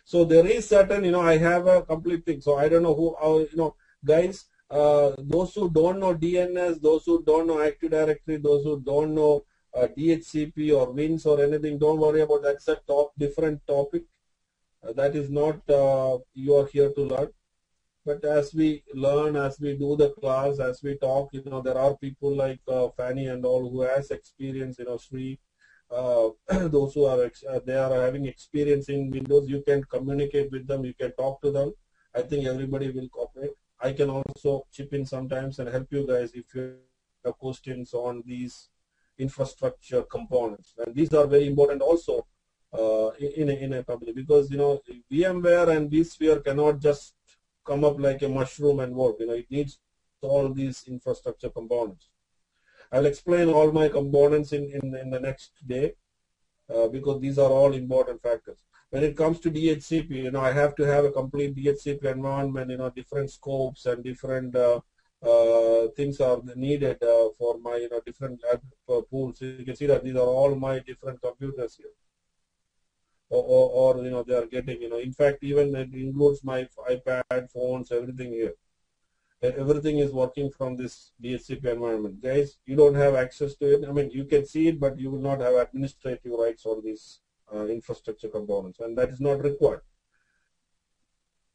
So there is certain, I have a complete thing. So I don't know who, guys, those who don't know DNS, those who don't know Active Directory, those who don't know DHCP or WINS or anything, don't worry about that. It's a different topic. That is not you are here to learn. But as we learn, as we do the class, as we talk, there are people like Fanny and all who has experience, Sri, those who are they are having experience in Windows. You can communicate with them. You can talk to them. I think everybody will cooperate. I can also chip in sometimes and help you guys if you have questions on these infrastructure components, and these are very important also in a company, because VMware and vSphere cannot just come up like a mushroom and work. It needs all these infrastructure components. I'll explain all my components in the next day because these are all important factors. When it comes to DHCP, I have to have a complete DHCP environment. Different scopes and different things are needed for my different pools. So you can see that these are all my different computers here, or they are getting in fact even it includes my iPad, phones, everything here. Everything is working from this DHCP environment. Guys, you don't have access to it. I mean, you can see it, but you will not have administrative rights on these infrastructure components, and that is not required.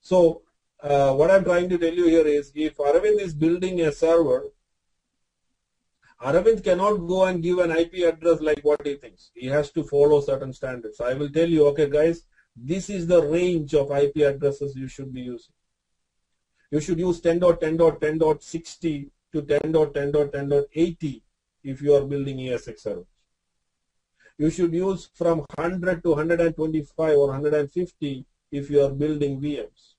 So what I'm trying to tell you here is, if Aravind is building a server, Aravind cannot go and give an IP address like what he thinks. He has to follow certain standards. I will tell you, okay guys, this is the range of IP addresses you should be using. You should use 10.10.10.60 to 10.10.10.80 if you are building ESX servers. You should use from 100 to 125 or 150 if you are building VMs.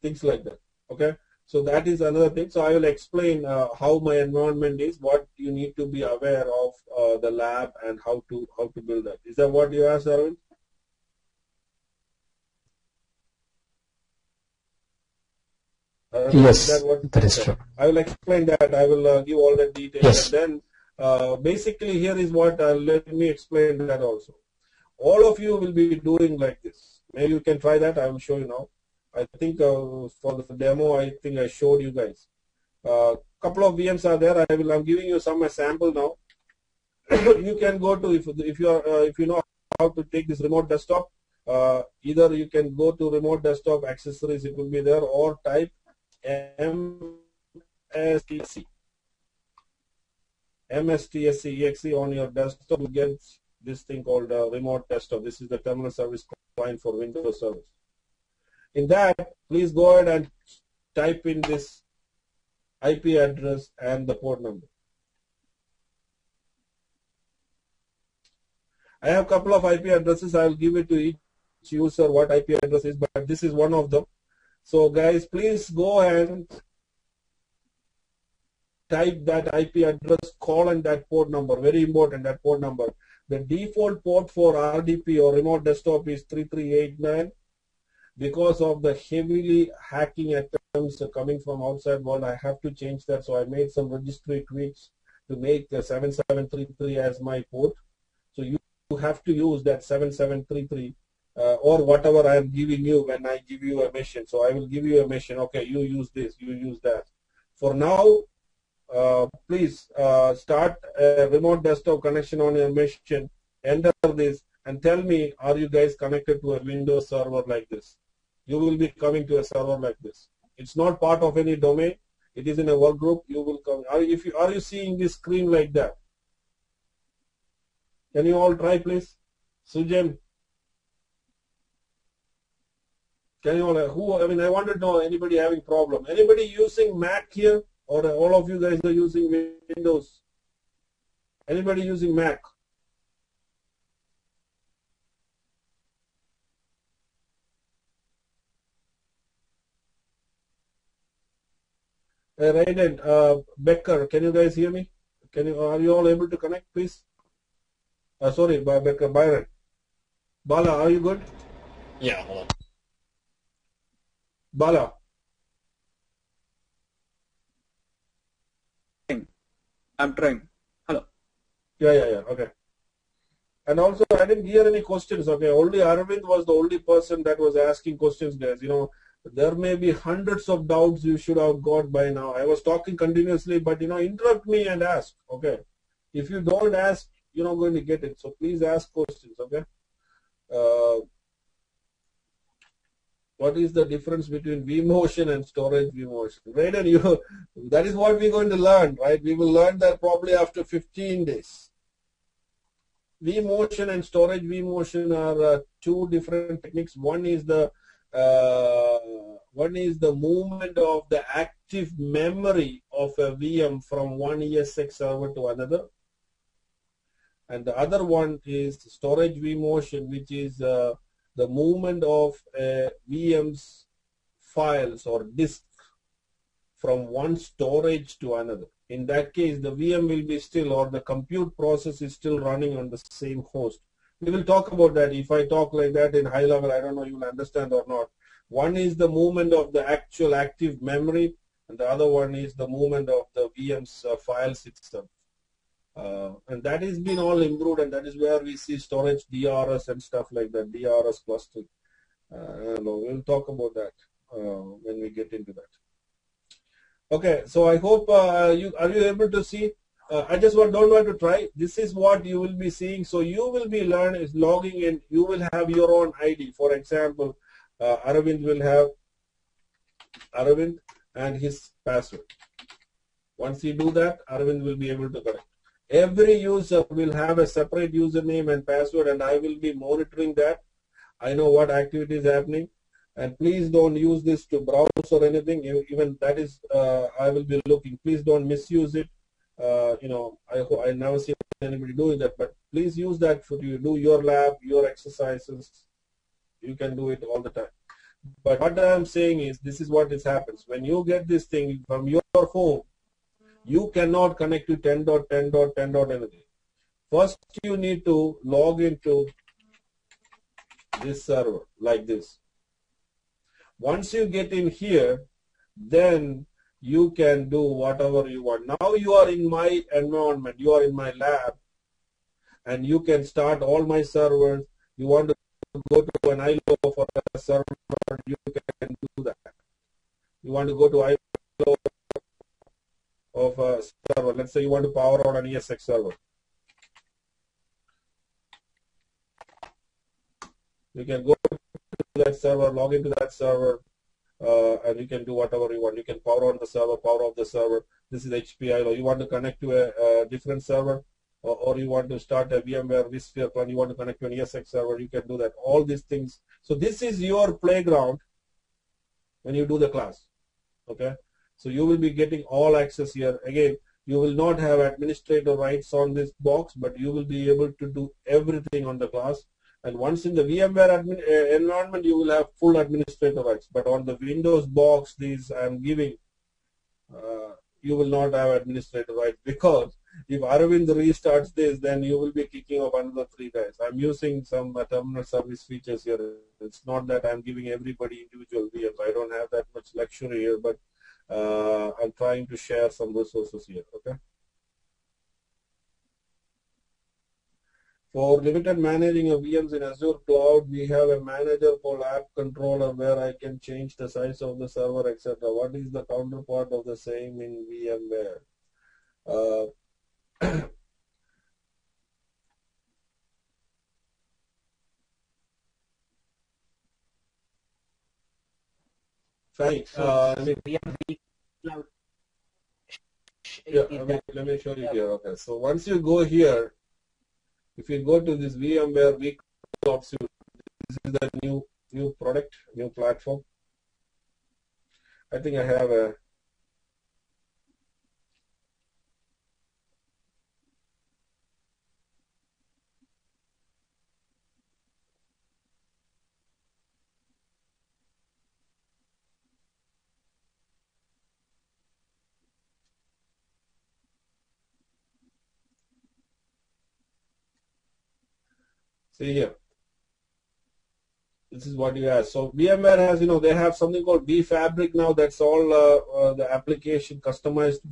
Things like that. Okay, so that is another thing. So I will explain how my environment is, what you need to be aware of the lab, and how to build that. Is that what you asked, Arvind? Yes, that is true. I will explain that. I will give all the details. Yes. And then basically here is what, let me explain that also. All of you will be doing like this. Maybe you can try that. I will show you now. I think for the demo, I think I showed you guys. Couple of VMs are there. I'm giving you some sample now. you can go to, if you know how to take this remote desktop, either you can go to remote desktop accessories, it will be there, or type MSTSC.exe on your desktop. You get this thing called remote desktop. This is the terminal service client for Windows Service. In that, please go ahead and type in this IP address and the port number. I have a couple of IP addresses. I will give it to each user what IP address is, but this is one of them. So guys, please go and type that IP address, colon that port number. Very important, that port number. The default port for RDP or remote desktop is 3389. Because of the heavily hacking attempts coming from outside world, I have to change that. So I made some registry tweaks to make 7733 as my port. So you have to use that 7733 or whatever I am giving you when I give you a mission. So I will give you a mission. Okay, you use this, you use that. For now, please start a remote desktop connection on your machine, enter this, and tell me, are you guys connected to a Windows server like this? You will be coming to a server like this. It's not part of any domain. It is in a work group. You will come. Are you seeing this screen like that? Can you all try, please? Sujan, can you all? I want to know, anybody having problem? Anybody using Mac here, or all of you guys are using Windows? Anybody using Mac? Raiden, Becker, can you guys hear me? Are you all able to connect, please? Sorry, Becker, Byron. Bala, are you good? Yeah, hold on. Bala. I'm trying. Hello. Yeah. Okay. And also, I didn't hear any questions. Okay, only Arvind was the only person that was asking questions, guys. There may be hundreds of doubts you should have got by now. I was talking continuously, but interrupt me and ask. Okay. If you don't ask, you're not going to get it. So please ask questions. Okay. What is the difference between vMotion and storage vMotion? Right, and that is what we're going to learn, right? We will learn that probably after 15 days. vMotion and storage vMotion are two different techniques. One is the movement of the active memory of a VM from one ESX server to another, and the other one is storage vMotion, which is the movement of a VM's files or disk from one storage to another. In that case, the VM will be still, or the compute process is still running on the same host. We will talk about that. If I talk like that in high level, I don't know you will understand or not. One is the movement of the actual active memory, and the other one is the movement of the VM's files itself. And that has been all improved, and that is where we see storage DRS and stuff like that, DRS clustering. We'll talk about that when we get into that. Okay, so I hope are you able to see? I just don't want to try. This is what you will be seeing. So you will be logging in. You will have your own ID. For example, Arvind will have Arvind and his password. Once you do that, Arvind will be able to connect. Every user will have a separate username and password, and I will be monitoring that. I know what activity is happening. And please don't use this to browse or anything. Even that is, I will be looking. Please don't misuse it. I never see anybody doing that, but please use that for you do your lab, your exercises. You can do it all the time. But what I am saying is, this is what happens. When you get this thing from your phone, you cannot connect to 10.10.10. anything. First, you need to log into this server like this. Once you get in here, then you can do whatever you want. Now you are in my environment, you are in my lab, and you can start all my servers. You want to go to an ILO for a server, you can do that. You want to go to ILO of a server. Let's say you want to power on an ESX server. You can go to that server, log into that server, and you can do whatever you want. You can power on the server, power off the server. This is HPI. Or you want to connect to a different server, or you want to start a VMware vSphere plan, you want to connect to an ESX server, you can do that. All these things. So this is your playground when you do the class. Okay. So you will be getting all access here. Again, you will not have administrator rights on this box, but you will be able to do everything on the class. And once in the VMware environment, you will have full administrator rights. But on the Windows box, these I am giving, you will not have administrator rights, because if Aravind restarts this, then you will be kicking off another 3 guys. I'm using some terminal service features here. It's not that I'm giving everybody individual VMs. I don't have that much luxury here, but I'm trying to share some resources here. Okay. For limited managing of VMs in Azure Cloud, we have a manager called App Controller where I can change the size of the server, etc. What is the counterpart of the same in VMware? Fine. Let me show you here. Okay. So once you go here, if you go to this VMware vCloud Suite, this is the new product, new platform. I think I have a see here. This is what you have. So VMware has, they have something called vFabric now. That's all the application customized,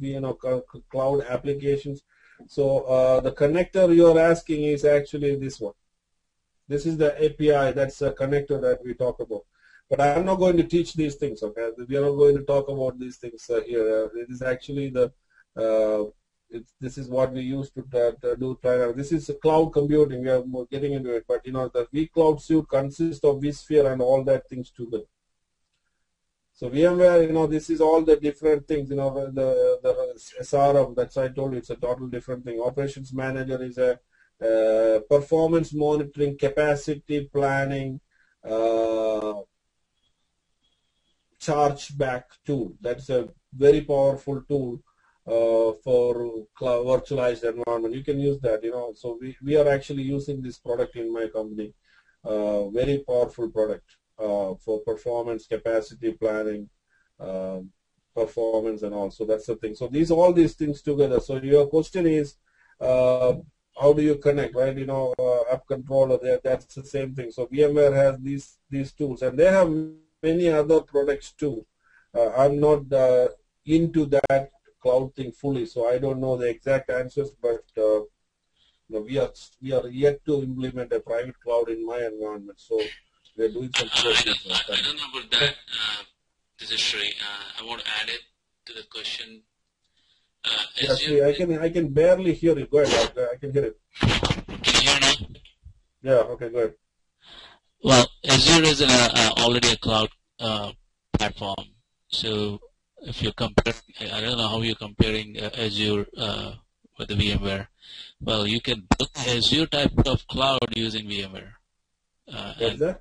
cloud applications. So the connector you're asking is actually this one. This is the API. That's a connector that we talk about. But I'm not going to teach these things. Okay, we are not going to talk about these things here. It is actually the this is what we use to do. This is cloud computing. We are getting into it, but the vCloud Suite consists of vSphere and all that things together. So VMware, this is all the different things. The SRM. That's why I told you it's a total different thing. Operations Manager is a performance monitoring, capacity planning, chargeback tool. That's a very powerful tool. For cloud virtualized environment, you can use that. So we are actually using this product in my company. Very powerful product for performance, capacity planning, performance, and all. So that's the thing. So all these things together. So your question is, how do you connect, right? App Controller. That's the same thing. So VMware has these tools, and they have many other products too. I'm not into that cloud thing fully, so I don't know the exact answers, but we are yet to implement a private cloud in my environment, so we are doing some I don't know about that. This is Sri. I want to add it to the question. Yes, Sri, I can barely hear it. Go ahead. I can hear it. Can you hear now? Yeah. Okay. Go ahead. Well, Azure is already a cloud platform, so if you compare, I don't know how you're comparing Azure with the VMware. Well, you can build Azure type of cloud using VMware. And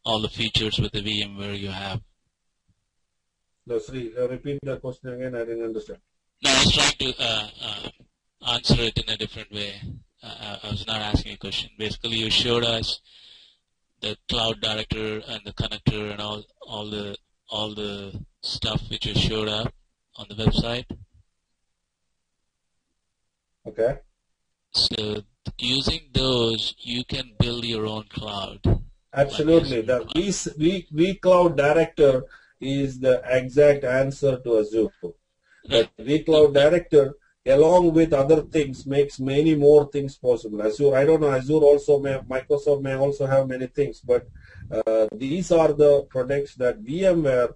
all the features with the VMware you have. No, Sri, repeat the question again. I didn't understand. No, I was trying to answer it in a different way. I was not asking a question. Basically, you showed us the cloud director and the connector and all the stuff which you showed up on the website. Okay. So using those, you can build your own cloud. Absolutely. The vCloud Director is the exact answer to Azure. The vCloud Director, along with other things, makes many more things possible. Azure, I don't know, Azure also Microsoft may also have many things, but these are the products that VMware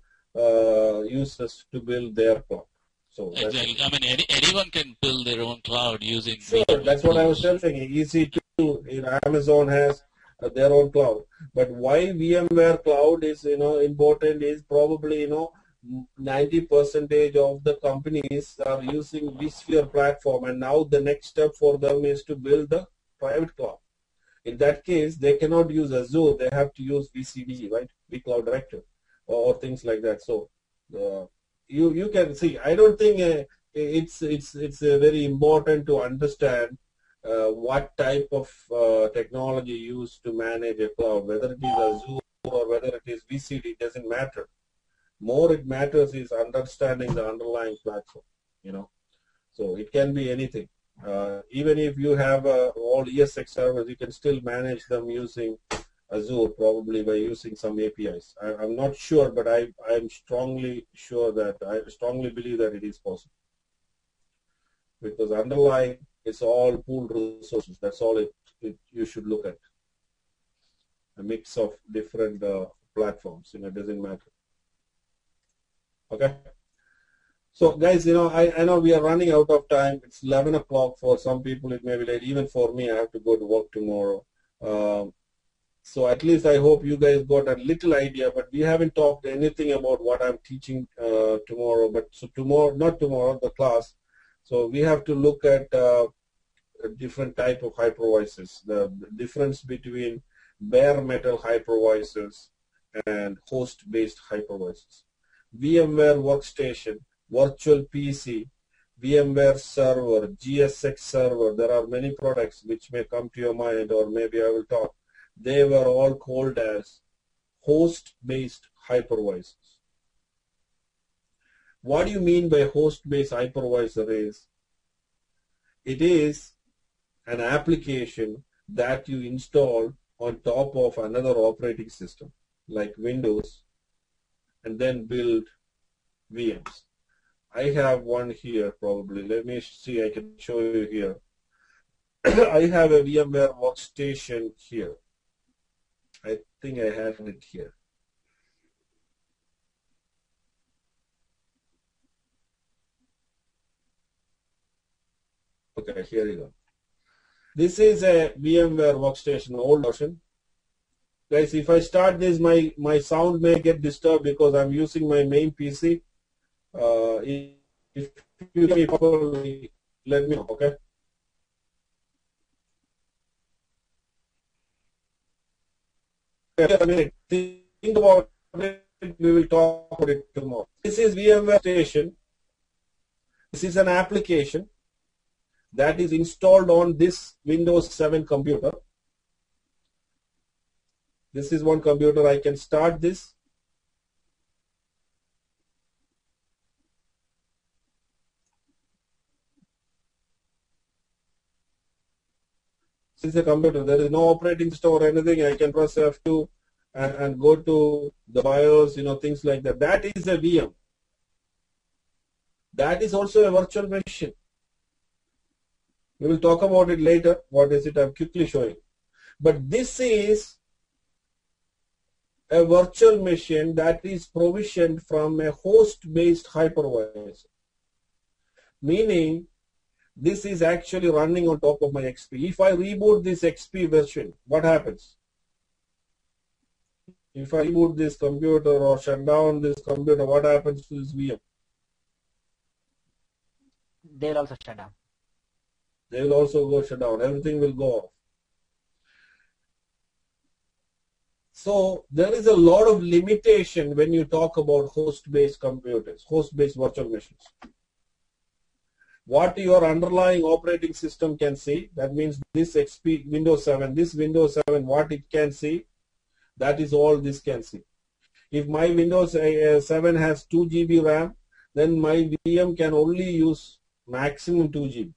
uses to build their cloud. So exactly. I mean, anyone can build their own cloud using. Sure, that's what I was saying. Easy to do. Amazon has their own cloud. But why VMware cloud is important is probably 90% of the companies are using vSphere platform, and now the next step for them is to build the private cloud. In that case, they cannot use Azure; they have to use VCD, right? vCloud Director, or things like that. So you can see. I don't think it's very important to understand what type of technology used to manage a cloud, whether it is Azure or whether it is VCD, doesn't matter. More it matters is understanding the underlying platform, So it can be anything. Even if you have all ESX servers, you can still manage them using Azure, probably by using some APIs. I'm not sure, but I'm strongly sure that I strongly believe that it is possible. Because underlying it's all pooled resources. That's all you should look at. A mix of different platforms. It doesn't matter. Okay. So guys, I know we are running out of time. It's 11 o'clock for some people. It may be late. Even for me, I have to go to work tomorrow. So at least I hope you guys got a little idea. But we haven't talked anything about what I'm teaching tomorrow. But so tomorrow, not tomorrow, the class. So we have to look at a different type of hypervisors. The difference between bare metal hypervisors and host-based hypervisors. VMware Workstation, Virtual PC, VMware Server, GSX Server. There are many products which may come to your mind, or maybe I will talk. They were all called as host-based hypervisors. What do you mean by host-based hypervisor is? It is an application that you install on top of another operating system, like Windows, and then build VMs. I have one here probably. Let me see, I can show you here. I have a VMware Workstation here. I think I have it here. Okay, here you go. This is a VMware Workstation, old version. Guys, if I start this, my sound may get disturbed because I'm using my main PC. If you hear me properly, let me know, okay? A minute. Think about it. We will talk about it tomorrow. This is VMware Station. This is an application that is installed on this Windows 7 computer. This is one computer. I can start this. This is a computer. There is no operating system or anything. I can press F2 and go to the BIOS, things like that. That is a VM. That is also a virtual machine. We will talk about it later. What is it? I'm quickly showing. But this is a virtual machine that is provisioned from a host-based hypervisor. Meaning, this is actually running on top of my XP. If I reboot this XP version, what happens? If I reboot this computer or shut down this computer, what happens to this VM? They will also shut down. They will also go shut down. Everything will go off. So there is a lot of limitation when you talk about host-based computers, host-based virtual machines. What your underlying operating system can see, that means this XP Windows 7, this Windows 7, what it can see, that is all this can see. If my Windows 7 has 2 GB RAM, then my VM can only use maximum 2 GB.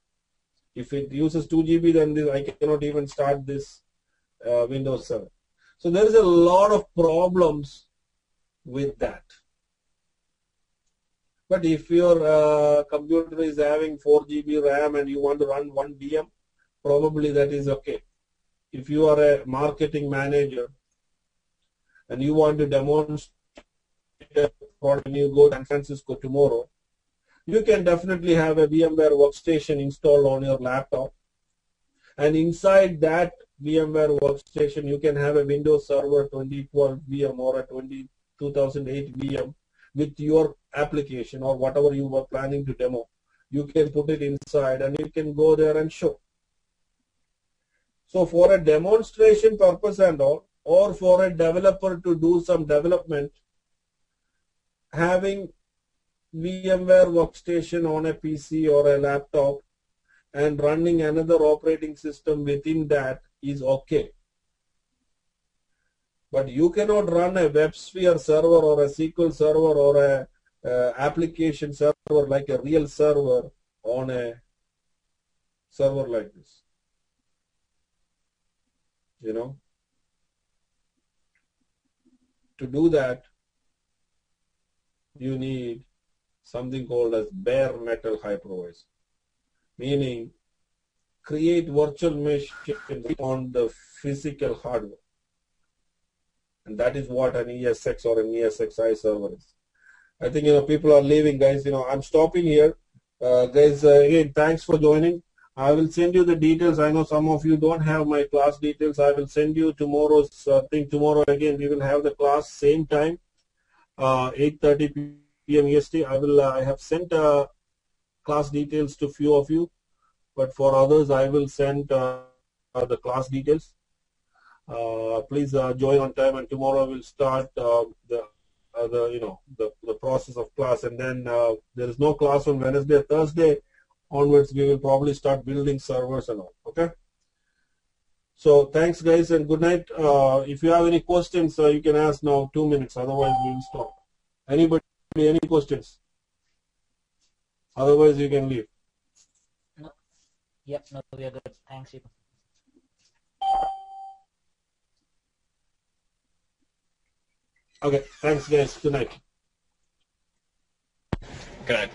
If it uses 2 GB, then I cannot even start this Windows 7. So there is a lot of problems with that. But if your computer is having 4 GB RAM and you want to run one VM, probably that is okay. If you are a marketing manager and you want to demonstrate a product when you go to San Francisco tomorrow, you can definitely have a VMware Workstation installed on your laptop. And inside that VMware workstation, you can have a Windows Server 2012 VM or a 2008 VM with your application or whatever you were planning to demo. You can put it inside and you can go there and show. So for a demonstration purpose and all, or for a developer to do some development, having VMware workstation on a PC or a laptop and running another operating system within that is okay. But you cannot run a WebSphere server or a SQL server or a application server like a real server on a server like this. You know, to do that, you need something called as bare metal hypervisor, meaning create virtual machines on the physical hardware. And that is what an ESX or an ESXi server is. I think, people are leaving, guys. I'm stopping here. Guys, again, thanks for joining. I will send you the details. I know some of you don't have my class details. I will send you tomorrow's thing. Tomorrow, again, we will have the class same time, 8:30 p.m. EST. I have sent class details to few of you, but for others, I will send the class details. Please join on time, and tomorrow we'll start the process of class. And then there is no class on Wednesday. Thursday onwards, we will probably start building servers and all. Okay. So thanks, guys, and good night. If you have any questions, you can ask now. 2 minutes. Otherwise, we will stop. Anybody? Any questions? Otherwise, you can leave. No. Yep. No, we are good. Thanks, you. Okay. Thanks, guys. Good night. Good night.